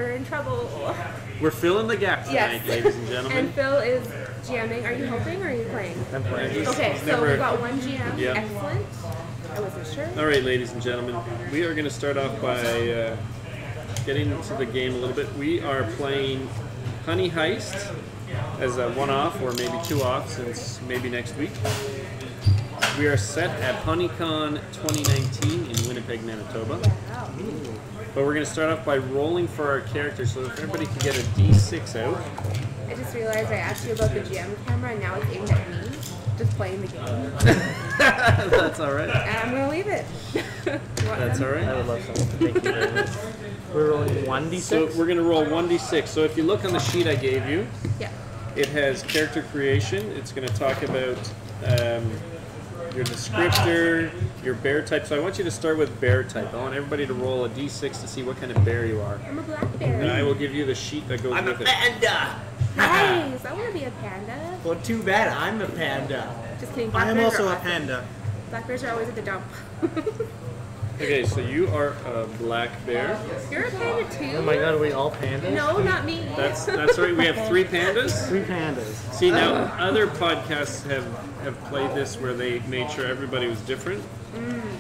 we're in trouble. We're filling the gap tonight, ladies and gentlemen. And Phil is GMing. Are you helping or are you playing? I'm playing. Okay, so we got one GM. Yeah. Excellent. I wasn't sure. All right, ladies and gentlemen, we are going to start off by getting into the game a little bit. We are playing Honey Heist as a one-off, or maybe two-off, since maybe next week. We are set at HoneyCon 2019 in Winnipeg, Manitoba. Wow. But we're going to start off by rolling for our characters, so if everybody can get a D6 out. I just realized I asked you about the GM camera, and now it's aimed at me. Just playing the game. That's all right. And I'm going to leave it. That's all right. I would love something. Thank you very much. We're rolling 1d6? So we're going to roll 1d6. So if you look on the sheet I gave you, Yeah. it has character creation. It's going to talk about your descriptor, your bear type. So I want you to start with bear type. I want everybody to roll a d6 to see what kind of bear you are. I'm a black bear. And I will give you the sheet that goes with it. Panda! Nice. I want to be a panda. Well, too bad I'm a panda. Just kidding. Black I am bears also are a awesome. panda. Black bears are always at the dump. Okay, so you are a black bear. You're a panda too? Oh my god, are we all pandas? No, not me. That's right. We have 3 pandas. 3 pandas. See, now other podcasts have played this where they made sure everybody was different.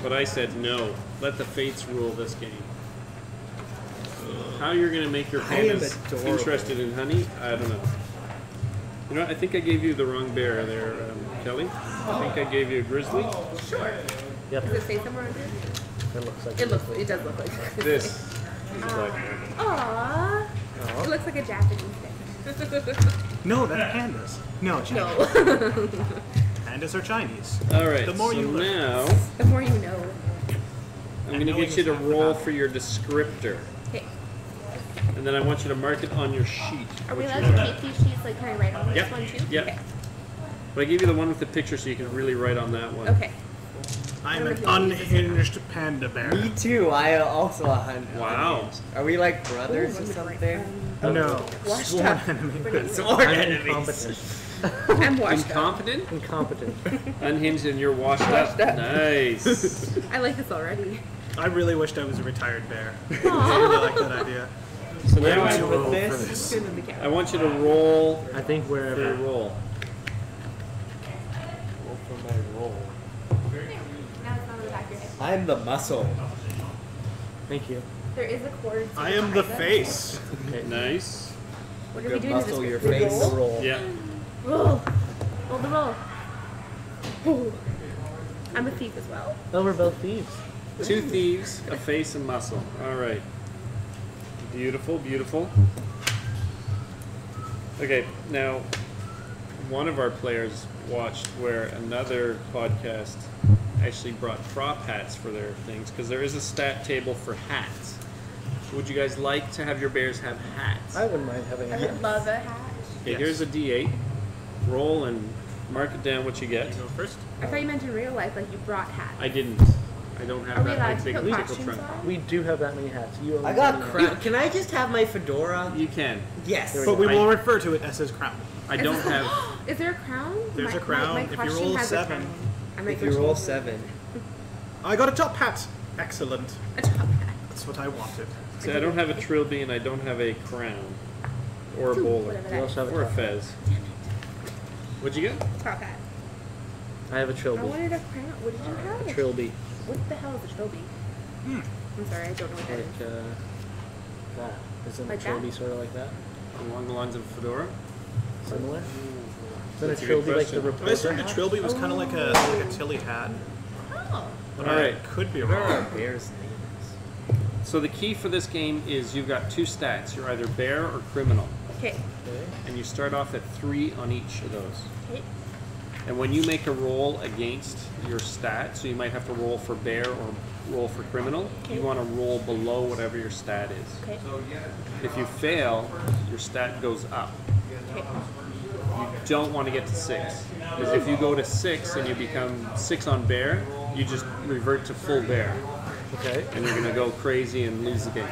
But I said no. Let the fates rule this game. How you're going to make your pandas interested in honey, I don't know. You know what? I think I gave you the wrong bear there, Kelly. I think I gave you a grizzly. Sure. Yep. Does it say somewhere under? It looks like It does look like This is black bear. Aww. It looks like a Japanese thing. No, that's pandas. No, Chinese. No. Pandas are Chinese. All right, The more so you learn. now The more you know. I'm going to get you to roll for your descriptor. Okay. And then I want you to mark it on your sheet. Are we what allowed you to want. keep these sheets? Like, can I write on this Yep. one too? Yep. Okay. But I gave you the one with the picture so you can really write on that one. Okay. I'm I an don't know if you want unhinged panda bear. Me too. I also a hunt. Wow. Are we like brothers or something? No. Washed Sworn up. enemy. Sword I'm enemies. incompetent. I'm washed up. Incompetent? Incompetent. Unhinged and you're washed up. Nice. I like this already. I really wished I was a retired bear. I Aww. really like that idea. So now Where do I I, put this? Good in the camera. I want you to roll I think for your wherever. roll. Roll for my roll. Now it's not on the back of your head. I'm the muscle. Thank you. There is a cord. I am the face. Okay. Nice. What are we Good doing? muscle your Roll? face. Roll. Yeah. Roll. Roll the roll. Ooh. I'm a thief as well. Oh, we're both thieves. 2 thieves, a face, and muscle. All right. Beautiful, beautiful. Okay, now one of our players watched where another podcast actually brought prop hats for their things because there is a stat table for hats. Would you guys like to have your bears have hats? I wouldn't mind having I a would love a hat. Okay, here's a D8. Roll and mark it down what you get. You go first. I thought you meant in real life, like you brought hats. I didn't. I don't have Are we that allowed to big put physical costumes front. on? We do have that many hats. You only I got have crown. Can I just have my fedora? You can. Yes. There But we I- will refer to it as his crown. I don't have. Is there a crown? There's a crown. My If you costume roll has a 7. crown. I might If go you roll change it. 7. I got a top hat. Excellent. A top hat. That's what I wanted. See, I don't have a trilby and I don't have a crown. Or a bowler. Whatever You that also is. have Or a top. fez. What'd you get? Top hat. I have a I trilby. wanted a crown. What did you have? A trilby. What the hell is a trilby? I'm sorry, I don't know what that Like is. that. Isn't Like a trilby that? sort of like that? Along the lines of fedora? Similar? Isn't That's a a good trilby like the question. I reporter assumed a hat? trilby was kind of like a tilly hat. Oh. But All I right. could be What are our wrong. bears' names? So the key for this game is you've got 2 stats. You're either bear or criminal. Okay. Okay. And you start off at 3 on each of those. Okay. And when you make a roll against your stat, so you might have to roll for bear or roll for criminal, Okay. you want to roll below whatever your stat is. Okay. If you fail, your stat goes up. Okay. You don't want to get to 6. Because if you go to 6 and you become 6 on bear, you just revert to full bear. Okay. And you're going to go crazy and lose the game.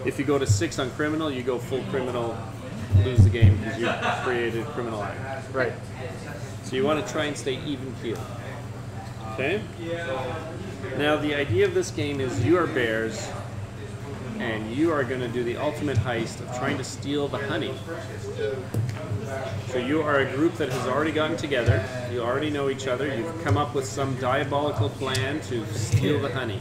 If you go to 6 on criminal, you go full criminal, lose the game because you created criminal act. Right. So you want to try and stay even keel. Okay? Now the idea of this game is you are bears and you are going to do the ultimate heist of trying to steal the honey. So you are a group that has already gotten together. You already know each other. You've come up with some diabolical plan to steal the honey.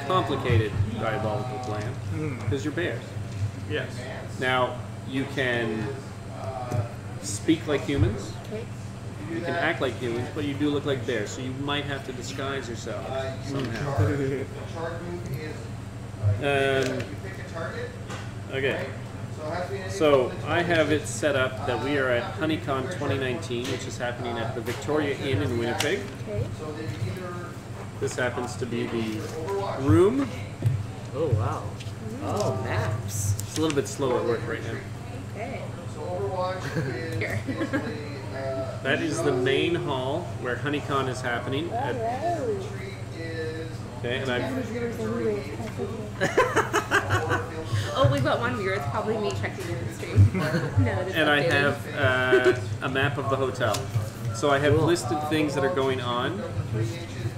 Complicated diabolical plan, because you're bears. Yes. Now, you can speak like humans. Okay. You can act like humans, but you do look like bears, so you might have to disguise yourself somehow. Okay. So I have it set up that we are at HoneyCon 2019, which is happening at the Victoria Inn in Winnipeg. Okay. This happens to be the room. Oh, wow. Oh, maps. It's a little bit slow at work right now. Okay. Here. That is the main hall where HoneyCon is happening. Okay, and I've Oh, we've got one viewer. It's probably me checking the stream. No, it's and I updated. have a map of the hotel. So I have listed things that are going on.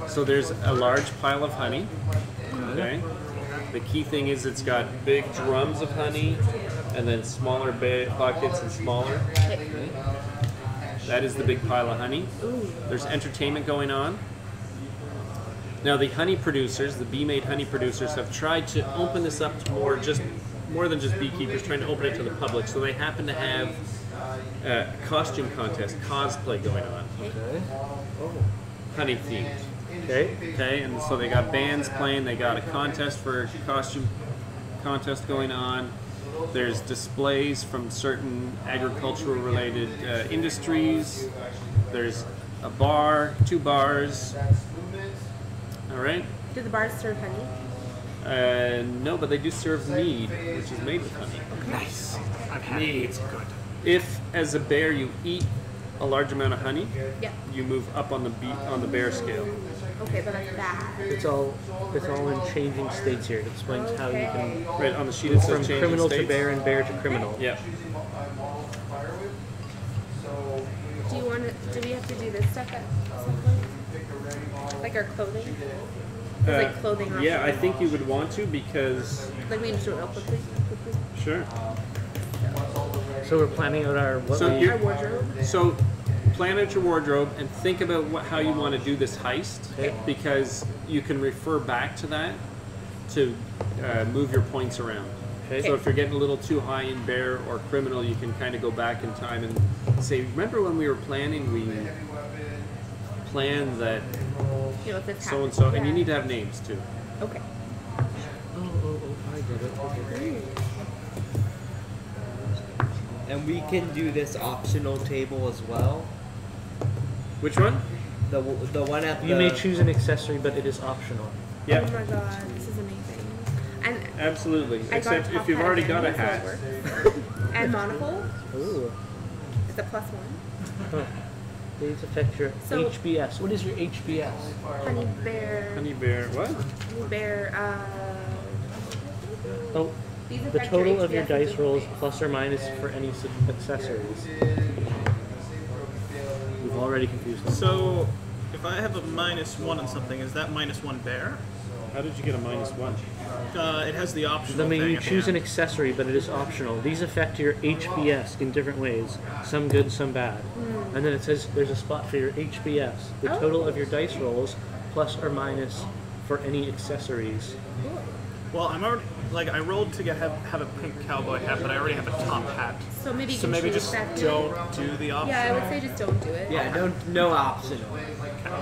So there's a large pile of honey. Okay. The key thing is it's got big drums of honey, and then smaller buckets and smaller. That is the big pile of honey. There's entertainment going on. Now the honey producers, the bee-made honey producers, have tried to open this up to more than just beekeepers, trying to open it to the public. So they happen to have a costume contest, cosplay going on, Okay. honey themed. Okay. Okay, and so they got bands playing. They got a contest for costume contest going on. There's displays from certain agricultural related industries. There's a bar, 2 bars. All right. Do the bars serve honey? No, but they do serve mead, which is made with honey. Nice. I've had it. It's good. If, as a bear, you eat a large amount of honey, Yeah. you move up on the bear scale. Okay, but that's bad. It's all in changing states here. It explains how you can Right on the sheet it go says from changing criminal to states. bear and bear to criminal. Yeah. Do you want to? Do we have to do this stuff at some point? Like our clothing? Like clothing. Yeah, I think you would want to because Like we can just do it real quickly. sure. So we're planning out our what So we you're- Our wardrobe. So plan out your wardrobe and think about how you want to do this heist, because you can refer back to that to move your points around. Okay. So if you're getting a little too high in bear or criminal, you can kind of go back in time and say, remember when we were planning, we planned that You know, if this so and happens. so, and you Yeah. need to have names too. Okay. Oh, I get it. Okay. And we can do this optional table as well. Which one? The one at the... You may choose an accessory, but it is optional. Yeah, Oh my god, this is amazing. And absolutely. I got Except top if you've hat already and got a so it hat. works. And monocle. Ooh. It's a +1. Huh. These affect your So- HBS. What is your HBS? Honey bear. Honey bear, what? Honey bear. Oh, These the affect total of your HBS dice in rolls different plus or minus for any accessories. We've already confused them. So, if I have a -1 on something, is that -1 bear? How did you get a -1? It has the option. I mean, you choose an accessory, but it is optional. These affect your HBS in different ways. Some good, some bad. And then it says there's a spot for your HBS, the total of your dice rolls, plus or minus for any accessories. Well, I'm already I rolled to have a pink cowboy hat, but I already have a top hat. So maybe you So can maybe choose just that don't do the option. Yeah, I would say just don't do it. Yeah, no optional.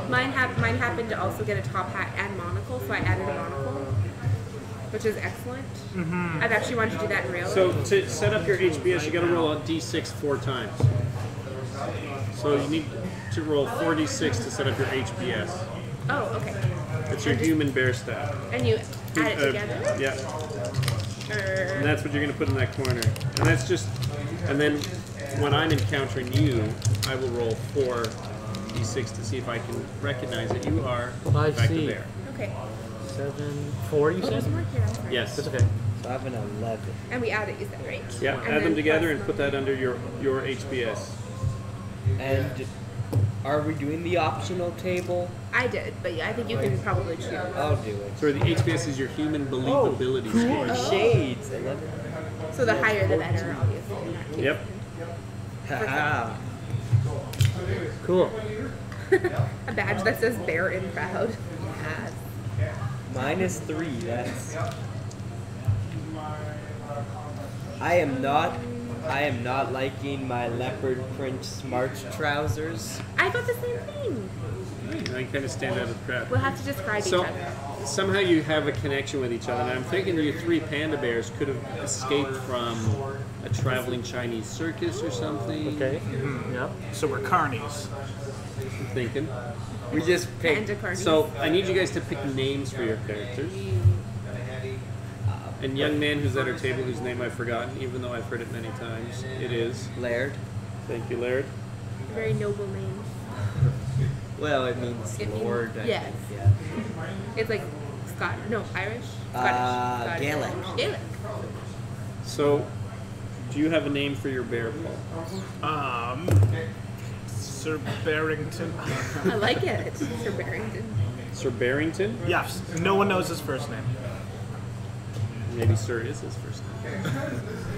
Mine happened to also get a top hat and monocle, so I added a monocle, which is excellent. I've actually wanted to do that in real So life. to set up your HBS, you got to roll a d6 4 times. So you need to roll 4d6 to set up your HBS. Oh, okay. It's your human bear stat. And you add it together? Yeah, and Or, that's what you're going to put in that corner. And that's just, and then when I'm encountering you, I will roll 4d6 to see if I can recognize that you are I in fact see. a bear. okay. 7, 4, you Oh, there's said? more here. I'm sorry. Yes. That's okay. So I have an 11. And we add it, you said, right? Yeah, And add them then together plus and put that under your HBS. And Are we doing the optional table? I did, but yeah, I think you can probably choose. I'll do it. So the HBS is your human believability score. Shades. I love it. So the higher the better, obviously. In that case. Yep. Haha. Cool. A badge that says bear and proud. Yes. -3. That's. I am not liking my leopard print smart trousers. I got the same thing. I kind of stand out of the crowd. We'll have to describe each So other. somehow you have a connection with each other, and I'm thinking your 3 panda bears could have escaped from a traveling Chinese circus or something. Okay. Yep. So we're carnies. I'm thinking. We just picked. Panda carnies. So I need you guys to pick names for your characters. And young man who's at our table, whose name I've forgotten, even though I've heard it many times, it is. Laird. Thank you, Laird. Very noble name. Well, it means It means- Lord. I yes. think, yeah. It's like Irish? Scottish. Gaelic. Gaelic. So, do you have a name for your bear, Paul? Sir Barrington. I like it. Sir Barrington. Sir Barrington? Yes, no one knows his first name. Maybe Sir is his first name.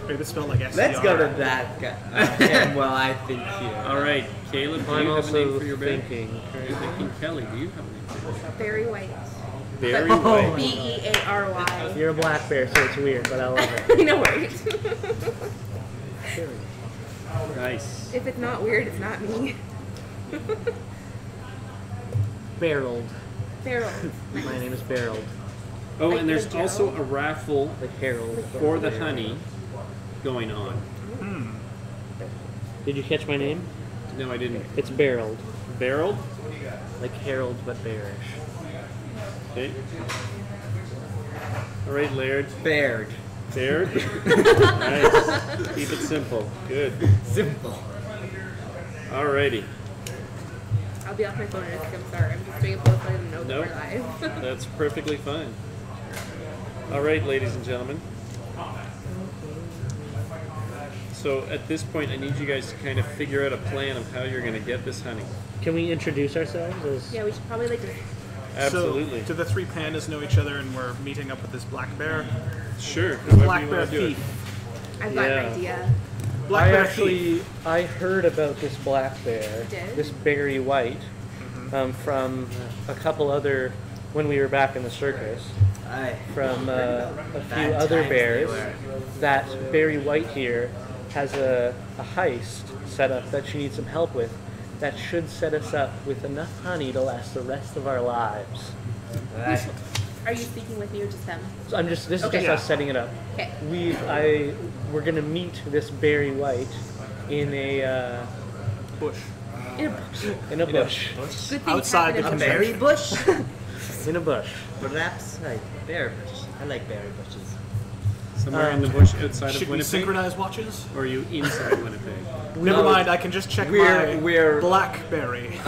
Maybe it's spelled like SCR. Let's go to that guy. Him while I think here. All right, Caleb, do I'm you have a name also for your bear? thinking. You're thinking Kelly. Do you have a name for your bear? Very white. Very But white. B-E-A-R-Y. You're a black bear, so it's weird, but I love it. I know, right? Nice. If it's not weird, it's not me. Barreled. Harold. My name is Barreled. Oh, Like and there's the also gel? a raffle Like Harold. for the honey going on. Did you catch my name? No, I didn't. It's Barreled. Barreled? Like Harold, but bearish. Okay. All right, Laird. Baird. Baird? Nice. Keep it simple. Good. Simple. Alrighty. I'll be off my phone in a second. I'm sorry. I'm just doing it both ways and know that Nope. we're live. That's perfectly fine. All right, ladies and gentlemen. So at this point, I need you guys to kind of figure out a plan of how you're going to get this honey. Can we introduce ourselves as Yeah, we should probably like just. Absolutely. So, do the 3 pandas know each other and we're meeting up with this black bear? Sure. However Black you bear want to do it. thief. I've got Yeah. an idea. Black I bear actually thief. I heard about this black bear, Did? this Barry White, from a couple other when we were back in the circus. Aye. From a few Bad other times they bears. were. That Barry White here has a heist set up that she needs some help with. That should set us up with enough honey to last the rest of our lives. Aye. Are you speaking with me or just them? So this is Okay. just us setting it up. Okay. We're gonna meet this Barry White in a Bush. in a bush. Good things Outside happen the in A the berry bush? In a bush. Perhaps like bear bush. I like berry bushes. Somewhere in the bush outside Should of we Winnipeg? synchronize watches? Or are you inside Winnipeg? Never mind, I can just check my we're- Blackberry.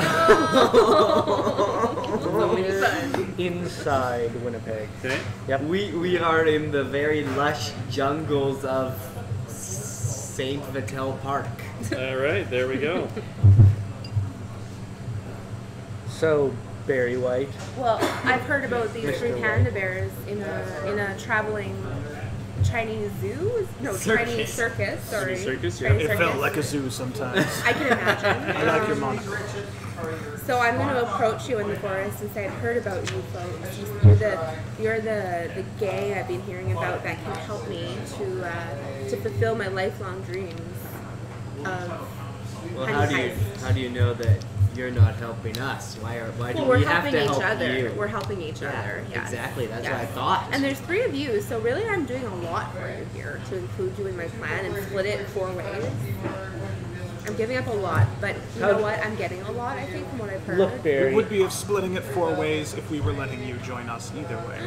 Inside Winnipeg. Okay. Yep. We are in the very lush jungles of Saint Vital Park. All right, there we go. So Barry White. Well, I've heard about these Mr. 3 White. panda bears in a traveling Chinese zoo? No, Circus. Chinese circus. Sorry. Circus, yeah. Chinese It felt circus. like a zoo sometimes. I can imagine. I like your moniker. So I'm going to approach you in the forest and say, I've heard about you folks. You're the gang I've been hearing about that can help me to fulfill my lifelong dreams of Well, honey heist. how do you know that you're not helping us? Why do Well, we're we have helping to each help other. you? We're helping each Yeah, other. Yes. exactly. That's Yes. what I thought. And there's 3 of you, so really I'm doing a lot for you here to include you in my plan and split it 4 ways. I'm giving up a lot, but you know what? I'm getting a lot, I think, from what I've heard. Look, It Barry. would be of splitting it 4 ways if we were letting you join us either way.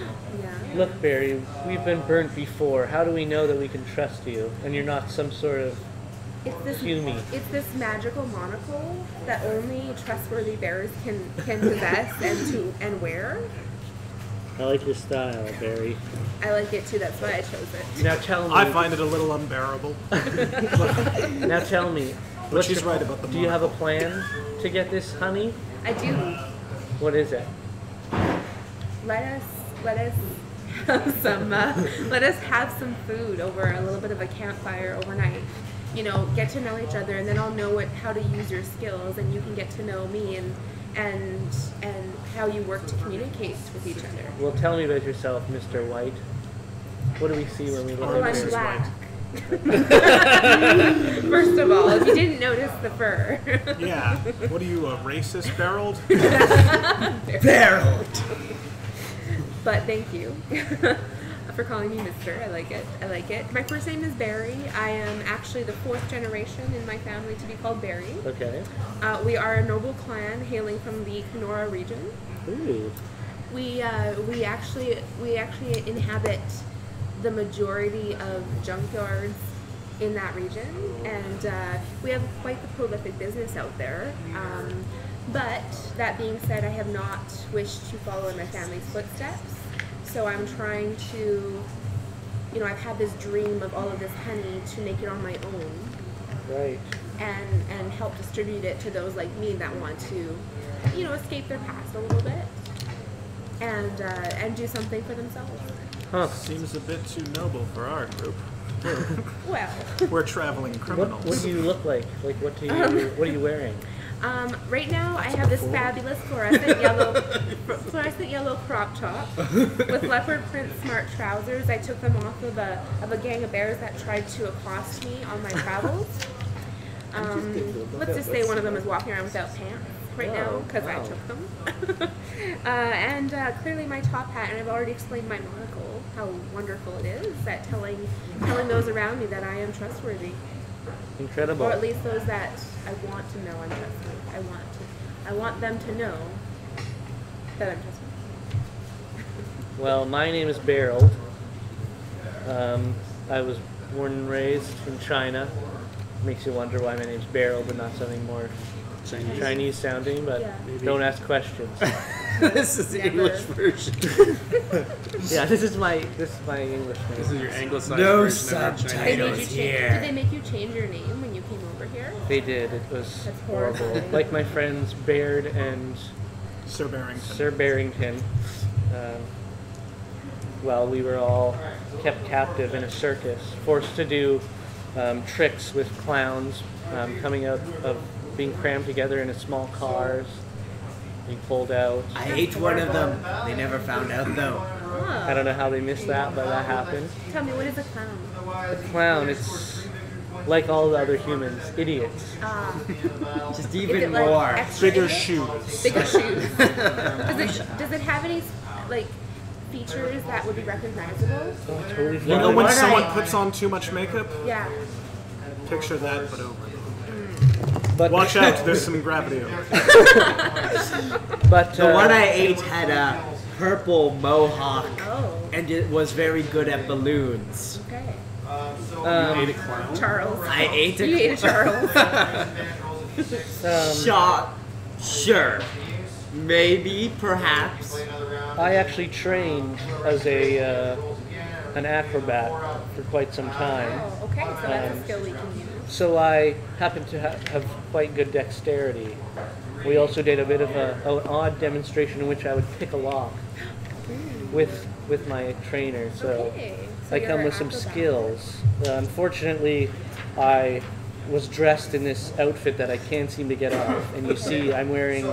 Yeah. Look, Barry. We've been burnt before. How do we know that we can trust you and you're not some sort of It's this magical monocle that only trustworthy bears can possess and wear. I like your style, Barry. I like it too. That's why I chose it. Now tell me. I find it a little unbearable. Now tell me. But she's right about the Do you have a monocle. plan to get this honey? I do. What is it? Let us have some let us have some food over a little bit of a campfire overnight. You know, get to know each other, and then I'll know how to use your skills, and you can get to know me and how you work to communicate with each other. Well, tell me about yourself, Mr. White. What do we see when we look Oh, at I'm you? black. First of all, if you didn't notice the fur. Yeah. What are you, a racist, Barreled? Barreled. But thank you for calling me Mr. I like it. I like it. My first name is Barry. I am actually the 4th generation in my family to be called Barry. Okay. We are a noble clan hailing from the Kenora region. Ooh. We actually inhabit the majority of junkyards in that region, and we have quite the prolific business out there. But that being said, I have not wished to follow in my family's footsteps. So I'm trying to, you know, I've had this dream of all of this honey to make it on my own. Right. And help distribute it to those like me that want to, you know, escape their past a little bit and do something for themselves. Huh. Seems a bit too noble for our group. Well, We're traveling criminals. What do you look like? Like, what are you wearing? right now I have this fabulous fluorescent yellow crop top with leopard print smart trousers. I took them off of a gang of bears that tried to accost me on my travels. Let's just say one of them is walking around without pants right now because I took them. And clearly my top hat, and I've already explained my monocle, how wonderful it is at telling those around me that I am trustworthy. Incredible. Or at least those that I want to know I'm trustworthy. I want them to know that I'm trustworthy. Well, my name is Beryl. I was born and raised in China. Makes you wonder why my name's Beryl, but not something more Chinese sounding. But Yeah. don't ask questions. This is the Never. English version. Yeah, this is my English name. This is your anglicized No version of our subtitles. Chinese. Did they make you change your name when you came over here? They did. It was That's horrible. horrifying. Like my friends Baird and Sir Barrington. Sir Barrington. Well, we were all kept captive in a circus, forced to do tricks with clowns coming out of being crammed together into small cars, being pulled out. I ate one of them. They never found out though. I don't know how they missed that, but that happened. Tell me, what is a clown? The clown, it's like all the other humans, idiots. Just Is even it like more. extra Bigger idiot? shoes. Bigger shoes. Does it have any like features that would be recognizable? Totally You know fine. when What someone I- puts on too much makeup? Yeah. Picture that, but over. But, Watch out, there's some gravity over. But The one I ate had a purple mohawk, Oh. and it was very good at balloons. Okay. Ate a clown. Charles. I ate You ate a Charles. Shot. Sure. Maybe, perhaps. I actually trained as an acrobat for quite some time. Oh, okay. So that's a skill we can use. So I happen to have quite good dexterity. We also did a bit of an odd demonstration in which I would pick a lock with my trainer. So Okay. So I you're come an with some acrobat. skills. Unfortunately, I was dressed in this outfit that I can't seem to get off. And you see I'm wearing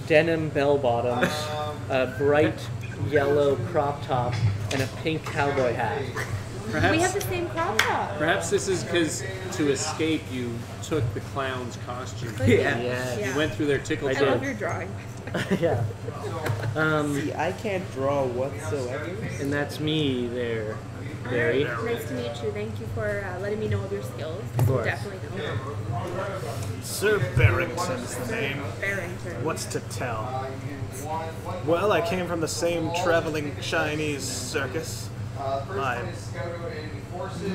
denim bell bottoms, a bright yellow crop top, and a pink cowboy hat. We have Perhaps, the same crop top. perhaps this is because to escape you took the clown's costume. Yeah. Yeah. You went through their tickle I did. love your drawing. Yeah. See, I can't draw whatsoever. And that's me there, Barry. Nice to meet you. Thank you for letting me know of your skills. Of course. Definitely know. Sir Barrington's the name. Barrington. What's to tell? Well, I came from the same traveling Chinese circus. My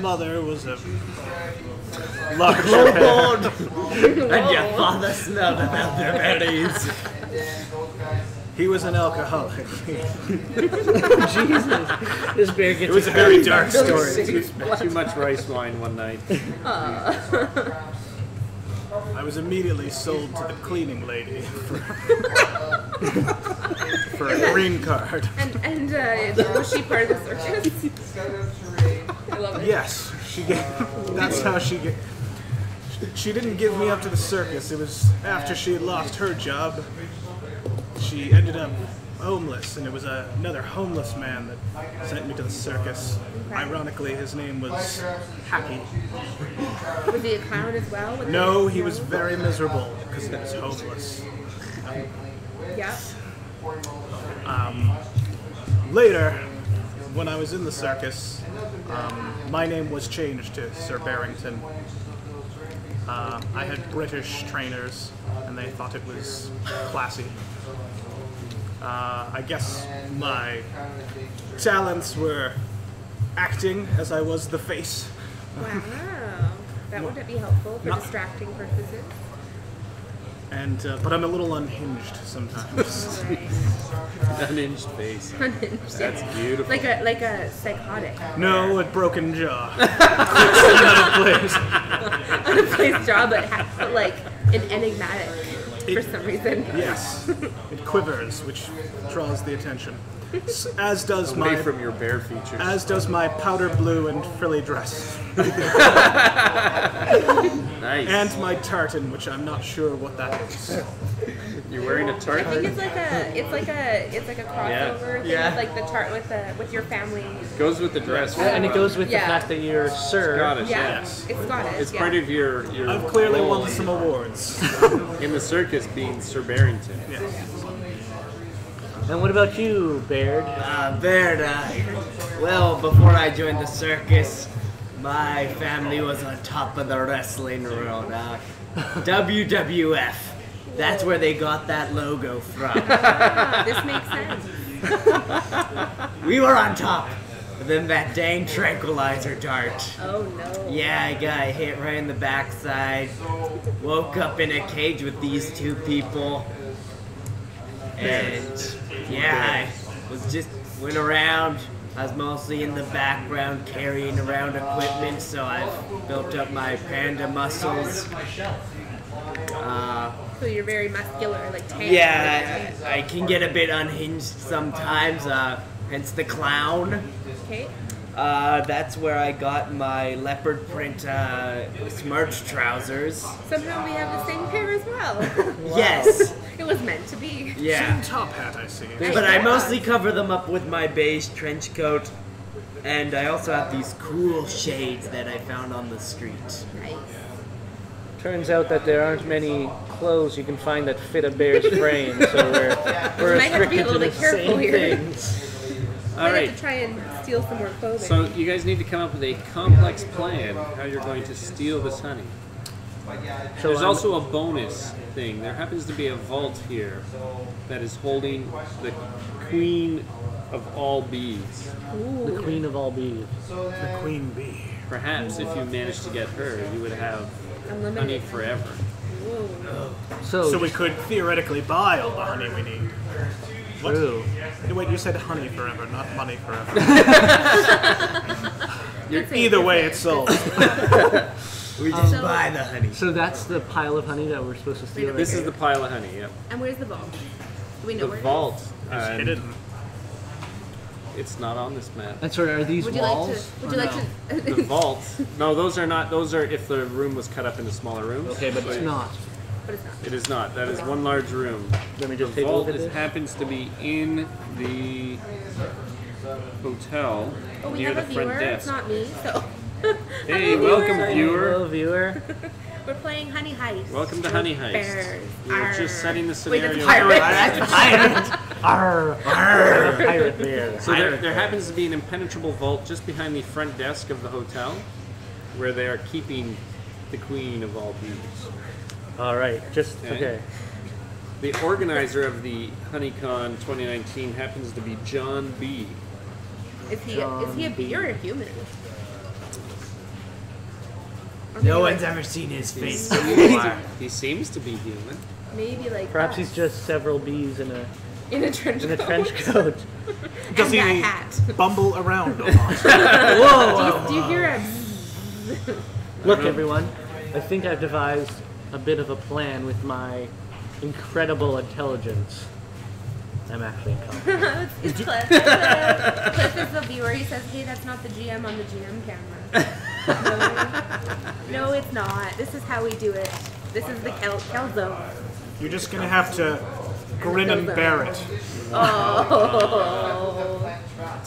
mother was a large Lord! And your father smelled of elderberries. He was an alcoholic. Jesus, this bear gets It was a very dark story. Too much rice wine one night. I was immediately sold to the cleaning lady for a green card. And was she part of the circus? I love it. Yes, that's how she get. She didn't give me up to the circus. It was after she had lost her job. She ended up homeless, and it was another homeless man that sent me to the circus. Ironically, his name was Hacky. Was he a clown as well? No, he was very miserable because he was homeless. Yeah. Later, when I was in the circus, my name was changed to Sir Barrington. I had British trainers, and they thought it was classy. I guess my talents were acting, as I was the face. Wow. That wouldn't be helpful for distracting purposes. But I'm a little unhinged sometimes. Right. Unhinged face. Unhinged. That's beautiful. Like a psychotic. No, a broken jaw. Unplaced jaw, but like an enigmatic for some reason. Yes, it quivers, which draws the attention. As does Away my from your bare features. As does my powder blue and frilly dress. Nice. And my tartan, which I'm not sure what that is. You're wearing a I tartan? think it's like a crossover thing Yeah. with like with your family. Goes with the dress. And it goes with the Yeah. fact that you're Sir. Scottish, Yeah, yes. it's Scottish. It's yeah. part of your I've clearly role won some awards. in the circus being Sir Barrington. Yes. And what about you, Baird? Baird, well, before I joined the circus, my family was on top of the wrestling world. WWF. That's where they got that logo from. Ah, this makes sense. We were on top. But then that dang tranquilizer dart. Oh no. Yeah, I got hit right in the backside. Woke up in a cage with these two people. And yeah, went around. I was mostly in the background carrying around equipment, so I've built up my panda muscles. So you're very muscular, like tan. Yeah, I can get a bit unhinged sometimes, hence the clown. Okay. That's where I got my leopard print smart trousers. Somehow we have the same pair as well. Yes. It was meant to be. Yeah. Same top hat, I see. But I mostly cover them up with my beige trench coat, and I also have these cool shades that I found on the street. Nice. Turns out that there aren't many clothes you can find that fit a bear's frame, so we're You might have to be restricted a little to the bit careful same here. things. All Might right. have to try and steal some more clothing. So you guys need to come up with a complex plan how you're going to steal this honey. There's also a bonus thing. There happens to be a vault here that is holding the queen of all bees. The queen of all bees. The queen bee. Perhaps if you manage to get her, you would have Unlimited. honey forever. Whoa. So we could theoretically buy all the honey we need. What? True. Wait, you said honey forever, not money forever. That's Either it. way, it's sold. We just So- buy the honey. So that's the pile of honey that we're supposed to steal. This is the pile of honey, yep. And where's the vault? Do we know The where vault. It's hidden. It's not on this map. And so are these Would you walls? like to? Would you or like no? to? The vault. No, those are not. Those are if the room was cut up into smaller rooms. Okay, but it's not. But it's not. It is not. That is one large room. Let me The just take a vault look at this. happens to be in the hotel Oh, we near have the a front viewer. desk. It's not me. So. Hey, Hello, welcome, viewer. Hello, viewer. We're playing Honey Heist. Welcome to Honey Heist. Bears. We're Arr. just setting the Wait, scenario. that's a pirate. Arr, arr, pirate bear. So there happens to be an impenetrable vault just behind the front desk of the hotel, where they are keeping the queen of all bees. All right, just Okay. okay. The organizer of the HoneyCon 2019 happens to be John B. Is he a bee or a human? Or No maybe one's like, ever seen his He face seems before. he seems to be human. maybe like Perhaps us. he's just several bees in a in a trench coat. coat. Does and he that hat. bumble around a lot? Do you hear a? Look, everyone, I think I've devised a bit of a plan with my incredible intelligence. I'm actually intelligent. It's Cliff. Cliff is the viewer. He says, "Hey, that's not the GM on the GM camera." No, it's not. This is how we do it. This is the Kelzo. You're just gonna have to grin and bear it. Oh.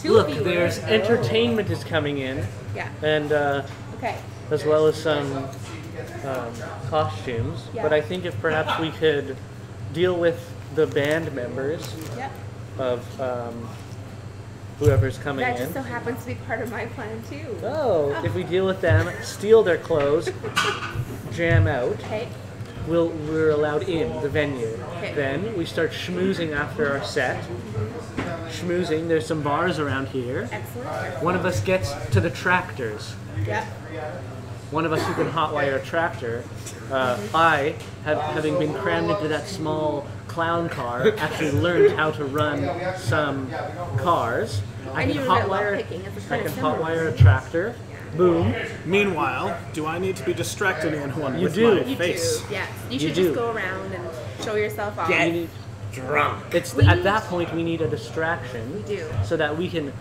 Two Look, viewers. there's entertainment is coming in, Yeah. and Okay. as well as some costumes. Yeah. But I think if perhaps we could deal with the band members Yep. of whoever's coming That in. just so happens to be part of my plan too. Oh, if we deal with them, steal their clothes, jam out, Okay. we're allowed in the venue. Okay. Then we start schmoozing after our set. Schmoozing, there's some bars around here. Excellent. One of us gets to the tractors. Yep. One of us who can hotwire a tractor. I, having been crammed into that small clown car, actually learned how to run some cars. I And can you were at hotwire. lockpicking. It's I kinda can similar. hotwire a tractor. Boom. Meanwhile, do I need to be distracting anyone You with do. my You face? do. Yes. You You should do. just go around and show yourself off. Get We need- drunk. It's We at need- that point we need a distraction. We do. So that we can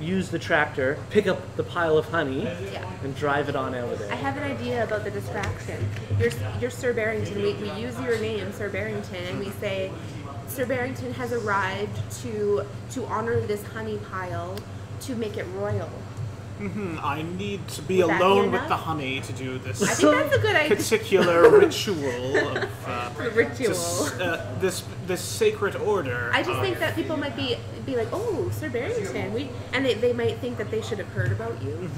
use the tractor, pick up the pile of honey, Yeah. and drive it on out of I there. have an idea about the distraction. You're Sir Barrington. We use your name, Sir Barrington, and we say, Sir Barrington has arrived to honor this honey pile to make it royal. I need to be Would that be alone with enough? the honey to do this I think that's a good idea. particular ritual of The ritual. this sacred order. I just think that people might be like, oh, Sir Barrington, and they might think that they should have heard about you,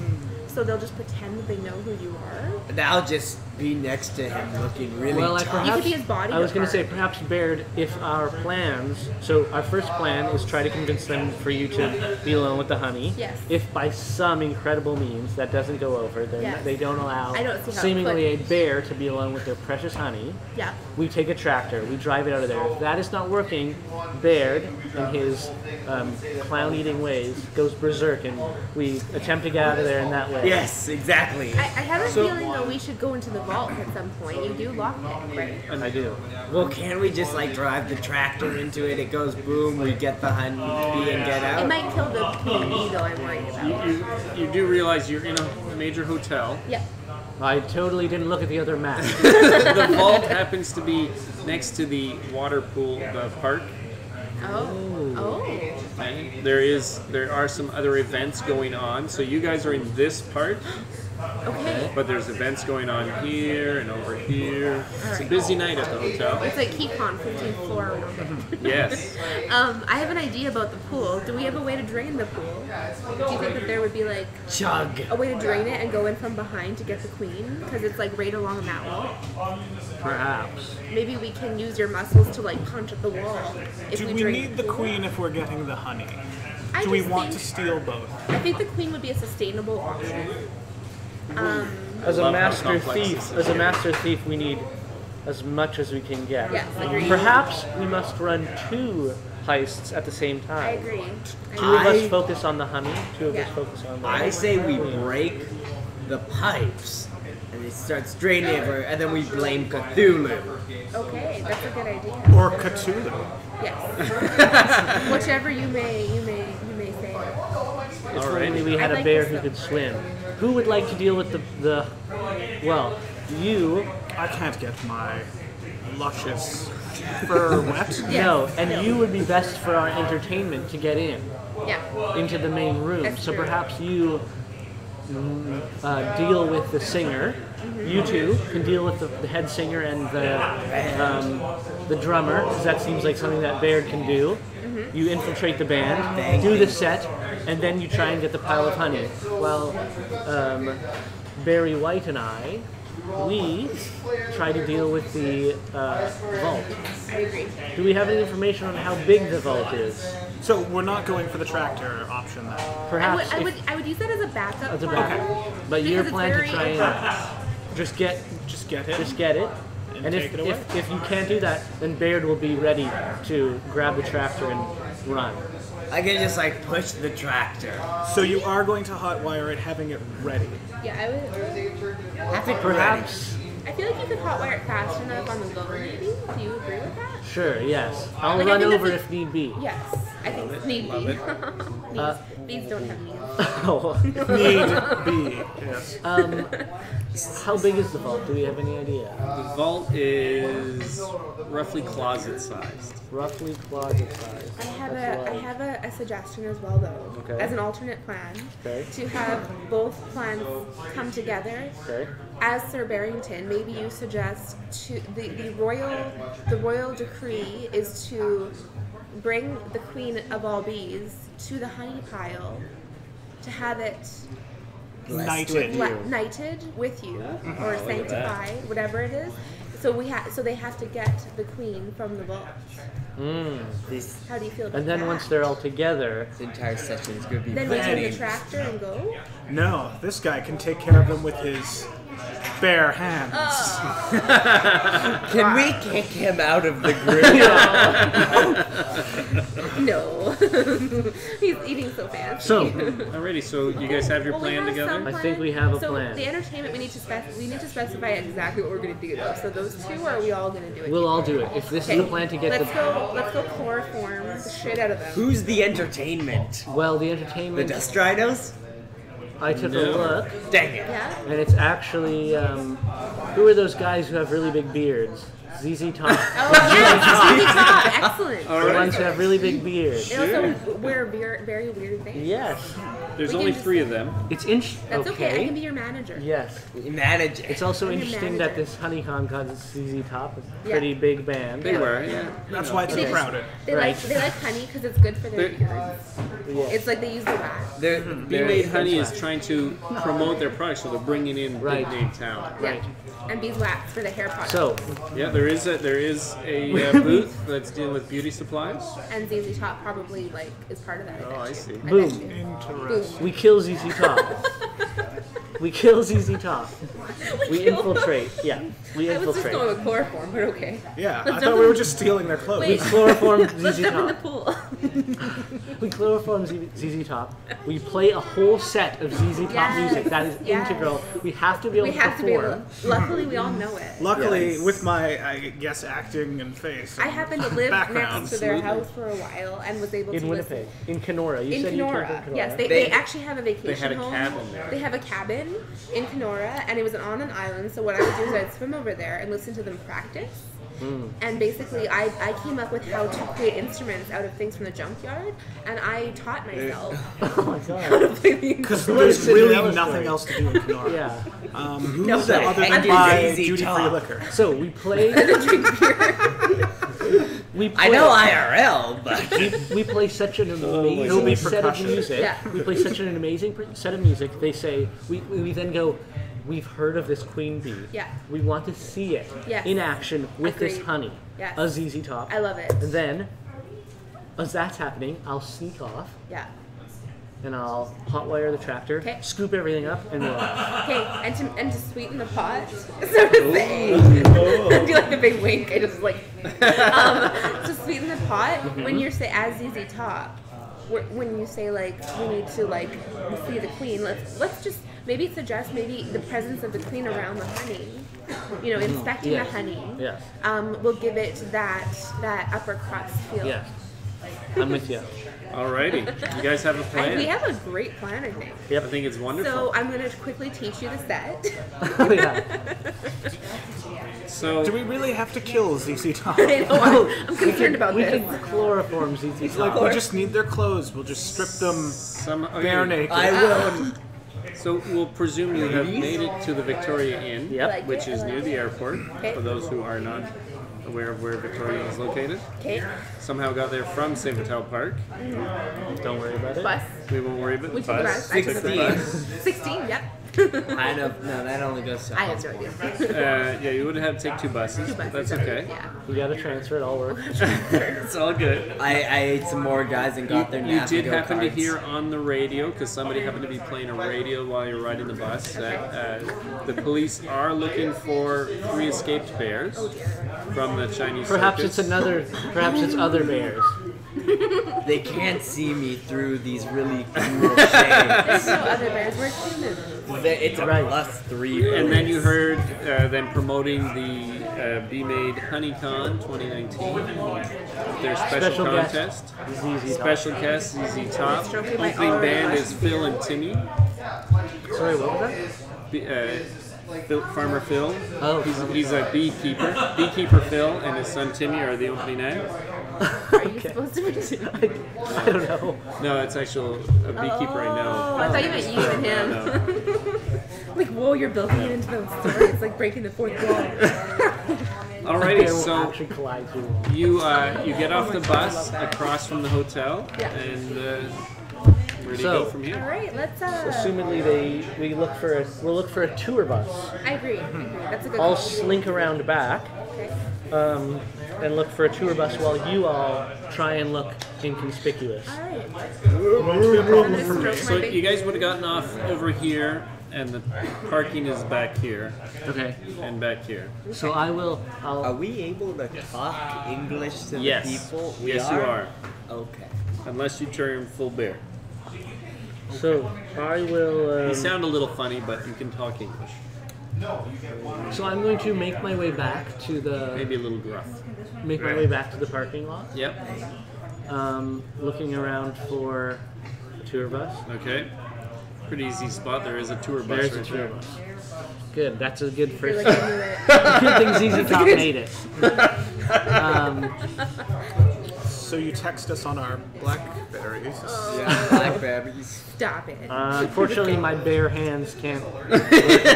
so they'll just pretend that they know who you are. And I'll just be next to him looking really Well, tough. You could be his bodyguard. I was going to say, perhaps Baird, if our plans, so our first plan is try to convince them for you to be alone with the honey. Yes. If by some incredible means that doesn't go over, then Yes. they don't allow I don't see how it seemingly a could. bear to be alone with their precious honey. Yeah. We take a tractor, we drive it out of there. If that is not working, Baird, in his clown-eating ways, goes berserk, and we attempt to get out of there in that way. Yes, exactly. I have a feeling though we should go into the vault at some point. You do lockpick, right? And I do. Well, can't we just like drive the tractor into it? It goes boom, we get the honey and get It out. might kill the bee though. I'm worried about. You do realize you're in a major hotel. Yeah. I totally didn't look at the other map. The vault happens to be next to the water pool, the park. Oh. Oh. Okay. There are some other events going on. So you guys are in this part, Okay. but there's events going on here and over here. It's a busy night at the hotel. It's like KeyCon 15th floor or something. Yes. I have an idea about the pool. Do we have a way to drain the pool? Do you think that there would be like Chug. a way to drain it and go in from behind to get the queen? Because it's like right along that wall. Perhaps. Maybe we can use your muscles to like punch at the wall. If Do we drain need the pool. queen if we're getting the honey? I Do we just want to think- steal both? I think the queen would be a sustainable option. As a Love how master complex thief, this is. as a master thief, we need as much as we can get. Yes, agreed. Perhaps we must run 2 heists at the same time. I agree. 2 of us I- focus on the honey. 2 of us Yeah. focus on the. I say we break the pipes and it starts draining everywhere, and then we blame Cthulhu. Okay, that's a good idea. Or Cthulhu? Yes. Whichever you may say. If Alright. only we had I a like bear this who though. could swim. Who would like to deal with the well, you I can't get my luscious fur wet. Yes, no, and no. you would be best for our entertainment to get in Yeah. into the main room. That's So true. perhaps you deal with the singer. You two can deal with the head singer and the drummer, because that seems like something that Baird can do. You infiltrate the band, do the set, and then you try and get the pile of honey. Well, Barry White and I, we try to deal with the vault. I agree. Do we have any information on how big the vault is? So we're not going for the tractor option then. Perhaps I would use that as a backup as a plan. backup. But Because your it's plan to very try and just get Just get it. it. And take it away. if you can't do that, then Baird will be ready to grab the tractor and run. I can just like push the tractor. So you are going to hotwire it, having it ready. Yeah, I would. Have it Perhaps I feel like you could hotwire it fast enough on the go, maybe? Do you agree with that? Sure, yes. I'll Like, I run think over that's if need be. Yes, I think need Love be. it. Bees don't have needs. Oh. Need be. Yes. How big is the vault? Do we have any idea? The vault is roughly closet sized. Roughly closet size. I have That's a, I like- have a suggestion as well, though, Okay. as an alternate plan, Okay. to have both plans come together. Okay. As Sir Barrington, maybe you suggest to the royal decree is to bring the queen of all bees to the honey pile, to have it Knighted. knighted with you or sanctified, whatever it is. So they have to get the queen from the vault. This How do you feel about And then that? once they're all together, entire session is going to be then we take the planning. tractor and go. No, this guy can take care of them with his bare hands. Can we kick him out of the group? No, he's eating so fancy. so Alrighty, so you guys have your Well, we plan have together? some I think we have a so plan. the entertainment we need to specify exactly what we're going to do though. So those two, or are we all going to do it? we'll all do it. If this is the plan to get Let's go chloroform the shit out of them. Who's the entertainment? well, the The entertainment. dust rhinos? I took No. a look, Dang it. Yeah. and it's actually who are those guys who have really big beards? ZZ Top. Oh yeah, ZZ Top. Excellent. The ones who have really big beards. They also wear very weird things. Yes, There's We only can 3 of them. it's That's okay. I can okay. be your manager. Yes, Manage it. it's also I'm your interesting that manager. this honeycomb cause it's ZZ Top. It's a Yeah. pretty big band. They were, yeah. That's why it's They so just- crowded. They Right. like honey because it's good for their They're- ears. It's like they use the wax. They're, Bee they're Made Honey is trying to promote their product, so they're bringing in Right. big name talent. Right. Yeah. And beeswax for the hair products. So Yeah, there is a booth that's dealing with beauty supplies. And ZZ Top probably like is part of that. Oh, I see. bet boom, you. Interesting. we kill ZZ Top. We kill ZZ Top. We infiltrate. Yeah, we I was just infiltrate. going with chloroform, but okay. Yeah, Let's I jump thought we in- were just stealing their clothes. We Wait. chloroform Let's ZZ jump in the Top. pool. We chloroform ZZ Top. We play a whole set of ZZ Top Yes, music that is yes. integral. We have to be able We to have to be perform. able. Luckily, we all know it. Luckily, Yes. with my, I guess, acting and face. I happened to live Background. next to their house for a while and was able In to Winnipeg, listen. in Kenora. You In said you came from Kenora, Kenora. yes, they They- actually have a vacation had a home. cabin there. They have a cabin in Kenora, and it was on an island. So what I would do is I'd swim over there and listen to them practice. And basically, I came up with how to create instruments out of things from the junkyard, and I taught myself Oh my god. how to play the Because instruments. there's really That was nothing great. else to do in Kenora. Yeah. No, Other than heck buy is ZZ duty-free Top? liquor. So we play. we play. I know IRL, but We play such an He'll amazing be set of percussion. music. Yeah. We play such an amazing set of music. They say we then go. We've heard of this queen bee. Yeah. We want to see it Yes. in action with this Agreed. honey. Yes. A ZZ Top. I love it. And then, as that's happening, I'll sneak off Yeah. and I'll hotwire the tractor, Okay. scoop everything up, and we'll. Okay, and to sweeten the pot, so to say, I do like a big wink. I just like to sweeten the pot. When you're say as ZZ Top, when you say like we need to like see the queen, let's just maybe suggest maybe the presence of the queen around the honey. You know, inspecting Yes. the honey. Yes. Will give it that upper crust feel. Yes. I'm with you. Alrighty. You guys have a plan? We have a great plan, I think. I think it's wonderful. So I'm gonna quickly teach you the set. Oh yeah. So, Do we really have to kill ZZ Top? I know, I'm concerned about We this. can chloroform ZZ Like, Top. we just need their clothes. We'll just strip them okay. bare naked. I will. So we'll presume you have made it to the Victoria Inn, Yep. Like which it, is I near like the it. airport, Okay. for those who are not aware of where Victoria is located. Okay, Somehow got there from St. Vital Park. Don't worry about it. bus. We won't worry about We the took the bus. bus. I took the 16. bus. 16, yep. Kind of. No, that only goes to. I have no idea. Yeah, you would have to take 2 buses, Two but buses, that's okay. Yeah. We gotta transfer it. All work. It's all good. I ate some more guys and got their You did Navigo happen to cards. hear on the radio, because somebody happened to be playing a radio while you're riding the bus, that the police are looking for 3 escaped bears from the Chinese Perhaps circus. it's another. Perhaps it's other bears. They can't see me through these really cool There's shades. no other bears. We're humans. It's a +3. And then you heard them promoting the Be Made HoneyCon 2019. Their special contest. ZZ Top. Special guest ZZ Top. Trophy by Opening all band around. is Phil and Timmy. Sorry, what was that? Farmer Phil. Oh, He's a beekeeper. Beekeeper Phil and his son Timmy are the opening act. Are you supposed to be? I don't know. No, it's actual a beekeeper I know. Oh, I thought you meant you and him. Like, whoa, you're building it into the story. It's like breaking the fourth wall. Alrighty, They won't so actually collide too. you get off the bus across from the hotel, Yeah. and where do you So- go from All here? right, let's. Assumedly, we'll look for a tour bus. I agree. That's a good. I'll call. slink around back Okay. and look for a tour bus while you all try and look inconspicuous. All right. problem I'm for gonna me. stroke So my big- you guys would have gotten off over here, and the parking is back here Okay. and back here. So Are I'll we able to talk English to Yes. the people? We Yes, you are. Okay. Unless you turn full bear. so I will You sound a little funny, but you can talk English. so I'm going to make my way back to the Maybe a little gruff. parking lot. Yep. Looking around for a tour bus. Okay. Pretty easy spot. There is a tour bus There's a right tour there. bus. Good. That's a good You're first. like, I knew it. Good thing ZZ Top made it. So you text us on our Blackberries. Yeah, blackberries. Stop it. Unfortunately, my bare hands can't work in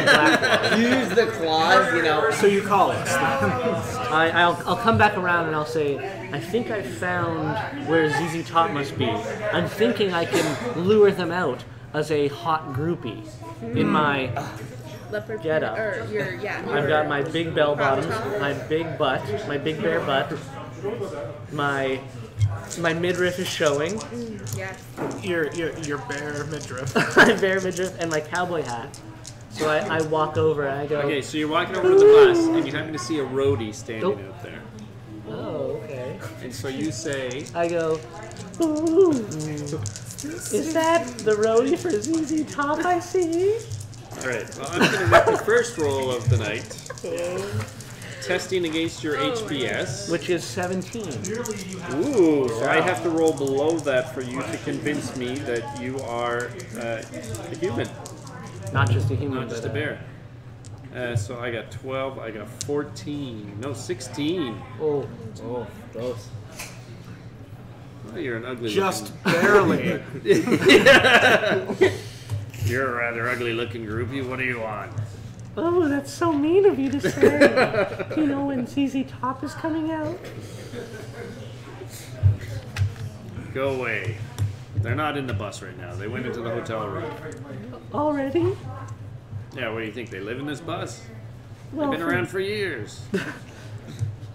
Blackberry. Use the claws, you know. So you call us. I'll come back around and I'll say, I think I found where ZZ Top must be. I'm thinking I can lure them out as a hot groupie in my. Leopard Get print- up. Or your, yeah. I've got my big bell bottoms, my big butt, my big bare butt, my midriff is showing, Yes. Your bare midriff. my bare midriff, and my cowboy hat. So I walk over and I go, Okay, so you're walking over to the bus, and you happen to see a roadie standing Nope. out there. oh, okay. And so you say, I go, ooh, is that the roadie for ZZ Top I see? all right, well, I'm going to make the first roll of the night. Testing against your HPS. Which is 17. Ooh, so I have to roll below that for you to convince me that you are a human, Not just a human, not just a but bear. So I got 12, I got 14, no, 16. Oh, Oh, gross. Well, you're an ugly Just barely. You're a rather ugly looking groupie. What do you want? oh, that's so mean of you to say. Do you know when ZZ Top is coming out? Go away. They're not in the bus right now. They went into the hotel room. Already? Yeah, what do you think? They live in this bus? Well, They've been around for years.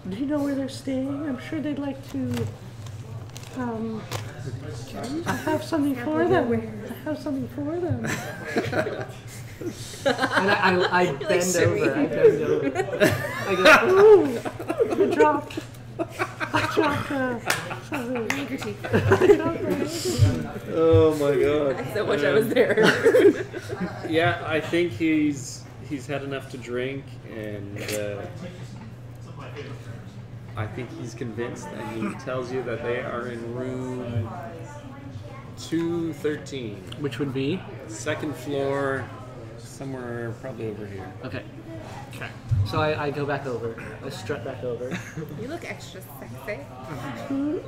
do you know where they're staying? I'm sure they'd like to. I have something for them. I have something for them. And I bend over. I bend over. I go, ooh, I dropped something. Handkerchief. Oh my god. So much I was there. Yeah, I think he's had enough to drink, and I think he's convinced, and he tells you that they are in room 213, Which would be? second floor, somewhere probably over here. Okay. So I go back over. I strut back over. You look extra sexy.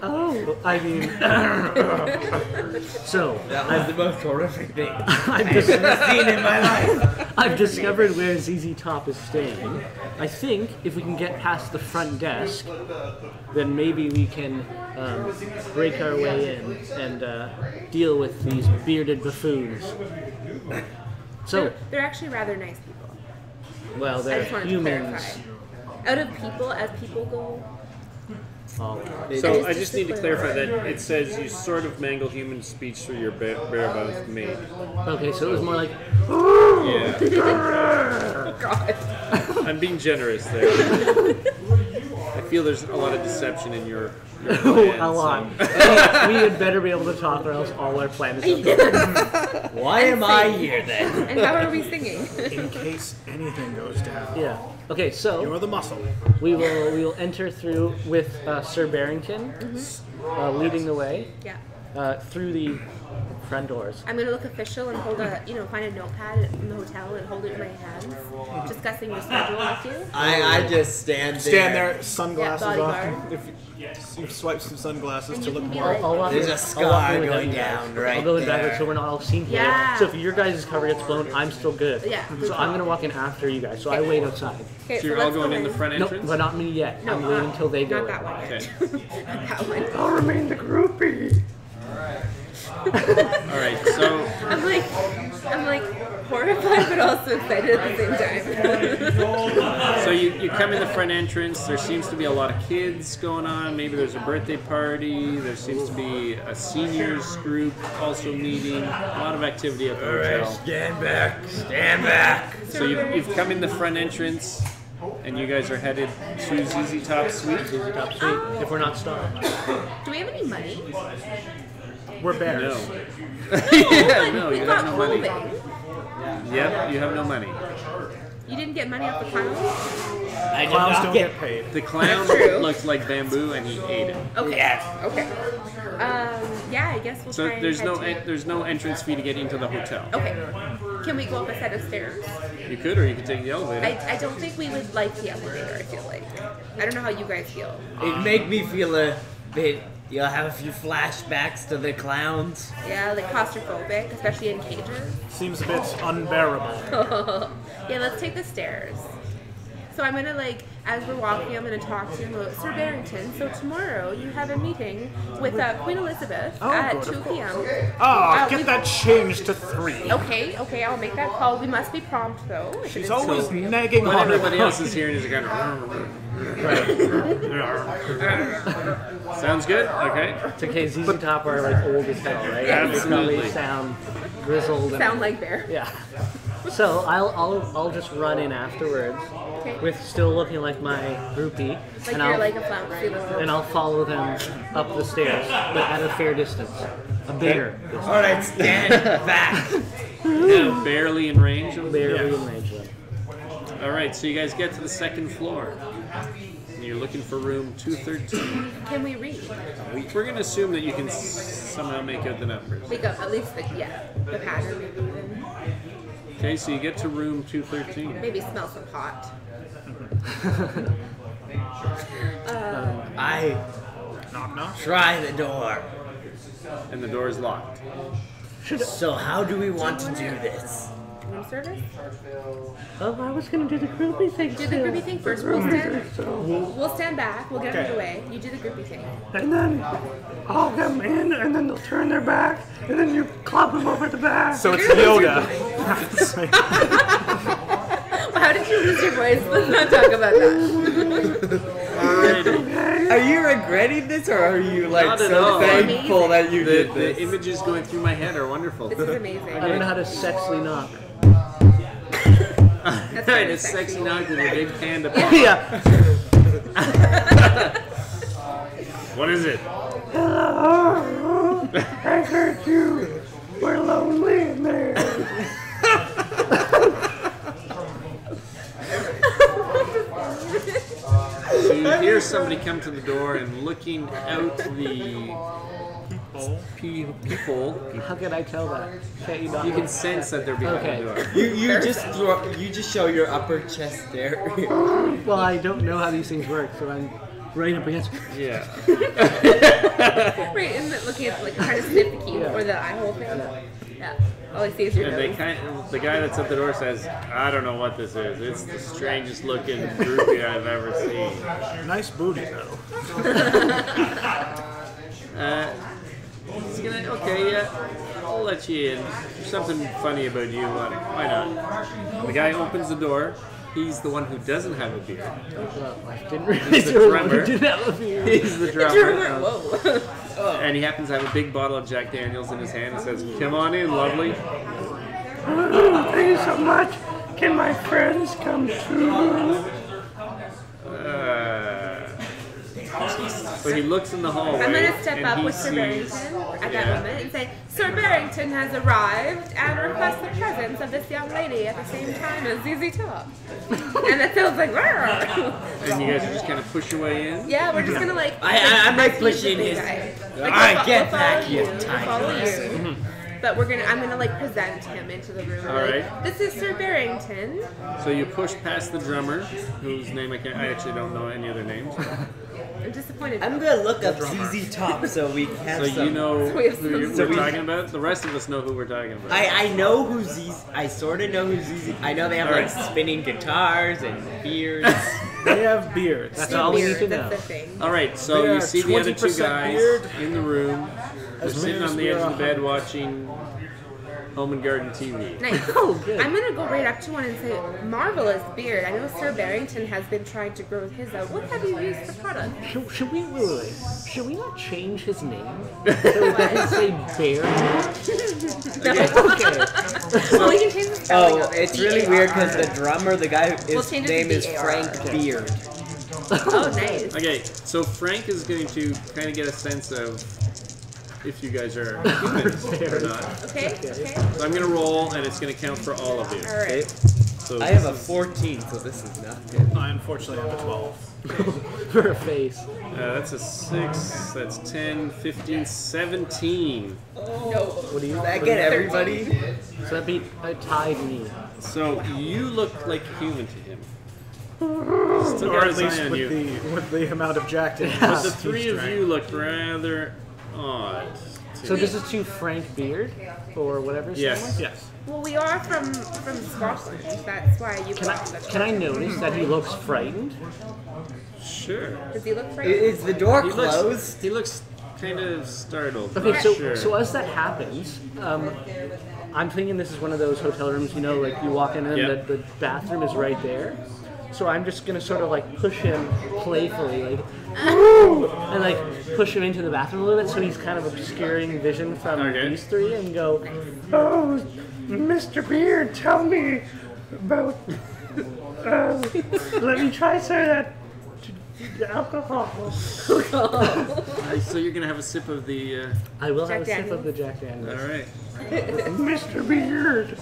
Oh, I mean. So, That was the most horrific thing I've I've ever seen in my life. I've discovered where ZZ Top is staying. I think if we can get past the front desk, then maybe we can break our way in and deal with these bearded buffoons. So, They're actually rather nice people. well, I they're just wanted humans. to clarify. Out of people, as people go, So I just need to clarify that it says you sort of mangle human speech through your bare mouth made. Okay, so it was more like, Yeah. oh god. I'm being generous there. I feel there's a lot of deception in your A plan, lot. so- We had better be able to talk, or else all our plans are Why am I here then? And how are we singing? In case anything goes down. Yeah. Okay, so You're the muscle. we will enter through with Sir Barrington leading the way Yeah. through the front doors. I'm gonna look official and hold find a notepad in the hotel and hold it in my hands, discussing the schedule with you. I just stand there. Stand there, sunglasses Yeah, on. bodyguard. If you swipe some sunglasses And to you look can be more. like- I'll walk There's in- a I'll scar walk in with going you guys. down right I'll go in there. backwards so we're not all seen together. Yeah. So if your guys' cover gets blown, I'm still good. Yeah, good So call. I'm gonna walk in after you guys. So I wait outside. Okay, So you're all let's going go in the front No, entrance? but not me yet. No, I'm waiting until they go not in. that one yet. Okay. Not that one. I'll remain the groupie. Alright, so I'm like horrified but also excited at the same time. so you come in the front entrance, there seems to be a lot of kids going on, maybe there's a birthday party, there seems to be a seniors group also meeting, a lot of activity at the hotel. Stand back. Stand back. So you've come in the front entrance and you guys are headed to ZZ Top Suite. Top suite. If we're not stopped. Do we have any money? We're bears. No. Yeah, no, we you got have no money. clothing. Yep, you have no money. You didn't get money off the clowns? I did Clowns not don't get get paid. The clown True. looks like bamboo and he ate it. Okay. Yes. Okay. Yeah, I guess we'll So try and there's head to- there's no entrance fee to get into the hotel. Okay. Can we go up a set of stairs? You could, or you could take the elevator. I don't think we would like the elevator, I feel like. I don't know how you guys feel. It make me feel a bit. You'll have a few flashbacks to the clowns. Yeah, like claustrophobic, especially in cages. Seems a bit unbearable. Yeah, let's take the stairs. So I'm gonna as we're walking, I'm gonna talk to him about Sir Barrington. So tomorrow you have a meeting with Queen Elizabeth at good, 2 of course. p.m. Ah, we- get that changed to 3. Okay, I'll make that call. We must be prompt though. if it She's is always 2 p.m. nagging What on everybody her. else is hearing is kind of. Sounds good. Okay. It's okay. ZZ Top are like old as hell, right? Absolutely. They probably sound grizzled. Sound like bear. Yeah. So I'll just run in afterwards Okay. with still looking like my groupie, Like and you're I'll like a flounce. and I'll follow them up the stairs, but at a fair distance, a bigger distance, All right, stand back. Barely in range of barely in range of them. All right, so you guys get to the second floor. And you're looking for room 213. Can we read? We're going to assume that you can somehow make out the numbers. Make up at least the pattern maybe even. Okay, so you get to room 213. Maybe smell some pot. I Knock, knock. try the door. And the door is locked. So how do we want to do this? Room service? Oh, I was gonna do the groupie thing. Do the groupie thing first. We'll stand back. We'll get out of the way. You do the groupie thing. And then I'll come in, and then they'll turn their back, and then you club them over the back. So it's Yoda. How did you lose your voice? Let's not talk about that. Are you regretting this, or are you like Not at so all. thankful that you The, did the this? images going through my head are wonderful. This is amazing. I don't know how to sexily knock. That's Right, very a sexy knock with a big panda paw. Yeah. What is it? Hello. I heard you were lonely in there. So you hear somebody come to the door and looking out the peephole, How can I tell that? Can't you not? you can sense that they're behind Okay. the door. You just show your upper chest there. Well, I don't know how these things work, so I'm right up against. Yeah. Right, isn't it looking at trying to sniff the key or the eye hole thing? Yeah. All I see is your And nose. the guy that's at the door says, I don't know what this is. It's the strangest looking groupie I've ever seen. Nice booty, though. He's gonna, okay, yeah, I'll let you in. There's something funny about you. Why not? The guy opens the door. He's the one who doesn't have a beard. Well, I didn't really He's the do it. drummer. You didn't have a beard. He's the drummer. Drummer, whoa. And he happens to have a big bottle of Jack Daniels in his hand and says, come on in, lovely. Thank you so much. Can my friends come too? So he looks in the hallway. I'm going to step and up he with Sir sees- Barrington at that moment and say, Sir Barrington has arrived and requests the presence of this young lady at the same time as ZZ Top. And that feels like, "Rrr." And you guys are just kind of push your way in. Yeah, we're just going to like... I'm like feed the pushing big his- guy. All right, we'll get follow back, you We'll tiny follow ass. you. But I'm gonna like present him into the room. All Like, right. this is Sir Barrington. So you push past the drummer, whose name I actually don't know any other names. I'm disappointed. I'm gonna look up ZZ Top so we can have So some. you know So we have who some- we're talking about. The rest of us know who we're talking about. I know who ZZ. I sort of know who ZZ. I know they have like Alright. spinning guitars and beards. They have beards. That's all we need to That's know. the thing. All right, so They you are see the other two 20% guys beard. in the room. They're As sitting many on the as edge we of the are bed watching Home and Garden TV. Nice. Oh, good. I'm gonna go right up to one and say, marvelous beard. I know Sir Barrington has been trying to grow his out. What have you used for product? Should we wait? Should we not change his name? So it doesn't say Bear. Okay. Well, we can change the spelling Oh, of it. it's really weird because the B-A-R-R. drummer, the guy, We'll his change it to name is B-A-R-R. Frank Beard. Oh, nice. Okay, so Frank is going to kind of get a sense of if you guys are humans or not. Okay, okay. So I'm going to roll, and it's going to count for all of you. All right. So I have this a is- 14, so this is not good. I unfortunately have a 12. For a face. That's a 6, that's 10, 15, 17. No. What do you? Did that get everybody? So that beat tied me. So you look like human to him. Still Or got at his least eye on with you. the amount of Jack Daniels. But the he's three of drank. you look rather odd. to So me. this is to Frank Beard or whatever. his name Yes. was? Yes. Well, we are from Scotland. That's why you brought such. Can I notice that he looks frightened? Sure. Does he look frightened? Is the door He closed? looks kind of startled. Okay, not so sure. so as that happens, I'm thinking this is one of those hotel rooms, you know, like you walk in and Yep. the bathroom is right there. So I'm just gonna sort of like push him playfully, like, and like push him into the bathroom a little bit, so he's kind of obscuring vision from Okay. these three, and go, "Oh, Mr. Beard, tell me about. Let me try some of that alcohol." So you're gonna have a sip of the. I will have a Jack sip of the Jack Daniels. All right. Mr. Beard.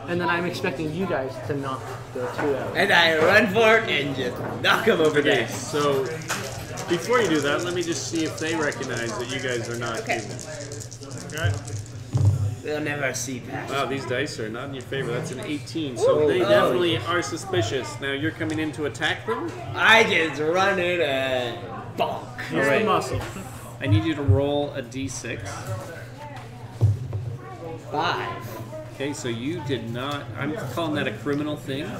And then I'm expecting you guys to knock the two out. And I run for it and just knock him over Okay. there. So before you do that, let me just see if they recognize that you guys are not Okay. human. Right. They'll never see past. Wow, these dice are not in your favor. That's an 18, so they definitely are suspicious. Now you're coming in to attack them. I just run in and bonk. Use the muscle. I need you to roll a d6. 5. Okay, so you did not. I'm calling that a criminal thing,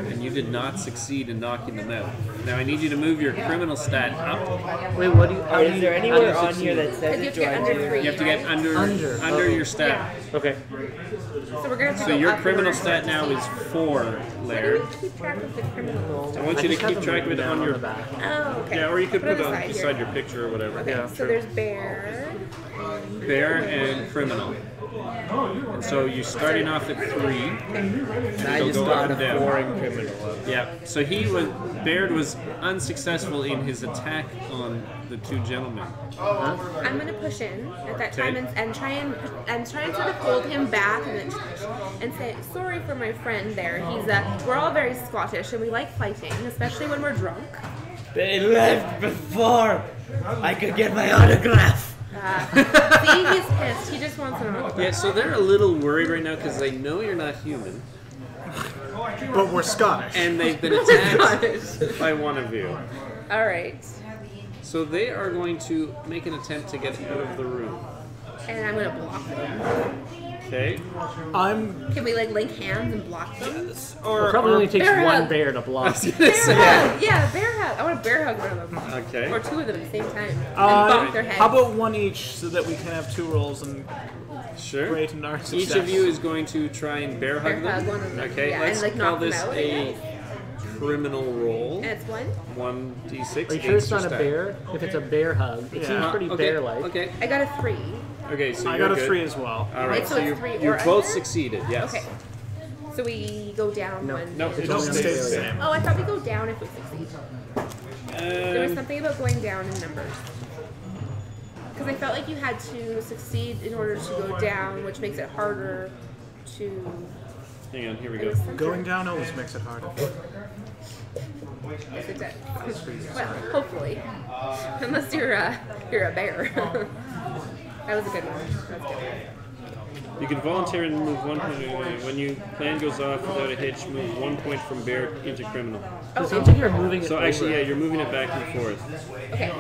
and you did not succeed in knocking them out. Now I need you to move your criminal stat up. Wait, what do you? how do Is you- there how do anywhere you on succeed? here that says Because you it? have to get under 3. You have to get under Under. your stat. Okay. So we're gonna have to So go your up criminal and stat now is 4, How do Laird. we keep track of the criminal? I want you to just have keep them track of it written on down your. the back. Oh, okay. Yeah, or you could put it on aside beside here. your picture or whatever. Okay, Yeah, so sure. there's bear. Bear and criminal. And so you're starting off at 3. I So just go got up and a down. 4 in criminal. Yeah. So Baird was unsuccessful in his attack on the two gentlemen. I'm gonna push in at that time Okay. and try and sort of hold him back and say sorry for my friend there. We're all very Scottish and we like fighting, especially when we're drunk. They left before I could get my autograph. See, he's pissed. He just wants an autograph. Yeah, so they're a little worried right now because they know you're not human, But we're Scottish. and they've been attacked by one of you. All right, So they are going to make an attempt to get out of the room. and I'm gonna block them. Okay? I'm Can we like link hands and block them? It probably only takes bear one hug. bear to block. Bear hug. Yeah, bear hug. I want a bear hug one of them. Okay. Or 2 of them at the same time. And bonk their heads. how about one each so that we can have 2 rolls and Sure. great and our success. Each of you is going to try and bear hug Bear hug them. one of them. Okay, Yeah, let's and, like, call knock them this out, I a guess. criminal roll. And it's 1. 1d6. Are you sure it's against your not a stat. bear? If it's a bear hug, it Yeah. seems pretty Okay, bear-like. Okay. I got a 3. Okay, so I you're got a good. 3 as well. All right, Right, so so it's you 3 you or both under? succeeded. Yes. Okay. So we go down No. 1. No, It it don't just stay the stays the same. same. Oh, I thought we go down if we succeed. There was something about going down in numbers. Because I felt like you had to succeed in order to go down, which makes it harder to... Hang on, here we go. Going down always makes it harder. Yes, it does. Well, hopefully. Unless you're a bear. That was a good one. That was good. You can voluntarily move 1 point. When your plan goes off without a hitch, move 1 point from bear into criminal. So it sounds like you're moving it So actually, over. yeah, you're moving it back and forth. Okay.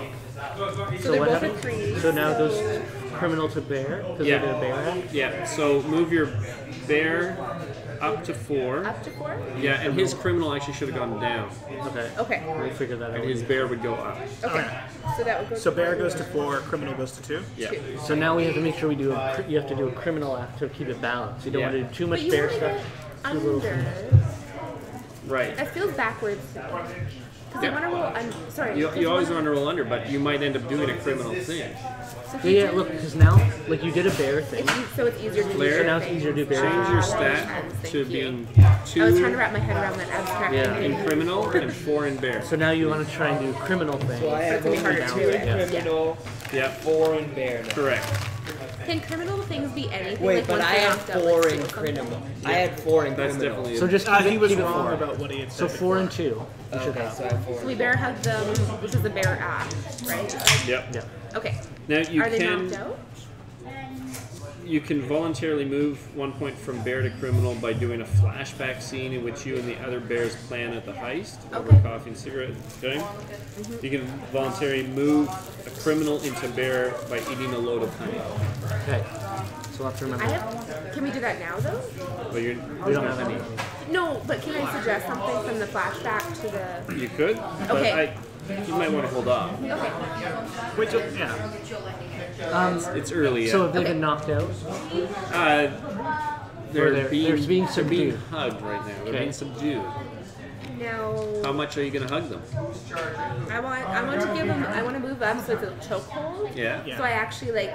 So they're what both at happens? 3. So now it goes criminal to bear because Yeah. they did a bear act. Yeah, so move your bear up to 4. Up to 4? Yeah, and his criminal actually should have gone down. Okay. Okay. We'll figure that out. And his bear would go up. Okay. So that would go So to bear goes to 4, criminal goes to 2. Yeah. 2. So now we have to make sure you have to do a criminal act to keep it balanced. You don't Yeah. want to do too But much you bear want stuff. it Too little. under. Right. That feels backwards. Because I want to roll sorry. You always want to roll under, but you might end up doing a criminal thing. So if Yeah, you yeah, do- look, because now, like you did a bear thing. So it's easier to do Blair, So now it's easier to do bear. Change your Ah, stat thank to you. being I was trying to 2 wrap my head around that abstract Yeah. thing. in criminal and 4 in bear. So now you want to try and do a criminal thing. So I have It's gonna be only harder 2 to in do it. criminal, Yep, 4 in bear now. correct. Can criminal things be anything? Wait, like but once I they're had knocked out, 4 like in steal something? criminal. I had 4 in That's criminal. definitely So just keep He it, was keep it wrong 4. about what he had So said. 4 and 2. You should Okay, have. so I have 4. So we bear hug them. This is a bear act, right? Yep. Yeah. Okay. Now you Are they can knocked out? you can voluntarily move 1 point from bear to criminal by doing a flashback scene in which you and the other bears plan at the heist over Okay. coffee and cigarette. Okay. You can voluntarily move a criminal into bear by eating a load of honey. Okay. So we'll have to remember. Can we do that now though? But you're, We don't have any. No, but can I suggest something from the flashback to the? you could, but Okay. you might want to hold off. Okay. Wait till, yeah. It's early. So Yet. have they been knocked out? Uh, they're being subdued. hugged right now. They're Okay. being subdued. Now How much are you going to hug them? I want to give them. I want to move up so it's a chokehold. Yeah. Yeah. So I actually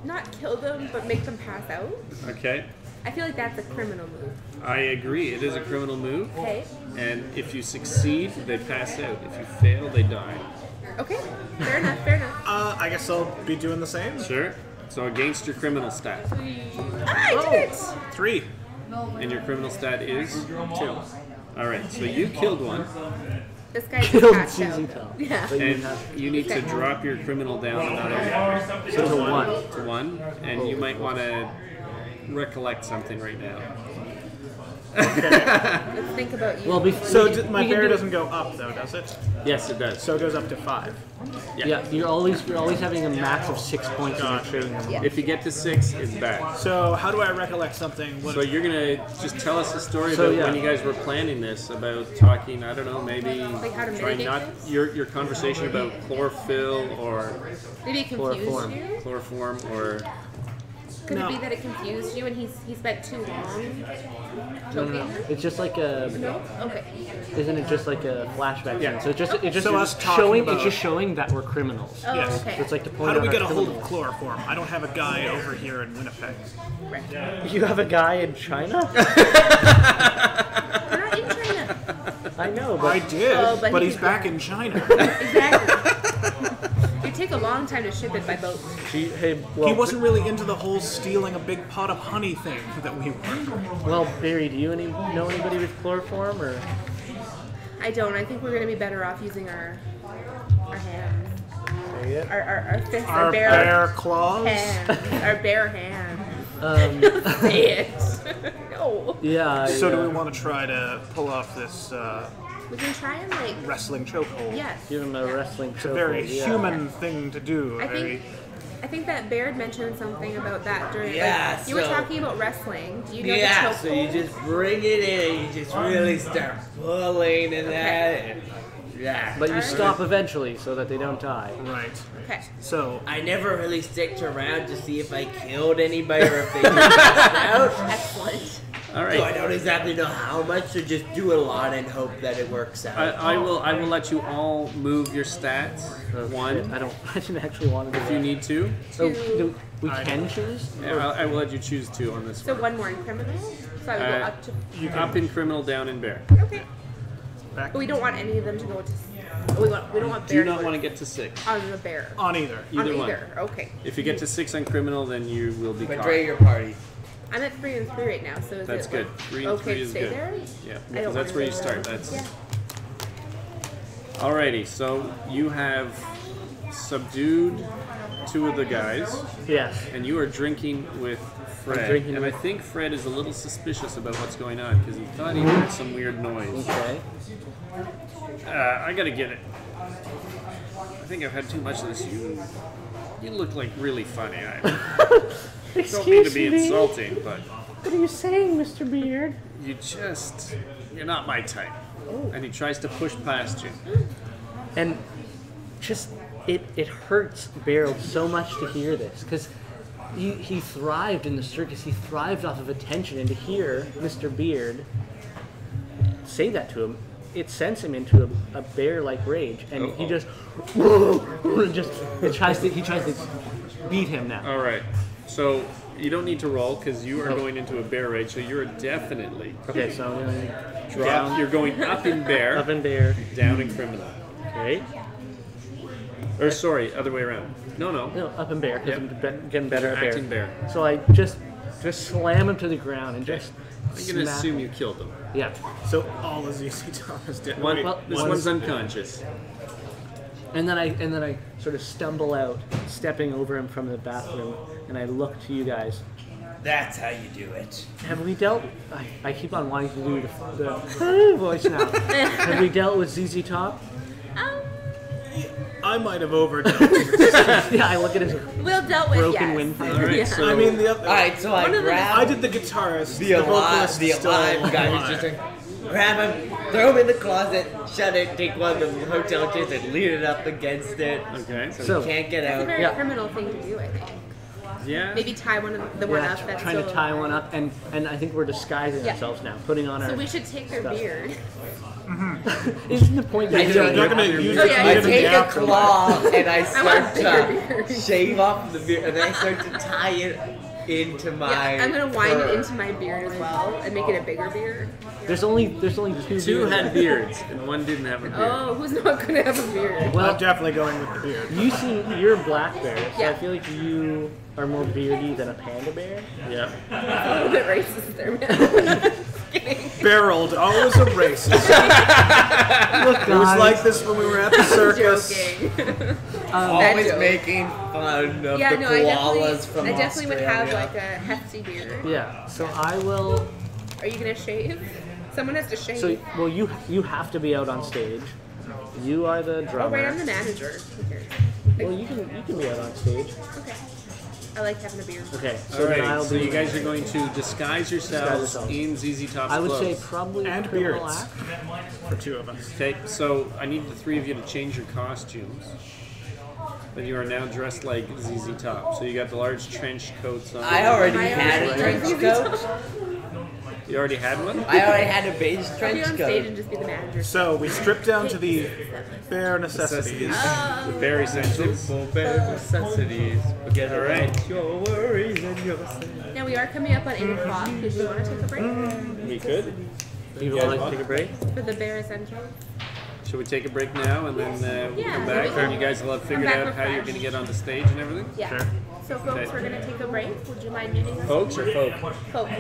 not kill them, but make them pass out. Okay. I feel like that's a criminal move. I agree. It is a criminal move. Okay. And if you succeed, they pass out. If you fail, they die. Okay. Fair enough. Fair enough. I guess I'll be doing the same. Sure. So against your criminal stat. I did it. 3. And your criminal stat is 2. Alright, so you killed one. This guy just Killed passed Susie out. Tell. Yeah. But you And have you need to Okay. drop your criminal down another so to 1. to 1. And you might want to recollect something right now. Let's think about you. Well, So we can- my we can bear do- doesn't go up though, does it? Yes, it does. So it goes up to 5. Yeah, you're always having a max of 6 points in your Gotcha. trading. Yeah. If you get to 6, it's bad. So how do I recollect something? What, So you're gonna just tell us a story So, about yeah. when you guys were planning this, about talking. I don't know, maybe Like how to try mitigate not this? your conversation about chlorophyll or Maybe it confused Chloroform. you. chloroform or Could No. it be that it confused you and he spent too long No, no, choking no. her? It's just like a. No. Okay. Isn't it just like a flashback? Yeah. Scene? So it's just So us talking showing. about- It's just showing that we're criminals. Oh, Yes. okay. So it's like to point how do out we our get a hold of criminals. chloroform? I don't have a guy over here in Winnipeg. You have a guy in China? We're not in China. I know, I but did, Oh, but but he he's did back that. in China. Exactly. It'd take a long time to ship it by boat. hey, well, He wasn't really into the whole stealing a big pot of honey thing that we were. Well, Barry, do you know anybody with chloroform or? I don't. I think we're gonna be better off using our hands, Say it. our fists, Our our bare bear claws. hands, our bare hands. Say it. No. Yeah. So do we want to try to pull off this We can try and wrestling chokehold? yes. give him a wrestling It's a very chokehold, yeah. human thing to do. I think that Baird mentioned something about that during. Yeah, you were so- talking about wrestling. Do you know Yeah, the so you chokehold? just bring it in and you just really start pulling and that. And, yeah. But you Alright. stop eventually so that they don't die. Right. Okay. So I never really sticked around to see if I killed anybody or if they passed out. Excellent. all So I right. don't exactly know how much, so just do a lot and hope that it works out. I will let you all move your stats. Oh, shit. One, I didn't actually want to do if you need to. So Two. we can choose. Yeah, I will let you choose 2 on this So one. one more in criminal. So I would go up to. Up in criminal, down in bear. Okay. Back But we don't want any of them to go to. We don't want Do bear not to want to go get to 6. on the bear. on either. Either on one. either. Okay. If you get to 6 on criminal, then you will be Betray caught. your party. I'm at 3 and 3 right now, so is That's it good. like, 3 and okay 3 to is stay good. there? Yeah, I don't because that's wanna where you go start. there. That's Yeah. alrighty. So you have subdued 2 of the guys, Yes. and you are drinking with Fred. drinking And I with- think Fred is a little suspicious about what's going on because he thought he heard some weird noise. Okay. I gotta get it. I think I've had too much of this. You look like really funny. I don't mean to Excuse be me. insulting, but What are you saying, Mr. Beard? you're not my type. And he tries to push past you. And just it hurts Beryl so much to hear this because he thrived in the circus. He thrived off of attention, and to hear Mr. Beard say that to him, it sends him into a bear-like rage, and he just he tries to beat him now. All right. So you don't need to roll because you are Oh. going into a bear rage. So you're definitely Okay, so I'm gonna drop. down, You're going up in bear, up in bear. down in criminal. Okay, Or sorry, other way around. No. no, up in bear because Yep. I'm getting better at Acting bear. bear. So I just slam him to the ground and just I'm gonna smack assume him. you killed him. Yeah. So all of ZZ Top is dead. One, Wait, well, this one- one's unconscious. And then I sort of stumble out, stepping over him from the bathroom, and I look to you guys. That's how you do it. Have we dealt? I keep on wanting to do the voice now. Have we dealt with ZZ Top? I might have overdone it. Yeah, I look at his We'll dealt with broken yes. windpipe. All right. Yeah. So I mean, the other. Alright, so I One of them- grab I did the guitarist. the alive, vocalist the is still alive guy who's just alive. like, grab him, throw him in the closet, shut it, take one of the hotel chairs and lean it up against it. Okay. So Can't get It's a out. very Yeah. criminal thing to do, I think. yeah. Maybe tie one of the one yeah, up. That's trying to still- tie one up, and I think we're disguising Yeah. ourselves now, putting on So our. we should take their stuff. beard. Isn't the point that I you're do. You're not gonna use Oh, it. yeah, I even in take the a afterlife. claw and I want start bigger to beard. shave off the beard, and then I start to tie it into my. Yeah, I'm gonna wind fur. it into my beard as well and make it a bigger beard. There's only two. 2 beards. had beards and 1 didn't have a beard. Oh, who's not gonna have a beard? Well, I'm definitely going with the beard. you see, you're a black bear, so Yeah. I feel like you are more beardy than a panda bear. Yeah. A little bit racist there, man. Just kidding. Barreled, always a racist. Look, It was like this when we were at the circus. Joking. Always joke. making fun of Yeah, the no, koalas from I definitely would have Australia. like a hefty beard. Yeah. So I will. Are you gonna shave? Someone has to shave. So well, you have to be out on stage. You are the Oh, drummer. right, I'm the manager. Who cares? Well, you can be out on stage. Okay. I like having a beard. Okay. So All then right. I'll So be. you guys are going to disguise yourselves yourselves. in ZZ Top's I would clothes. say probably And criminal beards. act. For 2 of us. Okay, so I need the 3 of you to change your costumes. But you are now dressed like ZZ Top. So you got the large trench coats on. I already I had a already trench did. coat. You already had one? I already had a beige I'll be trench on stage coat. and just be the manager. So we stripped down to the bare necessities. The very essentials. Simple bare necessities. Forget All right. your worries and your sins. Now we are coming up on 8 o'clock. Did you want to take a break We could. You guys would like want? to take a break? for the bare essentials? Should we take a break now and then we'll Yeah, come there back we go. and you guys will have figured back out how you're refreshed. going to get on the stage and everything? Yeah. Sure. So folks, Okay. we're gonna take a break. Would you mind muting us? Folks or folk? Folks.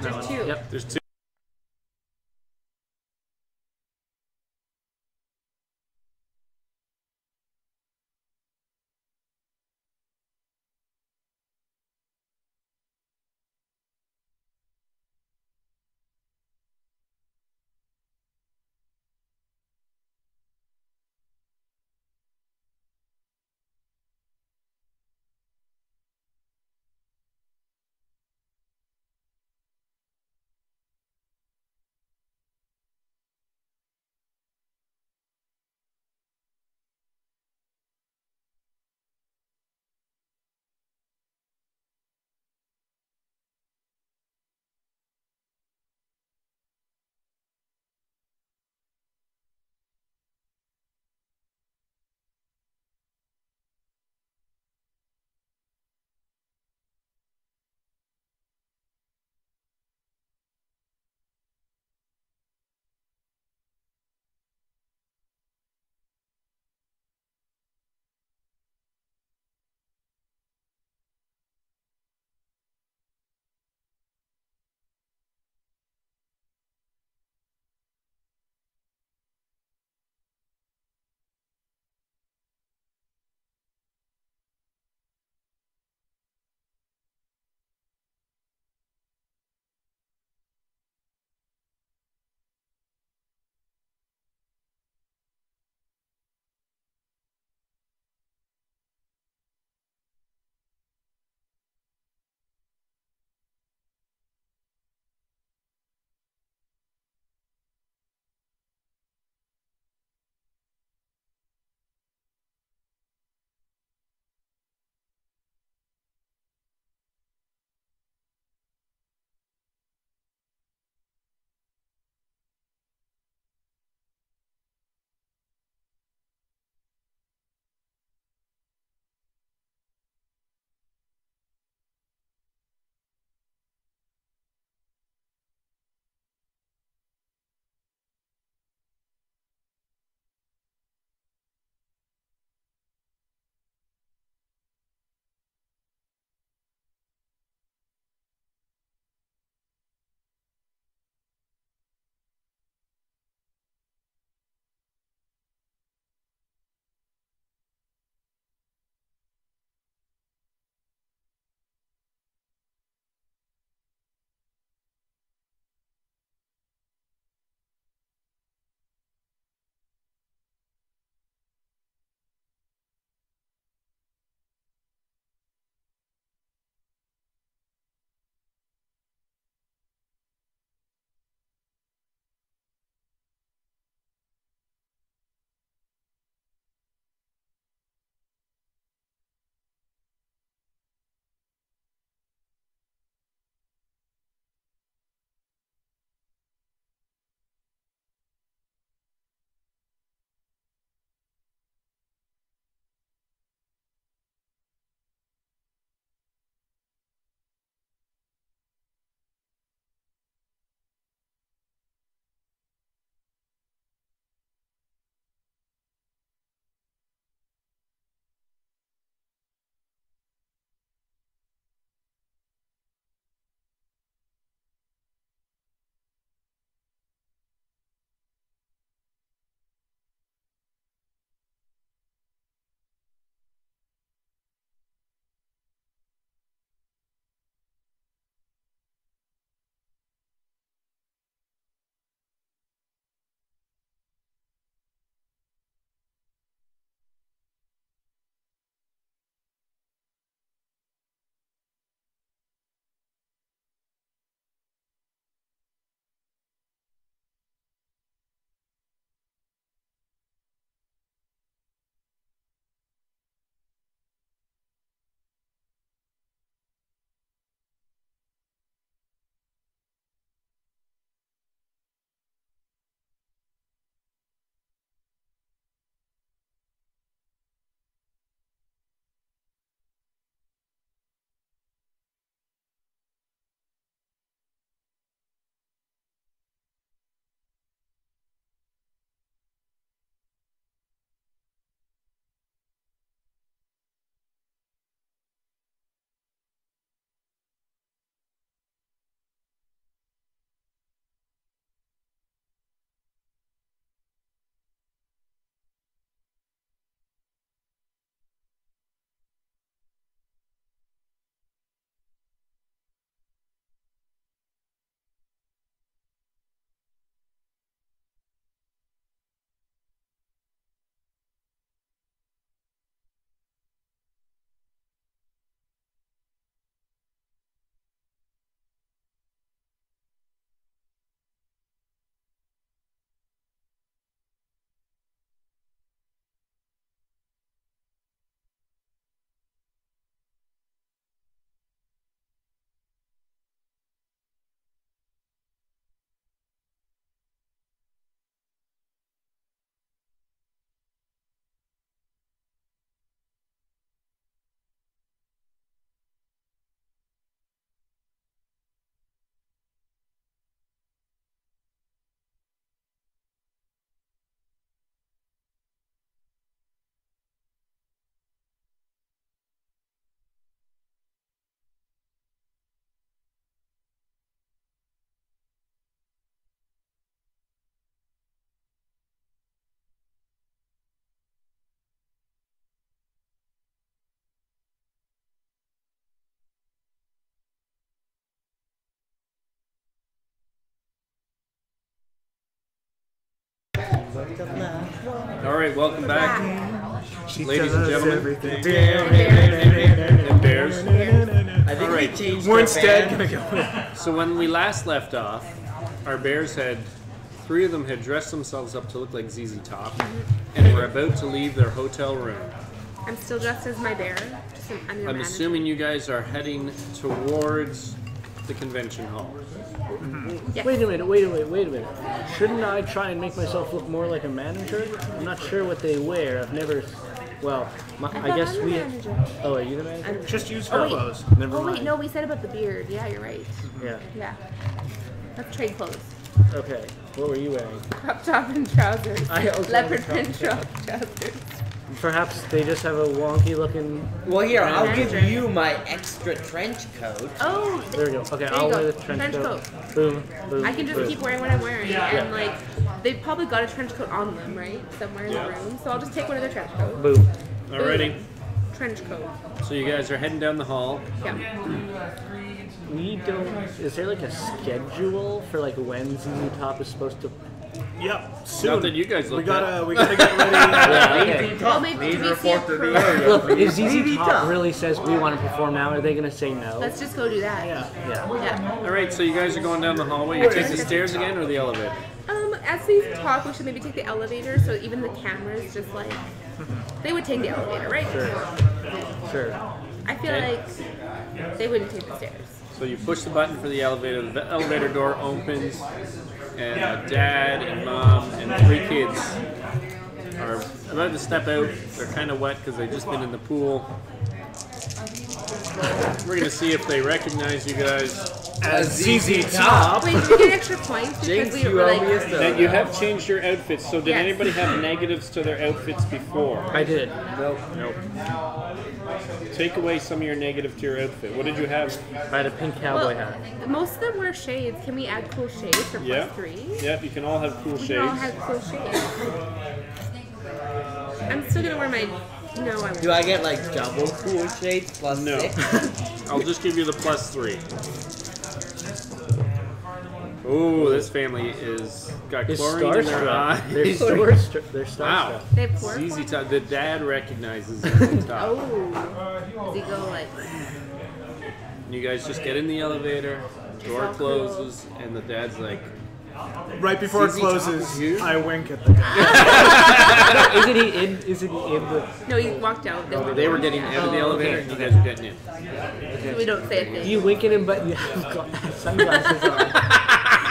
There's 2. Yep. There's 2. All right, welcome back, ladies and gentlemen. everything. And bears. I think All right. we changed We're our instead band. gonna go. So when we last left off, our bears had 3 of them had dressed themselves up to look like ZZ Top, and were about to leave their hotel room. I'm still dressed as my bear. I'm your I'm manager. assuming you guys are heading towards the convention hall. Yes. Wait a minute. Shouldn't I try and make myself look more like a manager? I'm not sure what they wear. I've never. Well, I guess I'm the we. manager. Oh, are you the manager? Just use her clothes. Never Oh wait, mind. no, we said about the beard. Yeah, you're right. Yeah. Yeah. Let's trade clothes. Okay. What were you wearing? Crop top and trousers. I also Leopard have a print trousers. Perhaps they just have a wonky looking. Well, here, I'll give Manager. you my extra trench coat. Oh, There we go. Okay, There you I'll go. wear the trench coat. Boom, boom. I can just boom. keep wearing what I'm wearing, and like they've probably got a trench coat on them, right, somewhere in the room. So I'll just take one of their trench coats. Boom. Alrighty. Trench coat. So you guys are heading down the hall. Yeah. We don't. Is there like a schedule for like when ZZ Top is supposed to? Yep. Soon. Not that you guys we looked gotta get ready. Yeah, okay. Well, maybe do we see a pro- Look, if ZZ Top really says we want to perform now, are they gonna say no? Let's just go do that. Yeah. Yeah. Yeah. Alright, so you guys are going down the hallway. You take the stairs again or the elevator? As we talk, we should maybe take the elevator, so even the cameras just like they would take the elevator, right? Sure. I feel like they wouldn't take the stairs. So you push the button for the elevator door opens, and dad and mom and 3 kids are about to step out. They're kind of wet because they've just been in the pool. We're gonna see if they recognize you guys. As ZZ Top. Wait, do we get extra points because Jinx, we you were owe me a like? soda. And you have changed your outfits, so did Yes. anybody have negatives to their outfits before? I did. Nope. Nope. Take away some of your negative to your outfit. What did you have? I had a pink cowboy hat. Most of them wear shades. Can we add cool shades for Yeah. +3? Yep, you can all have cool We can all shades. have cool shades. I'm still gonna wear my. No, I won't. Do I get like double cool shades plus No. 6? I'll just give you the +3. Ooh, this family is got It's chlorine in their eyes. starstruck. They're starstruck. Wow. They have 4 ZZ points? Top. The dad recognizes ZZ Top. Oh. Does he go like? You guys just get in the elevator, door closes, and the dad's like, Right before it ZZ Top closes, is you? I wink at the guy. Isn't he in? Isn't he in the? No, he walked out. they were getting out of the Oh, elevator, okay, and you guys were getting in. We don't say a thing. You wink at him, but you have sunglasses on.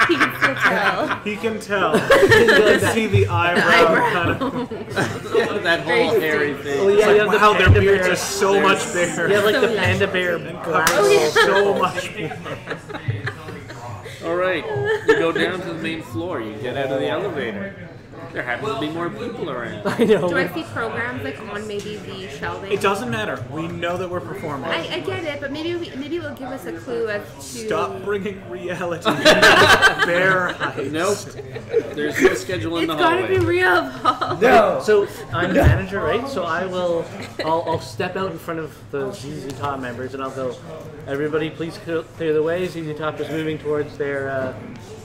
He can still tell. He can tell. You can see the eyebrow kind of. That whole hairy thing. Oh yeah, you have the Wow, their panda beards bear. are so much bigger. You have like So the nice. panda bear black. So much more. All right, you go down to the main floor. You get out of the elevator. There happens to be more people around. I know. Do I see programs like on maybe the shelving? It doesn't matter. We know that we're performing. I get it, but maybe it'll give us a clue as to. Stop bringing reality into bear Heist. Nope. There's no schedule in It's the gotta hallway. be real, Paul. No. So I'm the manager, right? So I'll step out in front of the ZZ Top members and I'll go, everybody please clear the way. ZZ Top is moving towards their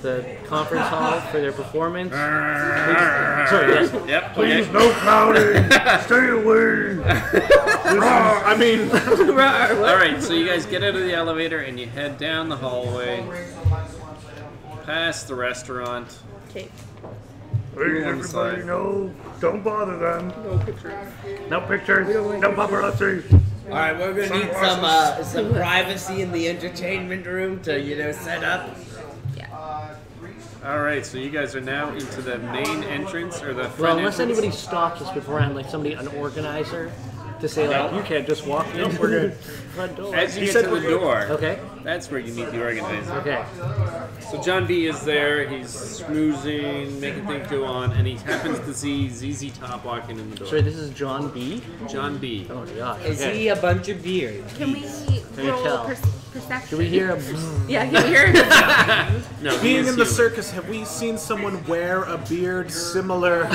the conference hall for their performance. Sorry, yes. Yep. Okay. No crowding. Stay away. I mean, All right. So you guys get out of the elevator and you head down the hallway, past the restaurant. Okay. Hey, everybody, no, don't bother them. No pictures. No pictures. No paparazzi. All right, we're gonna need some privacy in the entertainment room to set up. Yeah. All right. So you guys are now into the main entrance or the front Well, unless entrance. anybody stops us beforehand, like somebody, an organizer, to say like, you can't just walk in. We're good. Front door. As you get to the door, Okay. that's where you meet the organizer. Okay. So John B is there. He's schmoozing, making things go on, and he happens to see ZZ Top walking in the door. Sorry, this is John B. John B. Oh my gosh. Is Okay. he a bunch of beard? Can we you roll tell? perception? Do we hear a? Yeah, can we hear? No, he being is in the human. circus, have we seen someone wear a beard similar?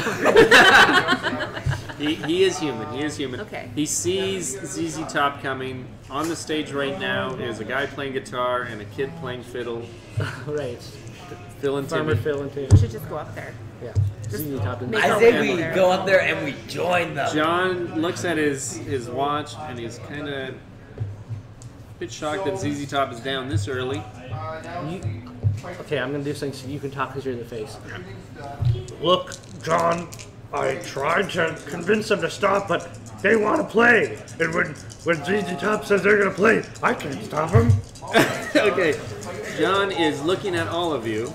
He is human. He is human. Okay. He sees ZZ Top coming. On the stage right now is a guy playing guitar and a kid playing fiddle. Right. Phil and Farmer Timmy. Phil and Timmy. We should just go up there. Yeah. ZZ Top and make I our say way we there. go up there and we join them. John looks at his watch and he's kind of a bit shocked that ZZ Top is down this early. Okay, I'm gonna do something so you can talk because you're the face. Look, John, I tried to convince them to stop, but they want to play. And when ZZ Top says they're gonna play, I can't stop them. Okay, John is looking at all of you,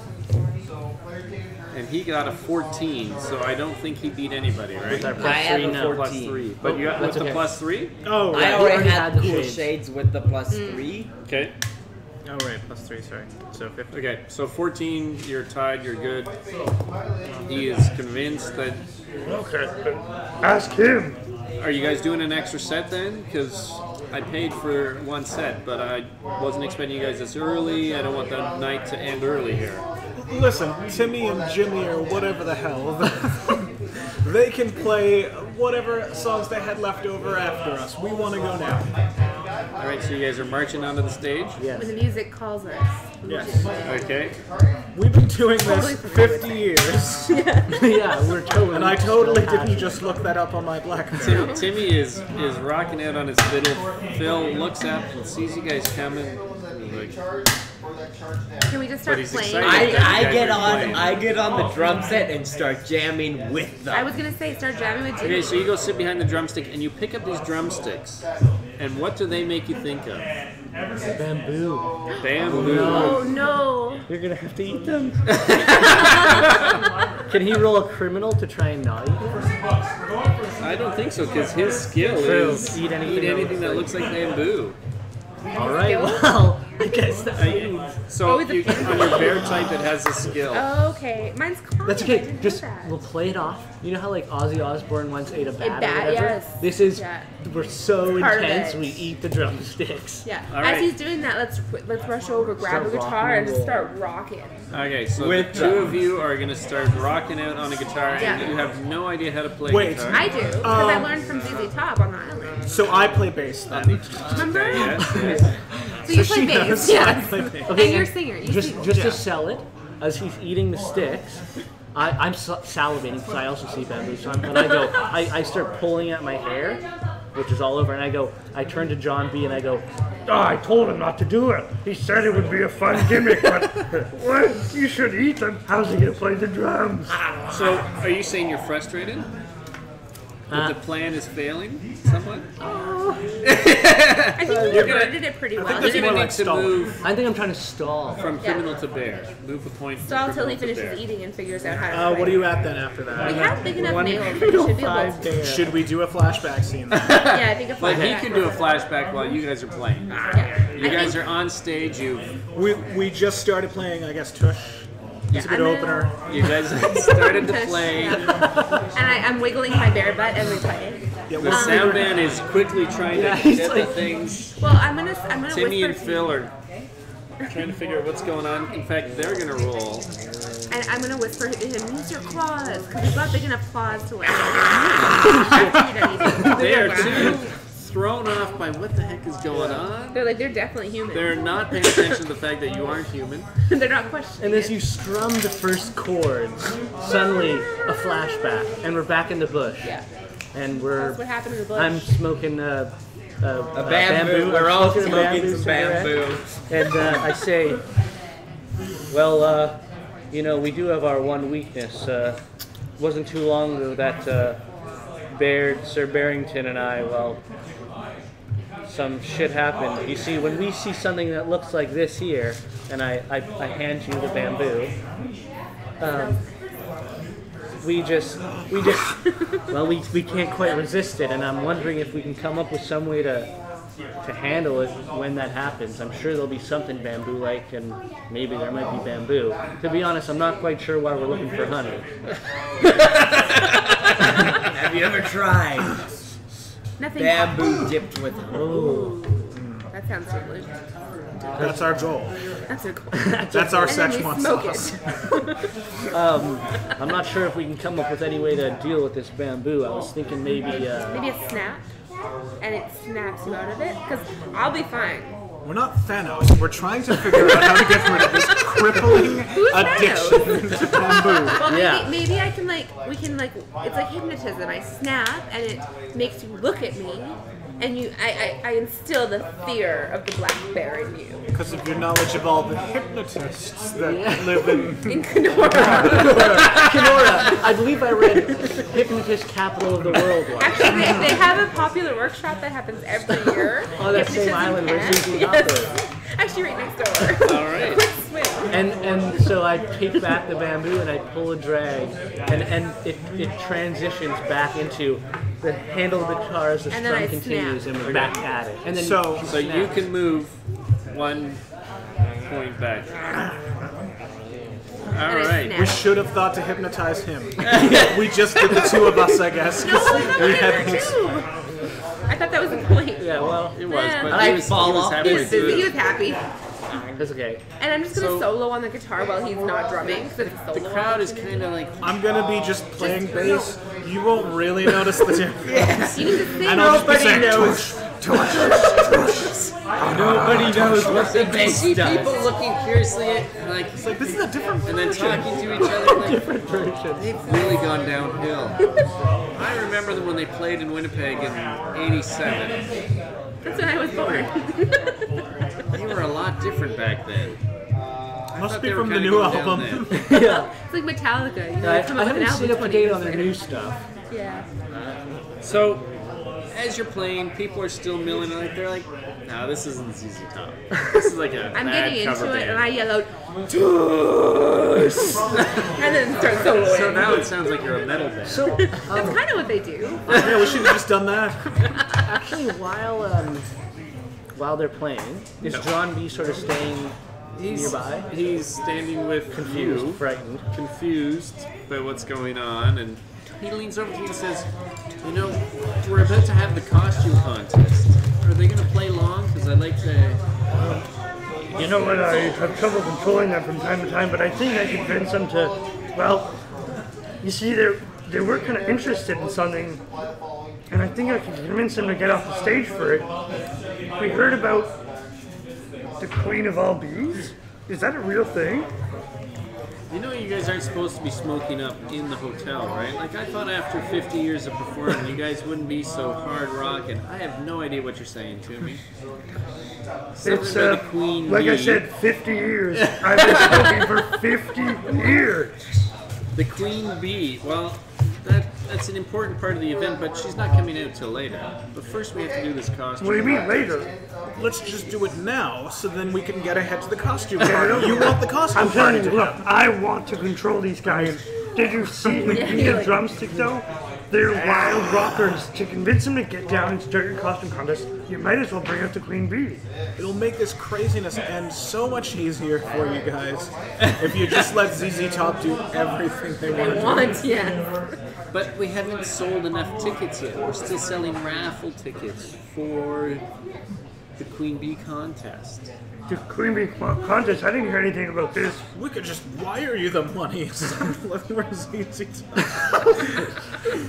and he got a 14, so I don't think he beat anybody, With our right? plus I have 3 a now. 14. Plus 3. But you got That's with the okay. plus 3? Oh, I right. already already had had the cool shades. shades with the plus 3. Okay. Oh, right. Plus 3, sorry. So 50. Okay, so 14, you're tied, you're good. He is convinced that... Okay, ask him. Are you guys doing an extra set then? Because I paid for one set, but I wasn't expecting you guys this early. I don't want the night to end early here. Listen, Timmy and Jimmy or whatever the hell, they can play whatever songs they had left over after us. We want to go now. All right, so you guys are marching onto the stage? Yes. When the music calls us. Yes. Okay. We've been doing Totally this familiar 50 with years, Yeah, we're totally. and I totally didn't just look that up on my BlackBerry. Timmy is rocking out on his fiddle. Phil looks up and sees you guys coming. He's like, Can we just But start he's playing? excited. I get on the drum set and start jamming with them. I was gonna say start jamming with Jimmy. okay, so you go sit behind the drumstick and you pick up these drumsticks. And what do they make you think of? Bamboo. Bamboo. Oh no! You're gonna have to eat them. Can he roll a criminal to try and not eat them? I don't think so, because his skill True. is Eat anything that looks like bamboo. All right. Well, I guess that's So with the you, on your bear type that has a skill. Okay, mine's calm. That's I okay. didn't Just know that. we'll play it off. You know how like Ozzy Osbourne once ate a bat or bat, whatever? yes. This is Yeah. we're so Part of intense it. we eat the drumsticks. Yeah. All right. As he's doing that, let's rush over, grab Start a guitar, rocking and just and start rocking. Okay, so With the two of you are going to start rocking out on a guitar, and Yeah. you have no idea how to play Wait. guitar. I do, because I learned from ZZ Top on the island. So I play bass then. Remember? Yes. So you So play she bass, knows I yes. play bass. And you're a singer. You Just sing. just to sell it, as he's eating the sticks, I'm salivating because I also see bamboo. So and I start pulling at my hair, which is all over, and I turn to John B and I go, oh, I told him not to do it. He said it would be a fun gimmick, but what? You should eat them. How's he gonna play the drums? So, are you saying you're frustrated? That the plan is failing somewhat? I think we worded it pretty well. You're that's going more to like need to stalling. move I think I'm trying to stall. from Yeah. criminal to bear. Move a point from Stall till he criminal to finishes bear. eating and figures out how to What play. are you at then after We that? have big enough One nails. We should be able five to. bear. Should we do a flashback scene? Yeah, I think a But he flashback can do a would- flashback while you guys are playing. Yeah. You I guys think- are on stage. We just started playing, I guess, Tush. It's a good I'm gonna- opener. You guys started to play. And I'm wiggling my bare butt as we play. Yeah, The we'll sound man is quickly trying to he's get the like- things. Well, I'm gonna Timmy and whisper, Phil are trying to figure out what's going on. In fact, they're going to roll. and I'm gonna whisper to him, use your claws, because he's got big enough claws to like. After you done eating. They are too thrown off by what the heck is going on. They're definitely human. They're not paying attention to the fact that you aren't human. They're not questioning. And as it. you strum the first chords, suddenly a flashback, and we're back in the bush. Yeah. And we're. That's what happened in the bush. I'm smoking a bamboo. We're all I'm smoking some cigarette. bamboo. And I say, well, we do have our one weakness. Wasn't too long ago that Sir Barrington and I, some shit happened. You see, when we see something that looks like this here, and I hand you the bamboo, we can't quite resist it, and I'm wondering if we can come up with some way to handle it when that happens. I'm sure there'll be something bamboo-like, and maybe there might be bamboo. To be honest, I'm not quite sure why we're looking for honey. Have you ever tried Nothing. bamboo dipped with Oh, That sounds delicious. That's our goal. That's a cool. That's our And then we Szechuan smoke sauce. it. I'm not sure if we can come up with any way to deal with this bamboo. I was thinking maybe. Maybe a snap, and it snaps you out of it. Because I'll be fine. We're not Thanos. We're trying to figure out how to get rid of this crippling addiction to bamboo. Well, Yeah. maybe I can we can it's like hypnotism. I snap and it makes you look at me, and I instill the fear of the black bear in you. Because of your knowledge of all the hypnotists that live in Kenora. Kenora, I believe I read Hypnotist Capital of the World once. Actually, they have a popular workshop that happens every year. On that same Hypnotism island where camp. Susie Yes. operates. Actually, right next door. All right. Quick swim. And so I take back the bamboo and I pull a drag, and it transitions back into the handle of the guitar as the And then I strum continues, snap. and we're back at it. And then So you can move 1 point back. All And I right. snap. we should have thought to hypnotize him. We just did the two of us, I guess. 'cause No, I thought we we had were this. too. I thought that was the point. yeah, well, It was, Yeah. but I he was fall off halfway this. through He it. was happy. that's okay. And I'm just gonna So- solo on the guitar while he's not drumming. So it's a The solo crowd is opportunity. kind of like, I'm gonna be just playing bass. You won't really notice the difference. You need to sing. And I'll just be Nobody saying, knows. Nobody knows what the you bass see does. people looking curiously at, like, It's like, this is a different and then version. talking to each other. Like, Different version. they've really gone downhill. I remember them when they played in Winnipeg in '87. That's when I was born. They were a lot different back then. Must thought be they were from the kinda new going down album. Yeah. It's like Metallica. You know, I they come up with an haven't album seen up to 20 date years on their later. new stuff. Yeah. So, as you're playing, people are still milling. Like they're like, "No, this isn't ZZ Top. This is like a I'm bad getting cover into it, band." and I yell out, "Tuss!" and then start soloing. So now it sounds like you're a metal band. So, That's kind of what they do. Yeah, we should have just done that. actually, while they're playing, is John B sort of staying nearby? He's standing with Confused, you, frightened. confused by what's going on, and he leans over to you and says, "You know, we're about to have the costume contest. Are they going to play long? Because I'd like to." You know what, I have trouble controlling them from time to time, but I think I can convince them to, well, you see, they were kind of interested in something, and I think I can convince them to get off the stage for it. We heard about the Queen of all bees? Is that a real thing? You know, you guys aren't supposed to be smoking up in the hotel, right? Like, I thought after 50 years of performing, you guys wouldn't be so hard rock, and I have no idea what you're saying to me. Something It's, about the Queen like I Bee. said, 50 years. I've been smoking for 50 years. The Queen Bee, well, that's an important part of the event, but she's not coming out till later. But first we have to do this costume. What do you mean later? Let's just do it now, so then we can get ahead to the costume party. You want the costume I'm party telling you, to look, happen. I want to control these guys. Did you see me Yeah, being you're a like- drumstick though? They're wild rockers. To convince them to get down and start your costume contest, you might as well bring out the Queen Bee. It'll make this craziness end so much easier for you guys if you just let ZZ Top do everything they want to do. Want, yeah. But we haven't sold enough tickets yet. We're still selling raffle tickets for the Queen Bee contest. The Queen Bee contest, I didn't hear anything about this. We could just wire you the money. We're ZZ Top.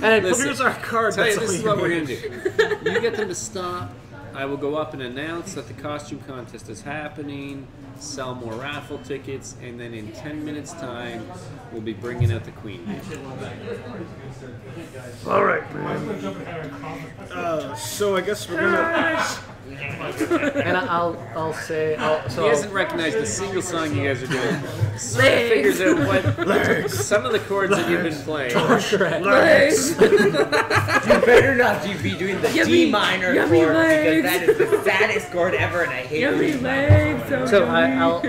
And Listen, Here's our card. Tell you, That's this is all what you we're need. gonna do. You get them to stop. I will go up and announce that the costume contest is happening, sell more raffle tickets, and then in 10 minutes' time, we'll be bringing out the Queen Bee. All right, man. So I guess we're gonna. and I'll say, He hasn't recognized a single song you guys are doing. So he Legs. figures out what some of the chords that you've been playing. Legs. You better not be doing the Yummy- D minor yummy chord because legs. that is the saddest chord ever, and I hate Yummy it. legs. so I'll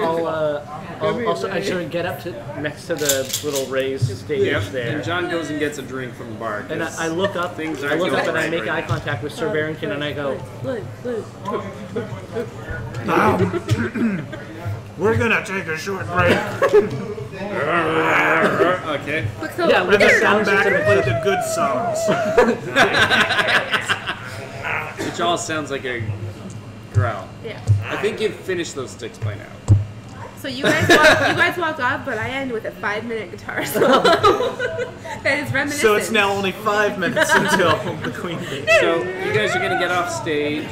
sort of get up to next to the little raised stage Yep. there. And John goes and gets a drink from the bar. And I look up, Things I aren't look up going and I right make right eye now. contact with Sir Barrington and I go, Look. We're gonna take a short break. Okay. Look, so yeah, with the Come sounds back of and play the good songs. Which all sounds like a growl. Yeah. I think you've finished those sticks by now. So you guys walk off, but I end with a 5-minute guitar solo. That is reminiscent. So it's now only 5 minutes until the Queen Bee. So you guys are gonna get off stage.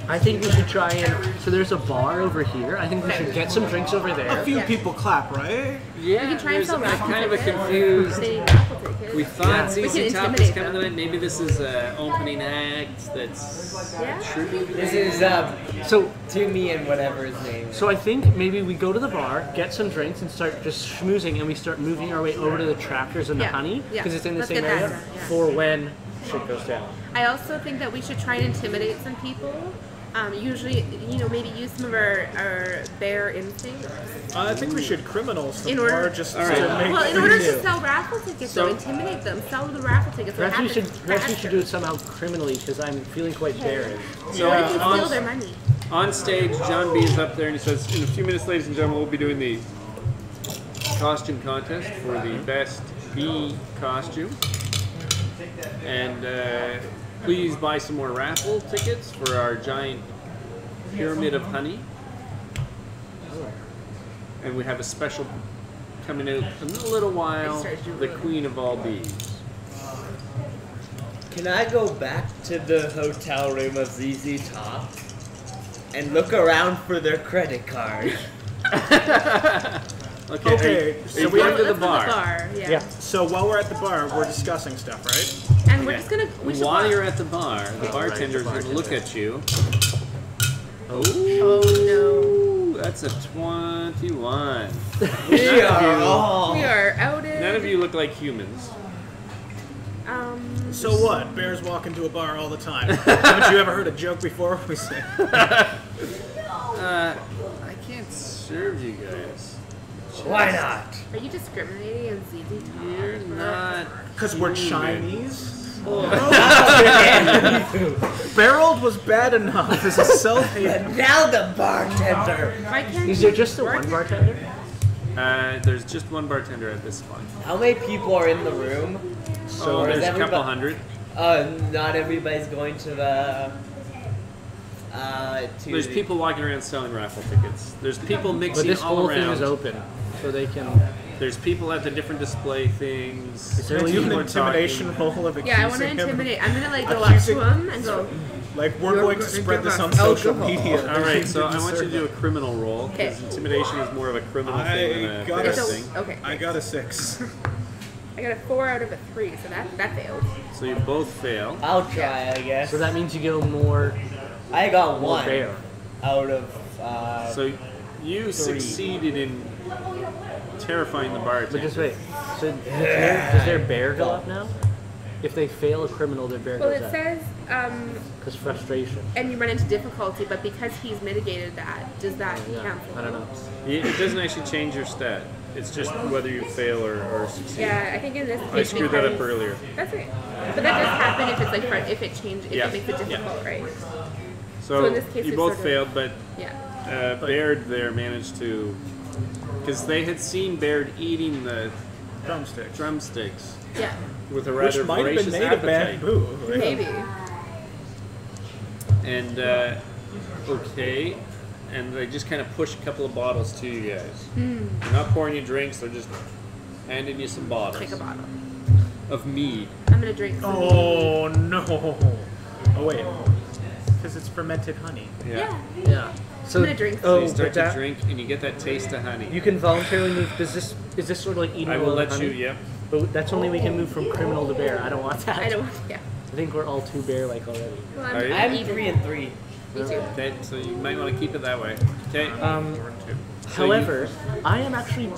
I think we should try and. So there's a bar over here. I think we should get some drinks over there. A few people clap, right? Yeah, We can try and there's sell raffle kind of a tickets. confused. Say raffle tickets. We thought We ZZ can Top was intimidate coming them. tonight. Maybe this is an opening act that's Yeah. true. This is So Timmy and whatever his name is. So I think maybe we go to the bar, get some drinks, and start just schmoozing, and we start moving our way over to the Tractors and the Yeah, Honey, yeah. because it's in the Let's same get that area, done, yeah. for when shit goes down. I also think that we should try and intimidate some people. Usually, maybe use some of our bear instincts. I think we should criminals the In order- bar just All right. to make Well, in order things- to sell raffle tickets, So- though, intimidate them. Sell the raffle tickets. Perhaps we should Perhaps do it somehow criminally, because I'm feeling quite bearish. So What if you on, steal their money? on stage, John B is up there and he says, in a few minutes, ladies and gentlemen, we'll be doing the costume contest for the best bee costume. And please buy some more raffle tickets for our giant pyramid of honey. And we have a special coming out in a little while, the queen of all bees. Can I go back to the hotel room of ZZ Top and look around for their credit card? Okay, so so we we going to the Let's go to bar. Yeah. Yeah. So while we're at the bar, we're discussing stuff, right? And we're just gonna. We should While walk- you're at the bar, the bartender is going to look at you. Oh no. That's a 21. We are all. We are outed. None of you look like humans. So what? Bears walk into a bar all the time. Haven't you ever heard a joke before? We say, I can't serve you guys. Why not? Are you discriminating in ZZ Top? You're not. because we're human. Chinese? Barreled was bad enough as a self-hate. And now the bartender. Why can't Is you there just the work one it? bartender? There's just one bartender at this spot. How many people are in the room? So Or is there's a couple everybody- hundred. Not everybody's going to the. There's people walking around selling raffle tickets. There's people But mixing this all whole thing around. is open, so they can. There's people at the different display things. Is there Can I do an People are intimidation talking. roll of accusing Yeah, I want to him? intimidate. I'm gonna like go up Accusing- to him and go. Like, we're You're going to going to spread give this on us social alcohol. media. All right, so I You want you to do a deserve criminal roll because Okay. intimidation is more of a criminal thing I than a got bear It's a- thing. okay. it. I got a 6. I got a 4 out of a 3, so that failed. So you both fail. I'll try, I guess. So that means you go more I got more one bear. out of. So you succeeded in terrifying the But bartender. just wait. So does their bear go up now? If they fail a criminal, their bear Well, goes it up. says, Because frustration. and you run into difficulty, but because he's mitigated that, does that Yeah, cancel? I don't know. It doesn't actually change your stat. It's just whether you fail or succeed. Yeah, I think in this I case screwed that up because- earlier. That's right. But that does happen if it's like if it changes, if Yeah. it makes it difficult, right? So in this case, you we both sort of- failed, but Yeah. Baird there managed to, because they had seen Baird eating the Drumsticks. drumsticks Yeah. with a Which rather might have voracious been made of appetite. bamboo. Right? Maybe. And okay, and they just kind of push a couple of bottles to you guys. They're not pouring you drinks; they're just handing you some bottles Take a bottle. of mead. I'm gonna drink some. Oh, no. Oh, wait. Because it's fermented honey. Yeah. Yeah. So I'm gonna drink So Oh, you start but to that, drink, and you get that taste of honey. you can voluntarily move. Is this sort of like eating I a will little let honey? you. Yep. But that's only we can move from criminal to bear. I don't want that. I don't. Yeah. I think we're all too bear-like already. Well, Are you? I'm I'm even. 3 and 3. Me too. Okay, so you might want to keep it that way. Okay. However, I am actually.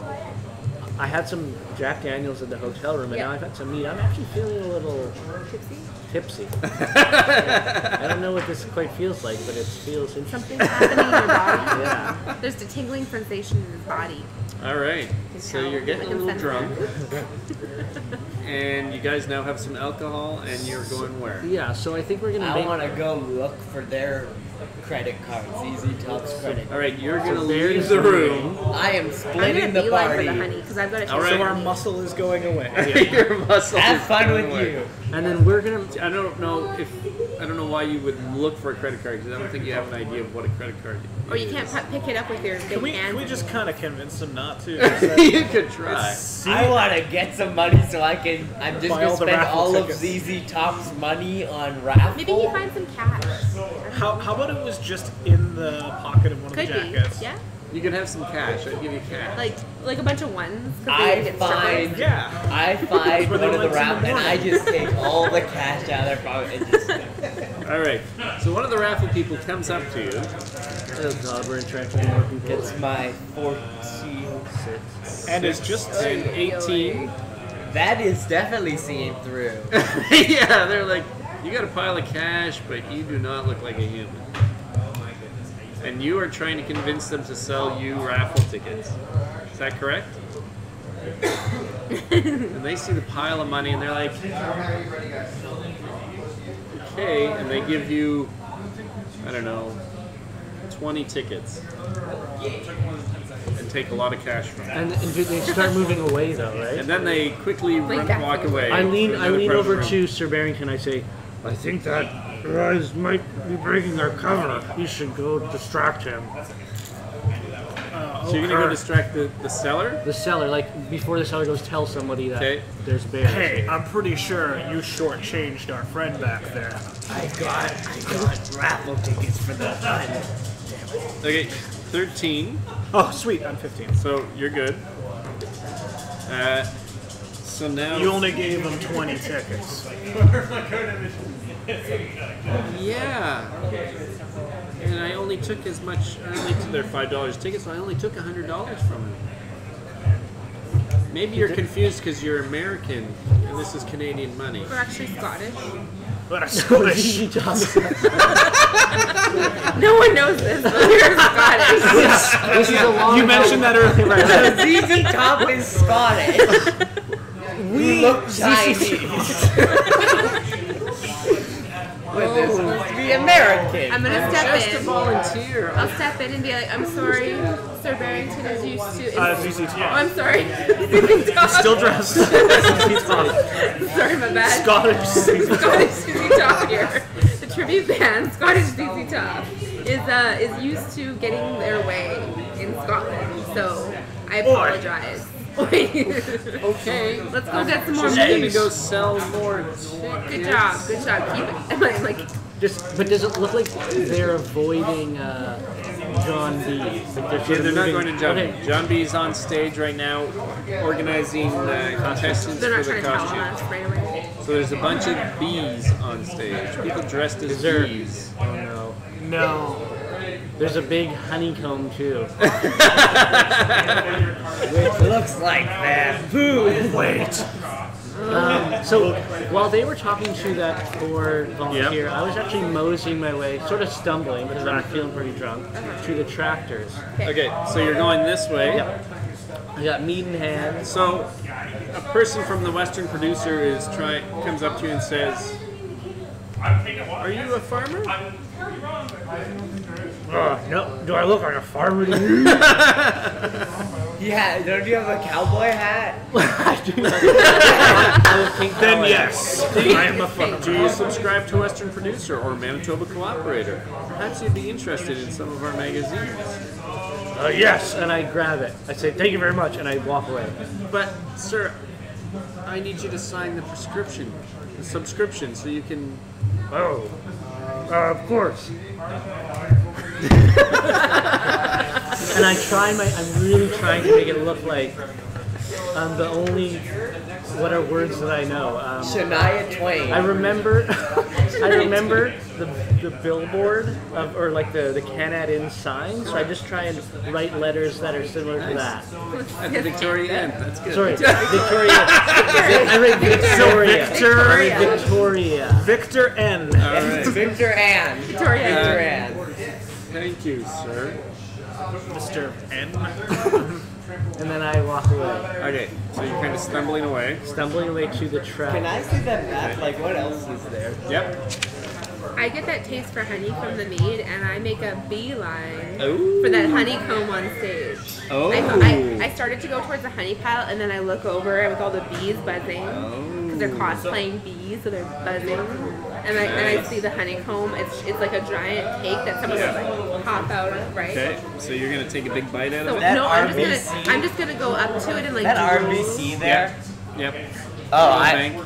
I had some Jack Daniels in the hotel room, and Yeah. now I've had some meat. I'm actually feeling a little Tipsy. tipsy. Yeah. I don't know what this quite feels like, but it feels interesting. Something's happening in your body. Yeah. There's a tingling sensation in his body. All right. So you're getting a little drunk, drunk. and you guys now have some alcohol, and you're going where? Yeah. So I think we're gonna I make. want to go look for their credit cards, ZZ Top's credit. All right, you're gonna there leave is the the room. I am I'm splitting gonna the beeline for party. the honey because I've got to. All right. So our muscle is going away. Your muscle. Have is fun going with away. you. And then we're gonna. I don't know why you would look for a credit card because I don't think you have an idea of what a credit card is. Or you can't pick it up with your big hands. Can we just kind of convince him not to? You could try. I want to get some money so I'm just Buy gonna all the spend raffle all tickets. of ZZ Top's money on raffle. Maybe he finds some cash. How about it was just in the pocket of one Could of the be. jackets? Yeah. You can have some cash. I'd give you cash. Like a bunch of ones. 'Cause they I get find strippers. Yeah. I find Where one they of the went in the raffle and I morning. just take all the cash out of their pocket and just. All right. So one of the raffle people comes up to you. Oh God, we're interacting with more people. It's my 14. And it's just And 18. That is definitely seen through. Yeah, they're like, you got a pile of cash, but you do not look like a human. And you are trying to convince them to sell you raffle tickets. Is that correct? And they see the pile of money and they're like, okay, and they give you, I don't know, 20 tickets. And take a lot of cash from it. And do they start moving away though, right? And then they quickly walk away. I lean to another part of the over room. to Sir Barrington. I say, I think that guys might be breaking our cover. You should go distract him. So you're gonna go distract the seller? the seller, like before the seller goes, tell somebody that Okay. there's bears. Hey, I'm pretty sure you shortchanged our friend back there. I got raffle tickets for the fun. Okay, 13. Oh, sweet, I'm 15. So you're good. So now You only gave him 20 tickets. yeah. And I only took as much. I only took their $5 tickets. So I only took $100 from them. Maybe you're confused because you're American and this is Canadian money. We're actually Scottish. But I'm Scottish. No one knows this, but we're Scottish. This is a long. You mentioned that earlier. Right? ZZ Top is Scottish. We look Chinese. But this must be American. I'm gonna Just step a in. volunteer. I'll step in and be like, I'm sorry, Sir Barrington is used to. ZZ Oh, Top. I'm sorry. ZZ Top. Still dressed. Sorry, my bad. Scottish. Scottish ZZ Top here. The tribute band, Scottish ZZ Top, is used to getting their way in Scotland. So I apologize. Okay. Let's go get some more She's gonna meat. go sell more tickets. Good job. Good job. Keep it. Am I like? But does it look like they're avoiding John B? Like they're, Yeah, sort of they're not moving- going to John. Okay. John B's on stage right now, organizing contestants They're not for the trying to tell costume. us right away. So there's a bunch of bees on stage. People dressed as Is there- bees. Oh no. No. There's a big honeycomb too. Which looks like bamboo. Wait. So while they were talking to that poor volunteer, I was actually moseying my way, sort of stumbling because I'm feeling pretty drunk, to the tractors. Okay, so you're going this way. Yep. I got meat in hand. So a person from the Western producer comes up to you and says, "Are you a farmer?" No, do I look like a farmer to you? Yeah, don't you have a cowboy hat? Then yes, I am a farmer. Do you subscribe to Western Producer or Manitoba Cooperator? Perhaps you'd be interested in some of our magazines. Yes. And I grab it. I say, thank you very much, and I walk away. But, sir, I need you to sign the subscription, so you can. Oh. Of course. And I'm really trying to make it look like the only, what are words that I know? Shania Twain. I remember the billboard or like the Canad Inn sign, so I just try and write letters that are similar to that. At the Victoria Inn. That's good. Sorry, Victoria. I write Victoria. Victor. I write Victoria. Victor N. All right. Victor Ann. Victoria. Victor Ann. Thank you, sir. Mr. N. And then I walk away, Okay, so you're kind of stumbling away. stumbling away to the track. Can I see that map? Like, what else is there? Yep. I get that taste for honey from the mead, and I make a beeline Ooh. for that honeycomb on stage. Oh. I started to go towards the honey pile, and then I look over with all the bees buzzing. Because they're cosplaying bees, so they're buzzing. And I see the honeycomb. It's like a giant cake that someone would like pop out of, right? Okay, so you're gonna take a big bite out So, of it? That no, RBC? I'm just gonna go up to it and like That drool. RBC there. Yep. Oh, Bank.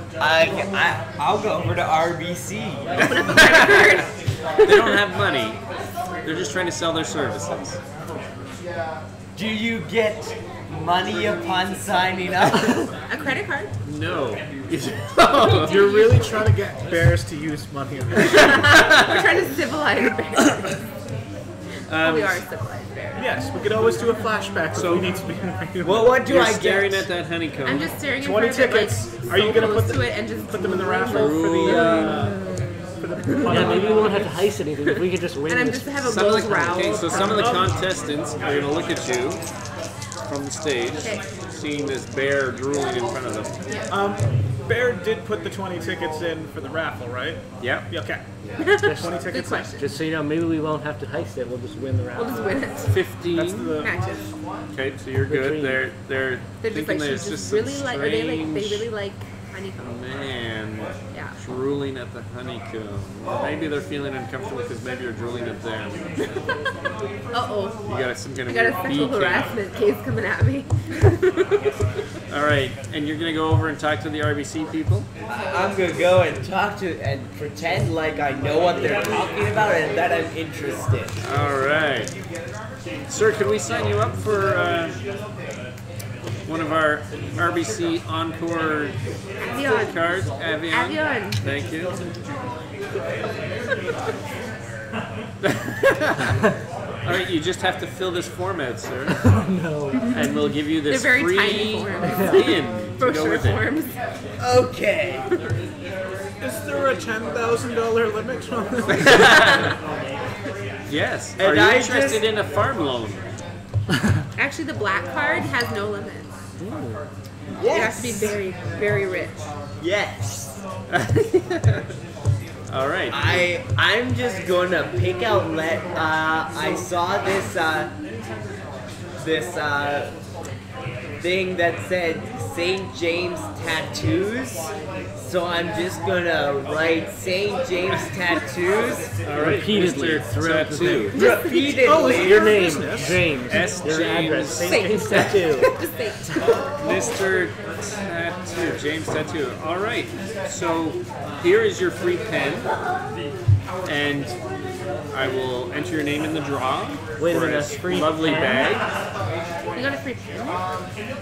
I'll go over to RBC. Open up a credit card. They don't have money. They're just trying to sell their services. Do you get money upon signing up? A credit card. No. You're really trying to get bears to use money. We're trying to civilize bears. We are civilized bears. Yes, we could always do a flashback So- if we need to be. What do You're I staring get? at that honeycomb. I'm just staring 20 in front tickets. of it, like, Are you gonna so put close to it and just Put them in the raffle for the. Yeah, maybe we won't have to heist anything. If we could just win And I'm this. just have a Some of low the, growl. okay, so some of the contestants are going to look at you from the stage, Okay. seeing this bear drooling in front of them. Bear did put the 20 tickets in for the raffle, right? Yep. Yeah, okay. Just, 20 Good tickets. question. just so you know, maybe we won't have to heist it. We'll just win the round. We'll just win it. 15. That's the. Matches. Okay, so you're good. dream. They're They're just thinking like there's she's just just some really like. Are they like? They strange really like honeycomb. man Yeah. drooling at the honeycomb. Or maybe they're feeling uncomfortable because maybe you're drooling at them. Uh oh. You got some kind I of got a weird sexual bee cake. harassment case coming at me. All right, and you're gonna go over and talk to the RBC people. I'm gonna go and talk to and pretend like I know what they're talking about and that I'm interested. All right, sir, could we sign you up for one of our RBC Encore Avion. cards? Avion. Avion. Thank you. All right, you just have to fill this form out, sir. No. And we'll give you this They're very free tiny forms. pin to go Brochure with it. forms. Okay. Is there a $10,000 limit on this? Yes. And Are you I interested just- in a farm loan? Actually, the black card has no limits. You have to be Yes. very, very rich. Yes. All right. I'm just gonna pick out I saw this thing that said St. James Tattoos. So I'm just gonna write St. James Tattoos All right. Repeatedly Mr. throughout the Tattoo. repeatedly. Your name, business. James. S. Your address, James. St. James Tattoo. Just think. Mr. Tattoo, James Tattoo. All right. So here is your free pen, and I will enter your name in the draw Wait a for minute, a free lovely pen? bag. You got a free pen?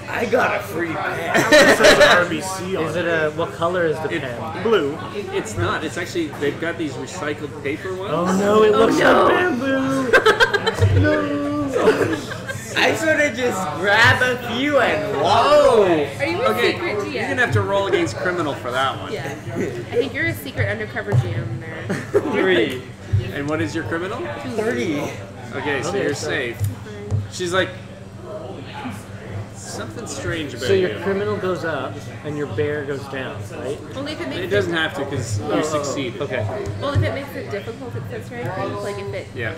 I got a free pen. It says RBC on Is it. it a, what color is the It- pen? Blue. It's not. It's actually they've got these recycled paper ones. Oh no, it looks no. like bamboo. I should have just grabbed a few and walked Oh. away. Are you a Okay, secret GM? you're gonna have to roll against criminal for that one. Yeah. I think you're a secret undercover GM there. 3. And what is your criminal? 3. Okay, so Okay, you're so- safe. She's like, something strange about So your you. criminal goes up and your bear goes down, right? Only if it makes It doesn't have to because you succeed. Okay. Well, if it makes it difficult, it says right. I think. Like if it. Yeah.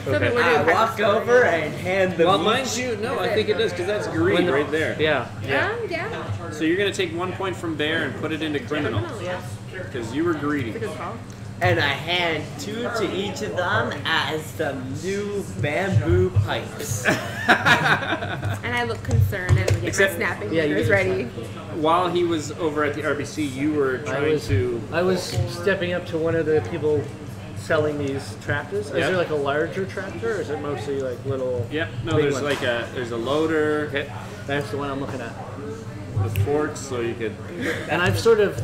So if it were I to walk over and hand the Well, meat. mind you, no, I think it does because that's green right there. Yeah. Yeah. So you're gonna take 1 point from bear and put it into criminal Criminal, yeah. because you were greedy. It's a good call. And I hand 2 to each of them as some new bamboo pipes. And I look concerned and get Except- my snapping Yeah, you fingers get ready. While he was over at the RBC, you were trying to. I was stepping up to one of the people selling these tractors. Is Yeah. there like a larger tractor, or is it mostly like little? Yep. No, big there's ones? like there's a loader Okay, that's the one I'm looking at. with forks, so you could. And I've sort of,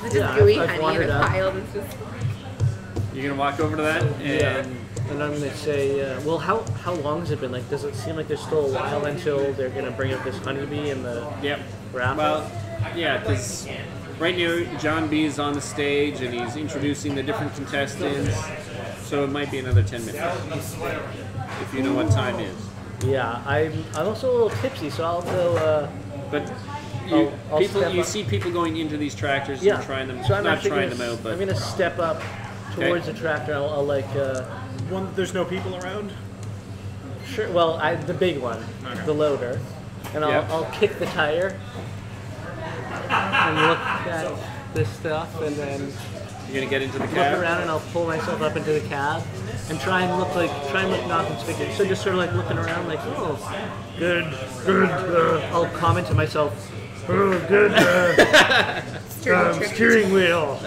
It's yeah, just gooey I've honey in wandered a up. pile. It's just. You're gonna walk over to that and. And I'm gonna say, well, how long has it been? Like, does it seem like there's still a while until they're gonna bring up this honeybee and the Yep. raffle? Well, yeah, because right now John B is on the stage and he's introducing the different contestants, so it might be another 10 minutes if you know what time is. Yeah, I'm also a little tipsy, so I'll go. But you I'll people step you up. see people going into these tractors Yeah, and trying them, so I'm not actually trying gonna, them out, but I'm gonna step up towards the tractor. I'll like. One, there's no people around. Sure. Well, the big one, the loader, and I'll kick the tire and look at this stuff, and then You're gonna get into the look cab. around, and I'll pull myself up into the cab and try and look not conspicuous. So just sort of like looking around, like, oh, Good. I'll comment to myself. Oh, good. Steering wheel.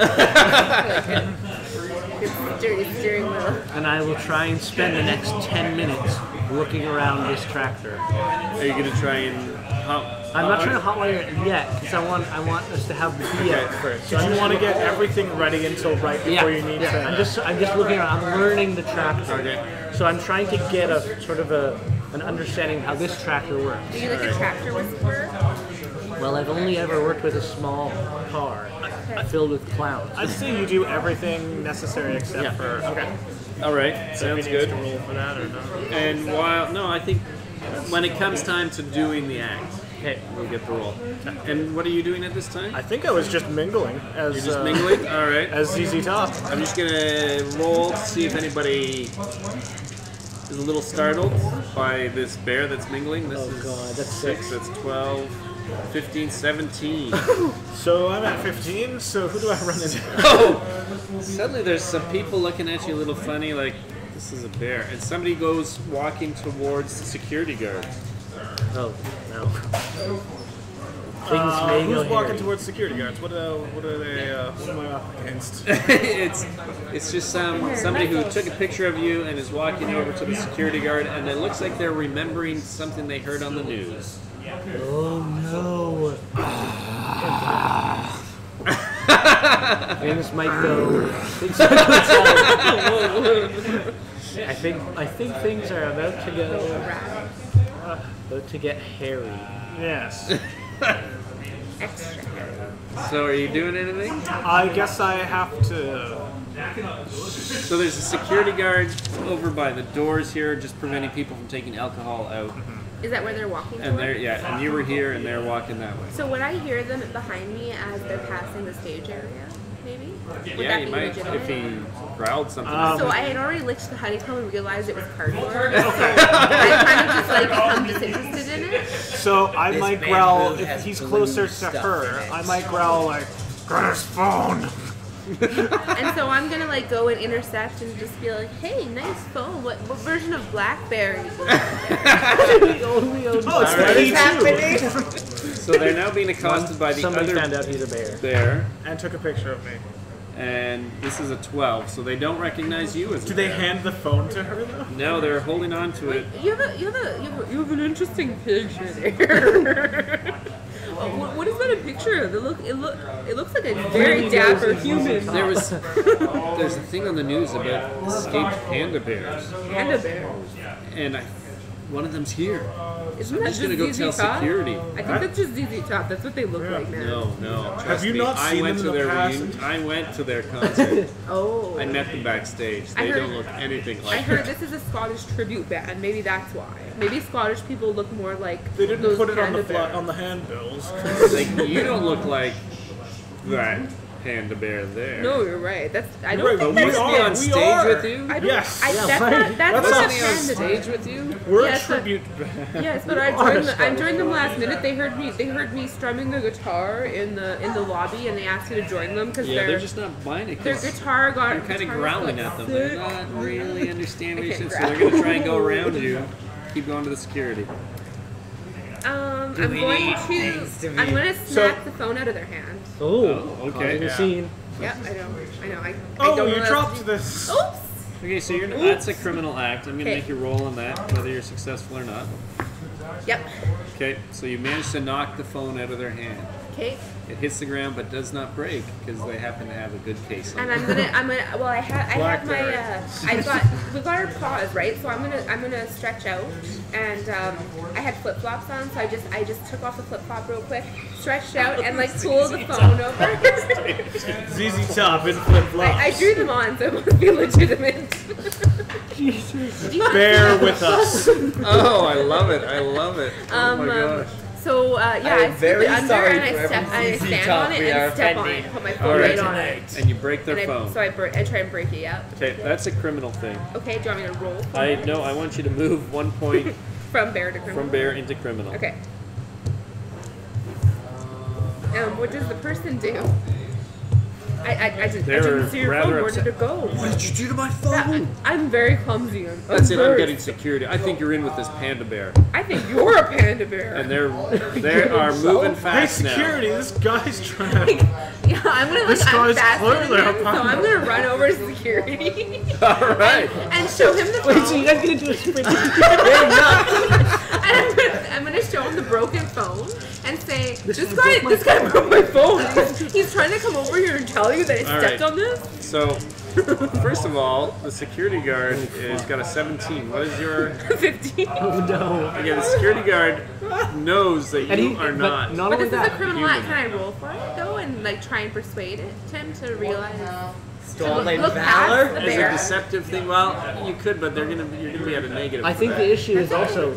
Dirty steering wheel. And I will try and spend the next 10 minutes looking around this tractor. Are you gonna try and? I'm not trying to hotwire it yet because I want us to have the B out first. So Did you want to get everything ready until right before you need to? I'm just looking around. I'm learning the tractor. Okay. So I'm trying to get a sort of an understanding of how this tractor works. Are you like a tractor whisperer? Well, I've only ever worked with a small car filled with clowns. I'd say you do everything necessary except for. Okay. All right. Sounds good. To roll for that or not? And I think when it comes time to doing the act, Okay. we'll get the roll. And what are you doing at this time? I think I was just mingling as You're just mingling. All right. as ZZ Top. I'm just gonna roll to see if anybody is a little startled by this bear that's mingling. This is God, that's 6. That's 12, 15, 17. So I'm at 15. So who do I run into? Oh! Suddenly there's some people looking at you a little funny, like this is a bear, and somebody goes walking towards the security guard. Oh no. Things may go Who's walking hairy. towards security guards? What are they? What am I up against? it's just somebody who took a picture of you and is walking over to the security guard, and it looks like they're remembering something they heard on the news. Oh no. Things might go. I think things are about to get hairy. Yes. Extra. So are you doing anything? I guess I have to. So there's a security guard over by the doors here, just preventing people from taking alcohol out. Is that where they're walking? And toward? and you were here, and they're walking that way. So would I hear them behind me as they're passing the stage area? Maybe. Would Yeah, that you be might legitimate? if he growled something. So I had already licked the honeycomb and realized it was cardboard. So I kind of just like become disinterested in it. So I This might bamboo growl if has he's blue closer to stuff her. in it. I might growl like, "Got his phone." And so I'm gonna like go and intercept and just be like, "Hey, nice phone. What version of BlackBerry?" Oh, it's Alright. the happening? So they're now being accosted by the Somebody found other out he's a bear. bear, and took a picture of me. and this is a 12, so they don't recognize you as a Do they bear. hand the phone to her though? No, they're holding on to it. You have an interesting picture there. What is that a picture of? It looks like a very dapper human. There's a thing on the news about escaped panda bears, Panda bear. and one of them's here. Isn't I'm that just gonna go ZZ tell Top? security. I think that's just ZZ Top. That's what they look like now. No. Trust Have you me, not I seen went them to in the their past? reunion. I went to their concert. Oh. I met them backstage. I They heard- don't look anything I like heard that. this is a Scottish tribute band. Maybe that's why. Maybe Scottish people look more like They didn't those put it on panda the bears. on the handbills. Like, you don't look like that panda bear there. No, you're right. That's I don't Right, think but Was that's he are. on We stage are. with you? I don't, Yes. I, Yeah, that's right. not that's That's not us. a On panda stage bear. with you? We're Yes, a but- tribute. Yes, but I joined them last minute. They heard me strumming the guitar in the lobby, and they asked me to join them because Yeah, they're their just not buying it. their 'Cause guitar got. you're kind of guitar was growling like at them. sick. They're not really understanding what I you're can't saying, so they're going to try and go around you. Keep going to the security. I'm we going need to. things to be- I'm going to snap the phone out of their hand. Oh, okay. causing a Yeah. scene. Yeah, I know. I Oh, don't you know dropped this. Oops. Okay, so that's a criminal act. I'm going to Okay. make you roll on that, whether you're successful or not. Yep. Okay, so you managed to knock the phone out of their hand. Okay. It hits the ground but does not break because they happen to have a good case on And it. well, I have my, Blackberry. we got our paws, right? So I'm gonna stretch out, and I had flip flops on, so I just took off the flip flop real quick, stretched out, and like pulled the phone over. ZZ Top in flip flops. I drew them on, so it must be legitimate. Jesus. Bear with us. Oh, I love it. I love it. Oh my gosh. So yeah, I'm I very scoop it under sorry and I for step, every I CC stand talk on it we are and step on offending. it. Put my All phone right. right on it. And you break their And phone. so I try and break it. Yeah. Okay, that's a criminal thing. Okay. Do you want me to roll? I want you to move 1 point From bear to criminal. from bear into criminal. Okay. What does the person do? I didn't see your rather phone. Where upset. did it go? What did you do to my Yeah, phone? I'm very clumsy. That's it. I'm very- getting security. I think you're in with this panda bear, I think you're a panda bear. and they are moving Hey, fast now. security! This guy's trying. Yeah, I'm gonna This I'm guy's faster than clearly him, a so panda. I'm gonna run over to security All right. and show him the phone. Wait, so you guys gonna do a sprint? And I'm gonna show him the broken phone and say, this guy broke my phone. He's trying to come over here and tell you that I All stepped right. on this. So, first of all, the security guard has got a 17. What is your? 15. Oh no. Okay, the security guard knows that And you he, are but not. not But only this is a that. criminal human. act. Can I roll for it though, and like try and persuade him to realize? Stolen Look past valor? the As a bear. deceptive thing, well, you could, but you're gonna be at a negative. I for think that. the issue is also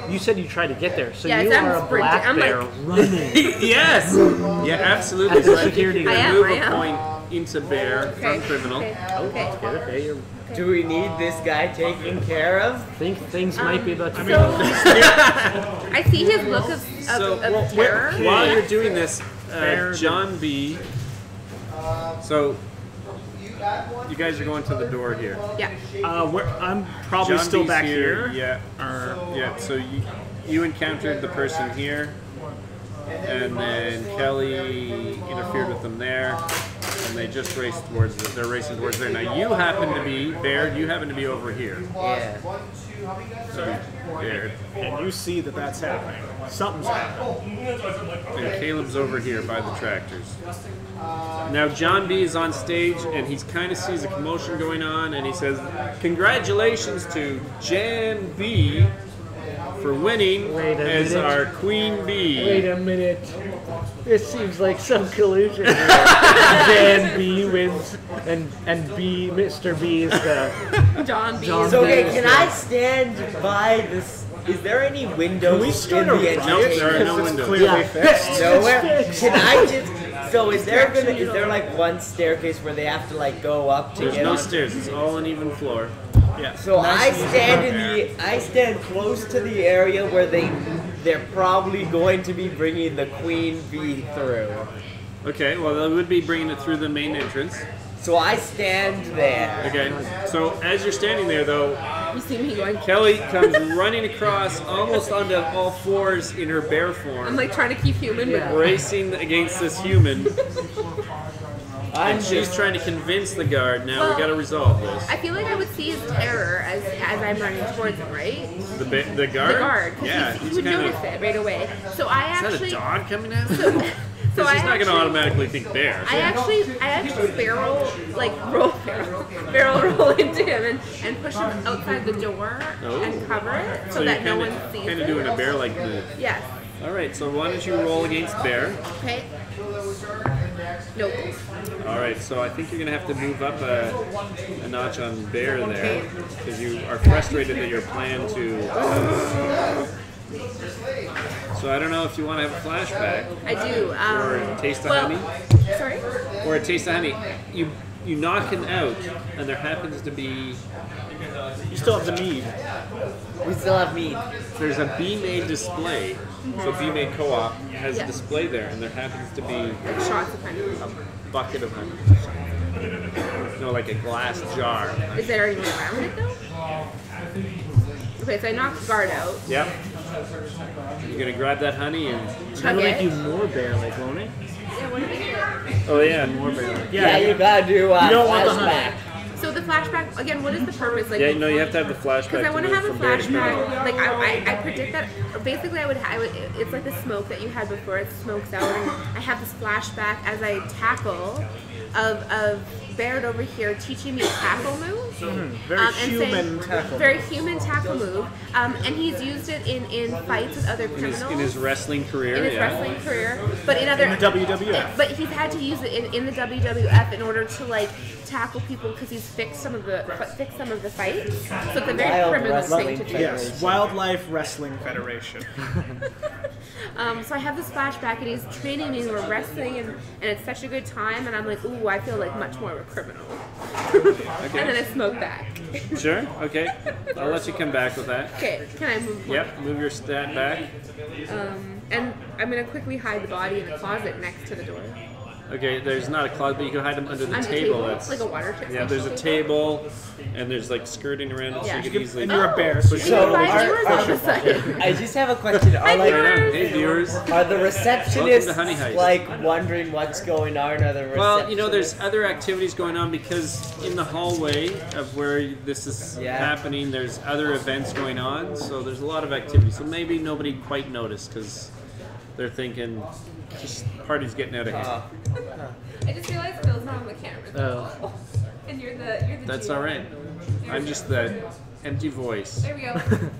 you said you tried to get there, so Yes, you I'm are a sprinting. black I'm bear running. Yes. Yeah, absolutely. At the So I think security you're gonna guard. move I am. a point into bear Okay. from criminal. Okay. Okay, you Do we need this guy taken care of? think things might be about to be. I see his look of So terror. while you're doing this, Fair John B. So you guys are going to the door here. Yeah. I'm probably John still B's back here. Yeah. Yeah. So you encountered the person here, and then Kelly interfered with them there, and they just raced towards. They're racing towards there. Now you happen to be Baird. You happen to be over here. Yeah. Baird. And you see that that's happening. Something's happening. And Caleb's over here by the tractors. Now John B is on stage and he kind of sees a commotion going on and he says, "Congratulations to Jan B for winning Wait a as minute. our Queen Bee." Wait a minute. This seems like some collusion. Here. Dan B wins, and Mr. B is the. John B. John is So, B. okay, can I stand by this? Is there any windows Can we in start the a riot? Nope, there are no It's windows. clearly Yeah. fixed. Nowhere? Can I just... So is there like one staircase where they have to like go up to There's get no on? stairs. It's all an even floor. Yeah. So I stand close to the area where they're probably going to be bringing the queen bee through. Okay, well they would be bringing it through the main entrance. So I stand there. Okay, so as you're standing there though, You see me going. Kelly comes running across almost onto all fours in her bear I'm form, like trying to keep human. Yeah. racing against this human. I'm And she's just trying to convince the guard. Now we Well, got to resolve this. I feel like I would see his terror as I'm running towards him, right? The guard. The guard. 'Cause Yeah, he he's would kind notice of. it right away. So I Is that a actually. dog coming out? So I She's not going to actually- automatically think bear. I actually barrel roll into him and push him outside the door Oh. and cover it so you're that no kinda, one sees kind it. of doing a bear-like move. Yes. All right, so why don't you roll against bear? Okay. Nope. All right, so I think you're going to have to move up a notch on bear there because you are frustrated at your plan to. So I don't know if you want to have a flashback I do. or a taste of well, honey. Sorry. Or a taste of honey. You knock him out, and there happens to be You still have the mead. we still have meat. there's a bee-made display. So bee-made co-op has Yeah. a display there, and there happens to be Like shots of honey. a bucket of honey. No, like a glass jar. Is there anyone around it though? Okay, so I knocked guard out. Yep. You're gonna grab that honey and Chug That'll make it. you more bear-like, won't it? Yeah, what do we do? oh yeah, More bear-like. Yeah, you gotta do You don't want the honey. flashback. So the flashback again. What is the purpose? Like, yeah. You know you have to have the flashback. because I want to move have a from bear to criminal. flashback. Like I predict that. Basically, I would. It's like the smoke that you had before. It smokes out, and I have this flashback as I tackle of Baird over here teaching me a tackle move. Very and human tackle. Very human tackle move. And he's used it in fights with other criminals. In his wrestling career, in his yeah. wrestling career, but in other In the WWF. But he's had to use it in the WWF in order to like tackle people because he's fixed some of the fights. So it's a very Wild primitive wrestling thing to do. Yes, Wildlife Wrestling Federation. So I have this flashback, and he's training me, and we're wrestling, and it's such a good time, and I'm like, ooh, I feel like much more of a criminal. And then I smoke back. Sure. Okay. I'll let you come back with that. Okay, can I move? Yep. Move your stat back. And I'm gonna quickly hide the body in the closet next to the door. Okay, there's not a closet, but you can hide them under the Under the table. table? That's Like a water table? Yeah, there's a table, and there's like skirting around it, so you can easily. And you're a bear, so We you have So, 5 viewers all of a sudden. I just have a question. Are like, Hey viewers. are the receptionists Honey Heist. like wondering what's going on? Are the Well, you know, there's receptionists- other activities going on because in the hallway of where this is happening, there's other events going on, so there's a lot of activity. So maybe nobody quite noticed because they're thinking just party's getting out of hand. I just realized Phil's not on the camera. Oh. And you're the That's GM. all right. I'm just the empty voice. There we go.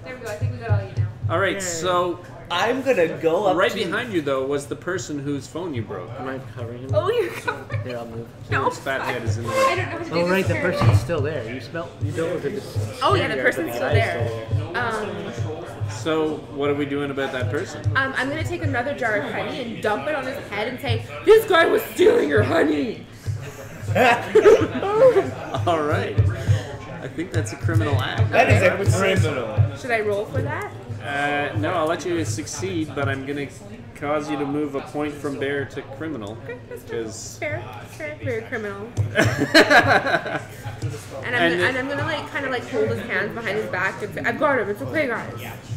There we go. I think we got all you now. All right, so I'm gonna go up right to behind you though was the person whose phone you broke. Am I covering him? Oh, you're covered. Here, I'll move. No. His fat head is in the I way. don't know what to do. Oh, right, the this person's apparently. still there. You don't look at this. Oh, yeah, the person's still there. So what are we doing about that person? I'm gonna take another jar of honey and dump it on his head and say, "This guy was stealing your honey." All right. I think that's a criminal act. That is a criminal. Should I roll for that? No, I'll let you succeed, but I'm gonna cause you to move a point from bear to criminal. Okay, that's Because fair. Fair, very criminal. And And I'm gonna like kind of like hold his hands behind his back and say, "I've got him. It's okay, guys."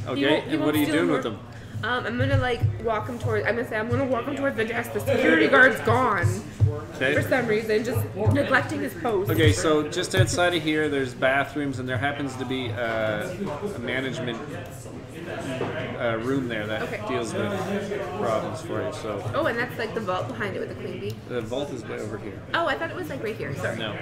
okay, and what are you doing with them? I'm gonna like walk him towards. I'm gonna walk him towards the desk. The security guard's gone Okay. for some reason, just neglecting his post. Okay, so just outside of here, there's bathrooms, and there happens to be a management room there that Okay. deals with problems for you. So Oh, and that's like the vault behind it with the queen bee. the vault is way over here. Oh, I thought it was like right here. Sorry. No.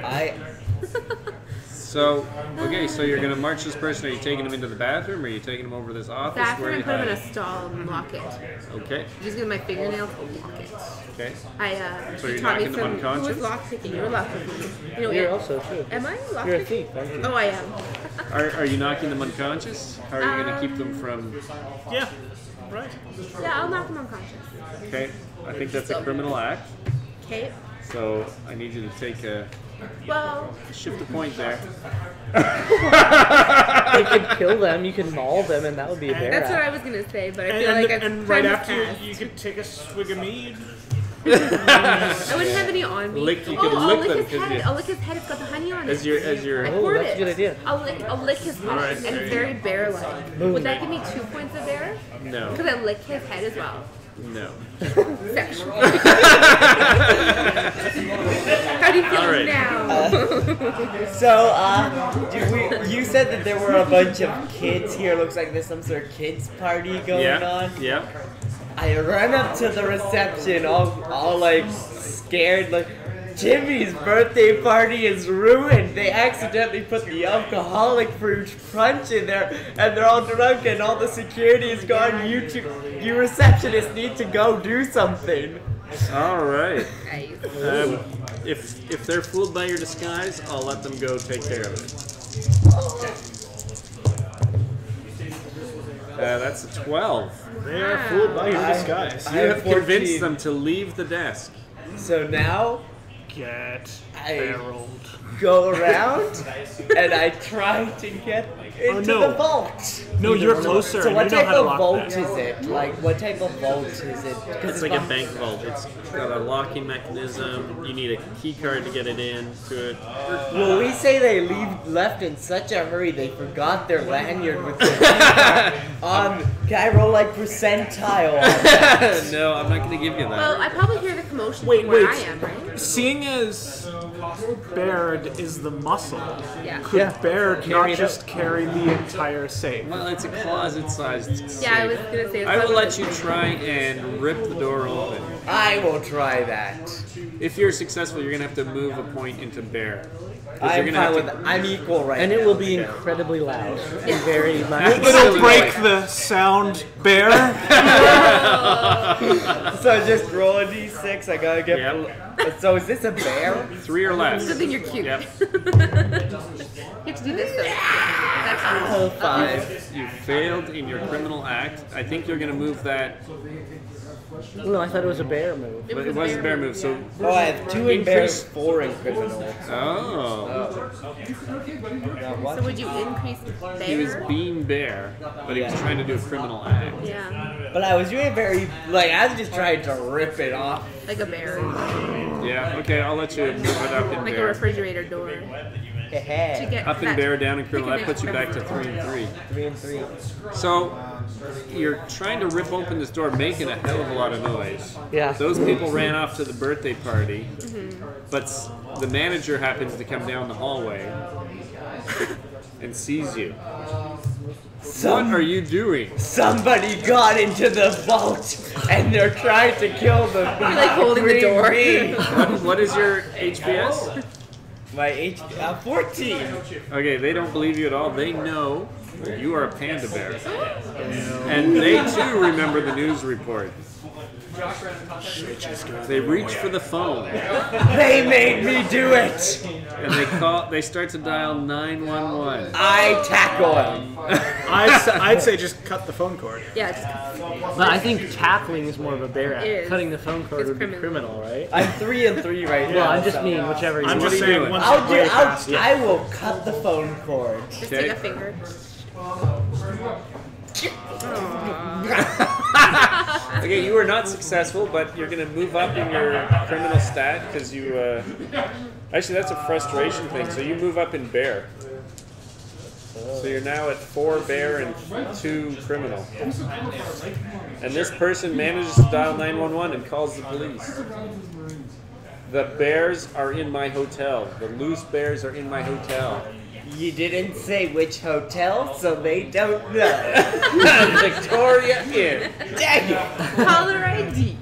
So, okay, so you're gonna march this person. Are you taking him into the bathroom, or are you taking him over to this office? After Where are I you put him in a hiding? stall and lock it. Okay, Just get my fingernail to lock it. okay. He So you're taught me knocking them some. Who unconscious? was lock picking? You're lock picking. You know, You're also too. Am I lock You're a picking? thief, aren't you? Oh, I am. Are you knocking them unconscious? How are you gonna keep them from? Yeah, right. Yeah, I'll knock him unconscious. Okay, I think that's a criminal act. Okay. So I need you to take a Well, shift a point there. You could kill them, you could maul them, and that would be a bear that's what act. I was gonna say, but I And, feel like I've and time right has after passed. you could take a swig of mead. I wouldn't have any on me. Lick- you oh, could I'll lick lick them his 'cause head. you- I'll lick his head. It's got the honey on it. As your I Oh, poured that's it. a good idea. I'll lick his head, Alright, and there it's you very bear-like. Would that give me 2 points of bear? no, Because I lick his head as well. no. Sexual. How do you feel Alright. now? So, you said that there were a bunch of kids here. Looks like there's some sort of kids party going on. Yeah. I run up to the reception, all like scared, like Jimmy's birthday party is ruined. They accidentally put the alcoholic fruit punch in there, and they're all drunk, and all the security is gone. You receptionists need to go do something. All right. Nice. If they're fooled by your disguise, I'll let them go take care of it. That's a 12. They are fooled by your disguise. You I have convinced 14. them to leave the desk. So now Get I- barreled. go around, and I try to get into no. the vault. No, you're closer. So and what you know type how to of lock vault that. is it? Like, what type of vault is it? 'Cause It's like a bank vault. It's got a locking mechanism. You need a key card to get it in to it. Well, we say they left in such a hurry they forgot their lanyard with their can I roll like percentile on that? No, I'm not going to give you that. Well, I probably hear the commotion Wait, from where wait. I am, right? Seeing as Baird is the muscle, Yeah. could Baird Carry not it just carry the entire safe? Well, it's a closet-sized safe. Yeah, I was gonna say. I will let you try and rip the door open. I will try that. If you're successful, you're going to have to move a point into bear. 'Cause I'm you're fine gonna with have that. I'm equal right And now. it will be incredibly loud and very much. It'll break the sound, Bear. So just roll a d6. I gotta get. Yep. So is this a bear? 3 or less. Good thing you're cute. Yep. You have to do this though. That's Oh, 5. You failed in your criminal act. I think you're going to move that. No, I thought it was a bear move. But it was a bear move, so. Oh, I have 2 in bear, 4 in criminal. Oh. So would you increase bear? He was being bear, but he was trying to do a criminal act. Yeah, But I was doing very, like, I was just trying to rip it off. like a bear. Yeah, okay, I'll let you move it up in Like a bear. refrigerator door. To get Up in that- bear, down in criminal. That Pick puts you an back to extra 3 and 3. 3 and 3. So, you're trying to rip open this door, making a hell of a lot of noise. Yeah. Those people ran off to the birthday party, but the manager happens to come down the hallway and sees you. What are you doing? Somebody got into the vault and they're trying to kill the You're like holding the door. bee. What is your HBS? My 14. Okay, they don't believe you at all. They know that you are a panda bear. And they too remember the news report. They reach for the phone They made me do it. and they start to dial 911. I tackle him. I'd say just cut the phone cord. Yeah, just But I think tackling is more of a bear act. It is. Cutting the phone cord It's would be criminal. criminal, right? I'm 3 and 3 right now. Well, I just so- mean whichever you I'm want. just are you saying doing? once I'll it's do. way past. I will cut the phone cord. just Okay. take a finger. Okay, you are not successful, but you're going to move up in your criminal stat because you. Actually, that's a frustration thing. So you move up in bear. So you're now at 4 bear and 2 criminal. And this person manages to dial 911 and calls the police. The bears are in my hotel. The loose bears are in my hotel. You didn't say which hotel, so they don't know. Victoria Inn. Dang it. Caller ID.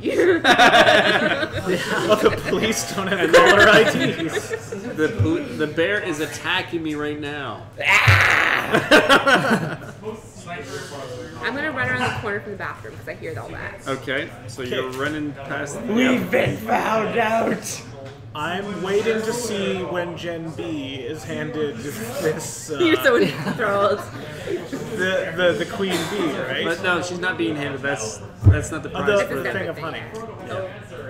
Well, the police don't have caller IDs. The bear is attacking me right now. I'm gonna run around the corner from the bathroom because I hear all that. Okay, so you're running past. We've been found out. I'm waiting to see when Gen B is handed this You're so enthralled. the queen bee, right? But no, she's not being handed. That's not the prize The for thing of honey.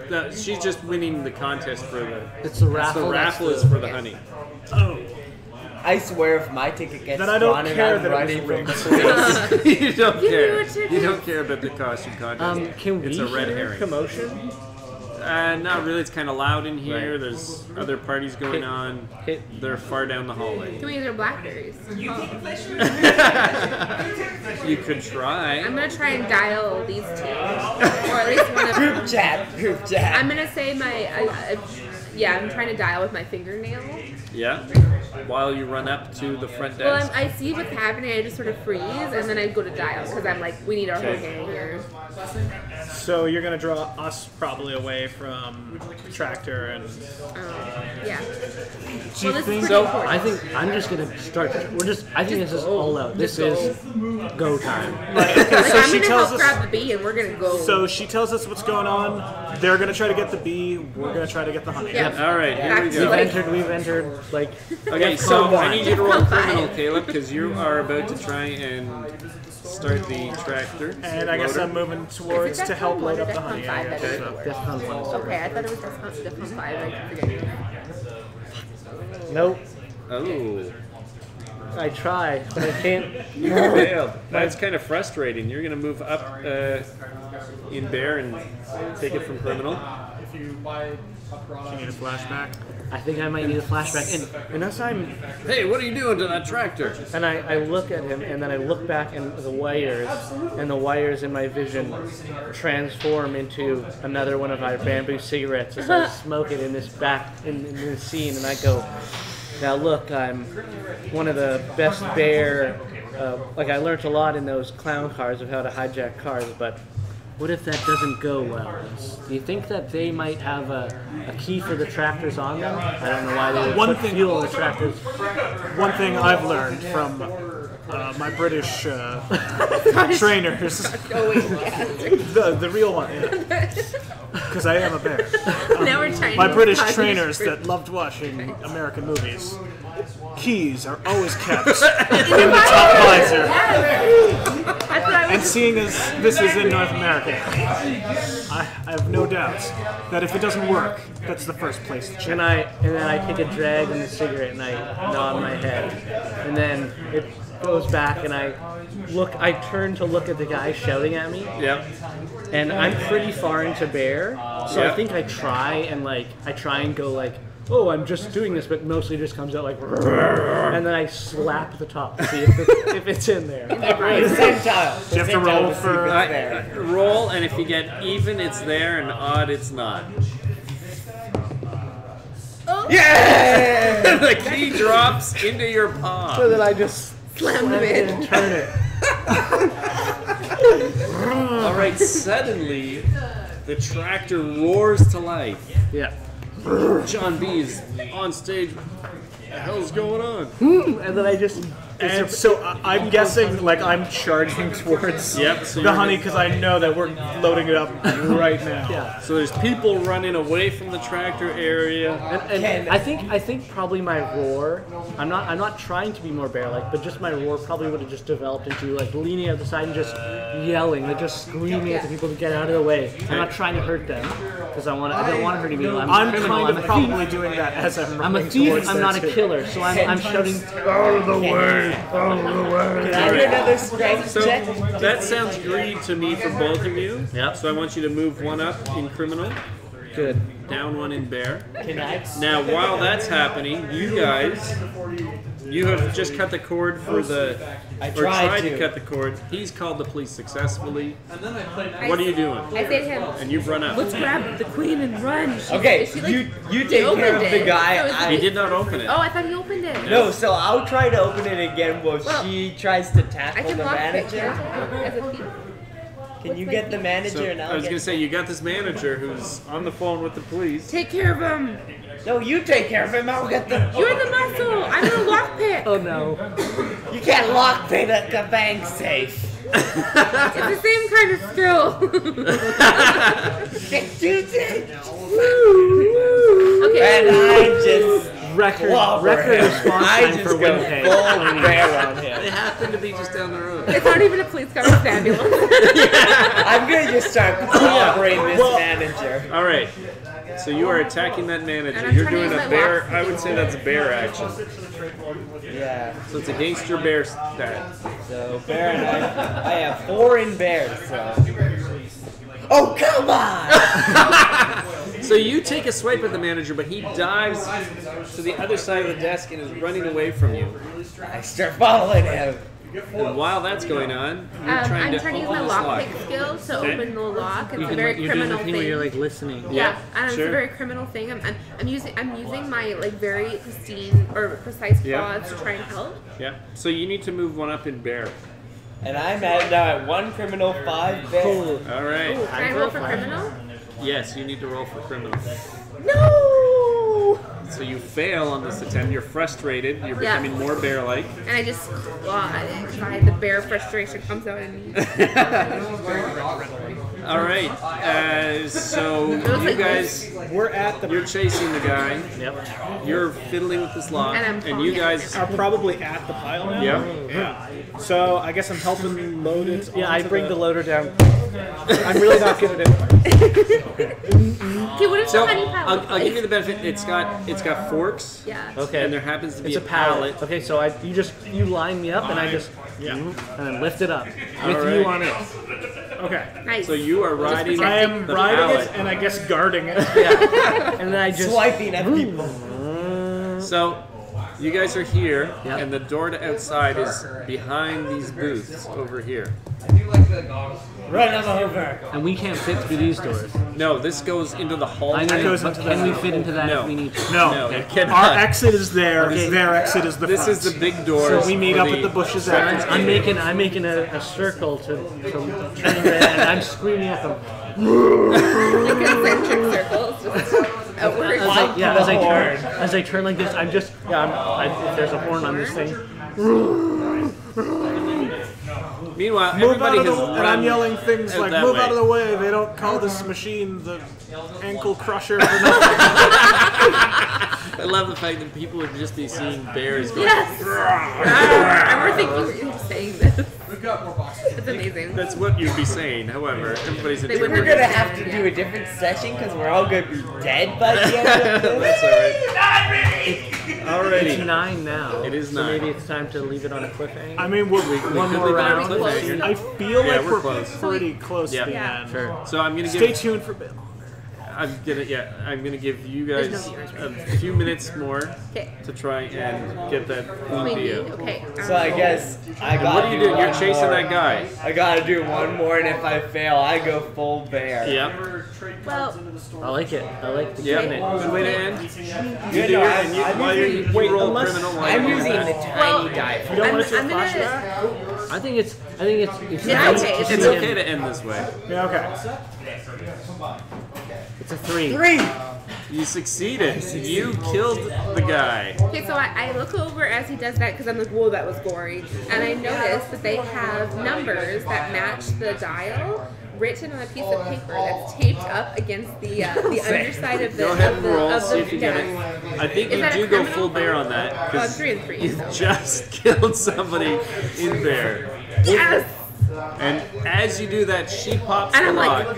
No, she's just winning the contest for the. It's the The raffle. raffle is for the honey. Oh, I swear if my ticket gets Then I don't drawn and care I'm that it was running from the rigged. police. You don't Give me care. your ticket. You don't care about the costume contest. Can we It's a red hear herring. commotion? Not really. It's kind of loud in here. Right. There's other parties going on. They're far down the hallway. Can we use our blackberries? You could try. I'm gonna try and dial these two, or at least one of them. Group chat. I'm gonna say yeah, I'm trying to dial with my fingernail. Yeah. While you run up to the front Well, desk. I see what's happening. I just sort of freeze, and then I go to dial because I'm like, we need our whole Okay. gang here. so you're gonna draw us probably away from Tractor and. Yeah. Do you Well, this is think? pretty So, important. I think I'm just gonna start. I think this is all out. This is go time. Like, so I'm she gonna tells help us. grab the bee, and we're gonna go. So she tells us what's going on. They're gonna try to get the bee. We're gonna try to get the honey. yeah. All right, here we Back to, go. like- We've entered like. Okay, so I need you to roll Defcon criminal, 5. Caleb, because you are about to try and start the tractor. And I guess motor. I'm moving towards Is it to help Defcon load 1 up or the honey. Defcon I 5 guess. that is So. lower? Defcon 1. Okay, I thought it was Defcon 5. I forget. Nope. Oh, I try, but I can't. you failed. That's kind of frustrating. You're going to move up in bear and take it from criminal. You need a flashback. I think I might need a flashback. And as I'm, Hey, what are you doing to that tractor? and I look at him, and then I look back, and the wires in my vision transform into another one of our bamboo cigarettes as I smoke it in this scene, and I go, now look, I'm one of the best bear. Like I learned a lot in those clown cars of how to hijack cars, but. What if that doesn't go well? Do you think that they might have a key for the tractors on them? I don't know why they would One put thing- fuel in the tractors. One thing I've learned from my British trainers, Oh wait, yeah. the real one, because I am a bear. Now we're Chinese. My British trainers that loved watching American movies. Keys are always kept in the top visor. And seeing as this is in North America, I have no doubts that if it doesn't work, that's the first place to check. And then I take a drag on the cigarette and I nod my head, and then it goes back and I turn to look at the guy shouting at me. Yep. And I'm pretty far into bear, so I think I try and go like, oh, I'm just doing this, but mostly just comes out like, and then I slap the top to see if it's in there. Percentile. Do you have to roll for... Roll, and if you get even, it's there, and odd, it's not. Yeah! The key drops into your palm. So then I just Slam them in. and turn it. All right, suddenly, the tractor roars to life. Yeah. John B is on stage. What the hell's going on? And then I just... And so I'm guessing, like, I'm charging towards Yep. So the honey because I know that we're loading it up right now. Yeah. So there's people running away from the tractor area. And I think probably my roar. I'm not trying to be more bear-like, but just my roar probably would have just developed into like leaning out the side and just yelling, like just screaming at the people to get out of the way. I'm not trying to hurt them because I don't want to hurt any people. I'm kind of probably doing that as I'm I'm a running thief. towards I'm there, not a too. killer, so I'm shouting. Out of the way! Out of the way! Can I do another strength So check? that sounds greed to me for both of you. Yep. So I want you to move one up in criminal, Good. down one in bear. Can I? Now, while that's happening, you guys, you have just cut the cord for the, or tried to cut the cord. He's called the police successfully. What are you doing? I say to him, And you've run up. let's grab the queen and run. Okay, Is she, like, you take care of opened the it. guy. So is He did not open it. Oh, I thought he opened it. No, so I'll try to open it again while Well, she tries to I tackle can the lock pick manager. as a thief. Can you get the manager So and I I'll was get... going to say, you got this manager who's on the phone with the police. Take care of him. No, you take care of him. I'll get the... You're the muscle. I'm gonna lock pick. Oh no. You can't lock pick the bank safe. It's the same kind of skill. Okay. And I just... Record clobber him. response I time just for go Winnipeg. full bear on him. They happen to be just down the road. It's not even a police car, it's an ambulance. I'm gonna just start clobbering this manager. All right. So you are attacking that And manager. I'm You're trying to doing use a my bear. lock. I would say that's bear action. Yeah. So it's against your bear stat. So bear and I have 4 in bear, so... Oh, come on! So you take a swipe at the manager, but he dives to the other side of the desk and is running away from you. I start following him. And while that's going on, you're trying I'm to trying to use open my this lock. lockpick skills to Okay. open the lock. It's You a can, very you're doing criminal the thing thing. where you're like listening. Yeah, and sure. it's a very criminal thing. I'm using my like very pristine or precise Yeah. claws to try and help. Yeah. So you need to move one up in bear. And I'm now at 1 criminal, 5 bear. All right. Can I roll for criminal? Yes, you need to roll for criminal. No! So you fail on this attempt. You're frustrated. You're Yeah. becoming more bear-like. And I just clawed it because the bear frustration comes out in me. All right. So was you like guys, We're at the... you're chasing the guy. Yep. You're fiddling with this lock, And I'm and calling you it. guys. are probably at the pile now? Yeah. So I guess I'm helping load it. Yeah, I onto bring the loader down. I'm really not good at it. Okay, what if So the honey pile? I'll give you the benefit. It's got forks. Yeah. Okay. And there happens to be It's a pallet. Okay, so you line me up and I just and then lift it up with All you right. on it. Okay. Nice. So you are riding. I am the riding pallet. it and I guess guarding it. Yeah. And then I just Swiping at people. So you guys are here, Yep. and the door to outside is behind these booths over here. Run them over. and we can't fit through these doors. No, this goes into the hallway. I know, goes but into can the- we fit into that No. if we need to? No. No, you Our cannot. exit is there. Okay. Their exit is the This front. is the big door. So we meet up at the bushes after. I'm making a circle to turn around, and I'm screaming at them. Like concentric circles, just outward. As I turn like this, I'm just if there's a horn on this thing. Meanwhile, Move everybody out of has the, run. and I'm yelling things like, that move way. out of the way. They don't call this machine the ankle crusher for nothing. I love the fact that people would just be seeing bears going. Yes! I were thinking you were saying this. It's amazing. That's what you'd be saying. However, everybody's a They different. wouldn't We're gonna have to do a different session because we're all gonna be dead by the end of this. That's alright. It's Alrighty. 9 now. It is so 9. maybe it's time to leave it on a cliffhanger. I mean, we're one could more leave it on a round. cliffhanger. I feel Yeah, like we're we're close. pretty close Yeah. to the Yeah. end. Sure. So I'm gonna Stay give. tuned for a bit longer. I'm gonna give you guys There's no viewers, right? a few minutes more Okay. to try and get that Wait, queen deal. okay. So I guess I And gotta what are you doing? You're one chasing more. that guy. I gotta do one more, and if I fail, I go full bear. Yep. Well, I like it. I like the Yep. gimmick. Good way to end. You know, You Wait, roll unless- criminal. while I'm you're using doing the that. tiny die. You don't I'm want to see a gonna. flashback? I think it's Yeah, nice okay, to it's see It's him. okay to end this way. Yeah, okay. It's a 3. 3. You succeeded. You killed the guy. Okay, so I look over as he does that because I'm like, whoa, that was gory. And I notice that they have numbers that match the dial written on a piece of paper that's taped up against the underside of the Go ahead and roll. of See the if you get it. desk. I think Is you that a do go criminal? full bear on that Well, I'm because 3 and 3. you So. just killed somebody in bear. Yes! And as you do that, she pops And the I'm like, lock.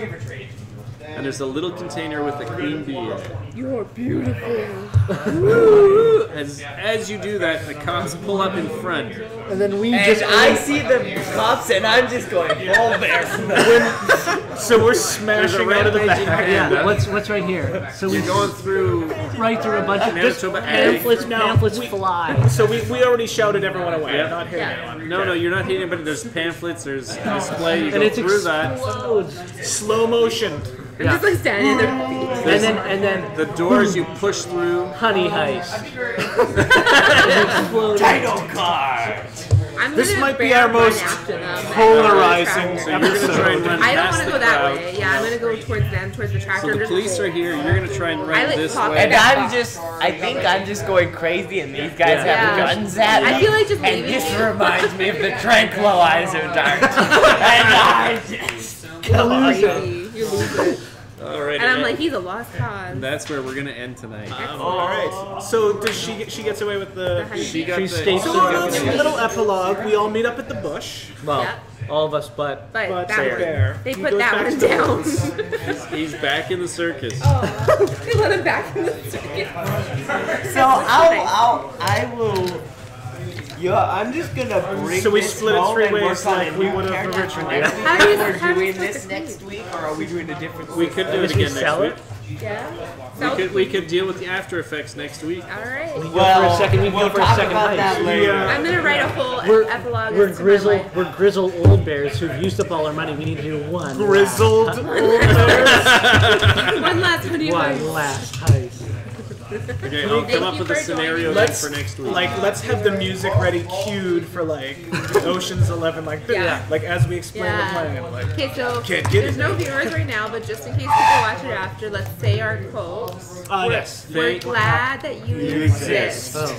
And there's a little container with a queen bee in it. you're beautiful. As you do that, the cops pull up in front. And then we And just I see the cops, and I'm just going full bear from the So we're smashing out of the rampaging back. panda. yeah. What's right here? So we You're going through right through a bunch of just Manitoba Alley. pamphlets fly. So we already shouted everyone away. Yeah. Not hitting Yeah. anyone. No, you're not hitting anybody. There's pamphlets, there's a display. You And go it through that. explodes. Slow motion. I'm just like standing there. And then The doors you push through. honey heist. It exploded. title card. I'm This gonna might be bear our run most after them and polarizing So you're going to try and run I don't past want to the go that crowd. way. Yeah, I'm gonna go towards them, towards the tractor. So the Just police pull. are here. You're going to try and I run like this talking. way. And I think I'm just going crazy, and these guys have Yeah. guns at me. I feel like just and leaving this you. reminds me of the tranquilizer dart. And I just Crazy. You're losing. Alright. And I'm like, he's a lost cause. That's where we're going to end tonight. All right. So does she gets away with the? She got She the. stays So a little epilogue. We all meet up at the bush. Well, Yeah. all of us, but But But that Bear. one, Bear. they He put goes that back one to the down. woods. He's back in the circus. They let him back in the circuit. So I will. Yeah, I'm just gonna bring So we this split it home 3 and work ways on like a we new would have character originally. next week. How do you- We're how do you doing split this the next week, or are we doing a different? We could do it Did we again sell next it? week. Yeah. We could deal with the After Effects next week. All right. Well, for a second- we we'll go for a talk second about heist. that later. I'm gonna write a whole we're epilogue. we're as to my grizzled life. we're grizzled old bears who've used up all our money. We need to do one Grizzled. One last honey one heist. last heist. Okay, I'll Thank come up you with a for scenario joining then Let's for next week. let's have the music ready, cued for like Ocean's 11, like Yeah. like as we explain the Yeah. plan. Like Okay, so Can't get there's it. no viewers right now, but just in case people watch it after, let's say our quotes. yes. We're Thank- glad that you exist. Oh,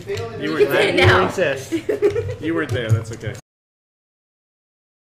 You You were can say it there. now. exist. You weren't there. That's okay.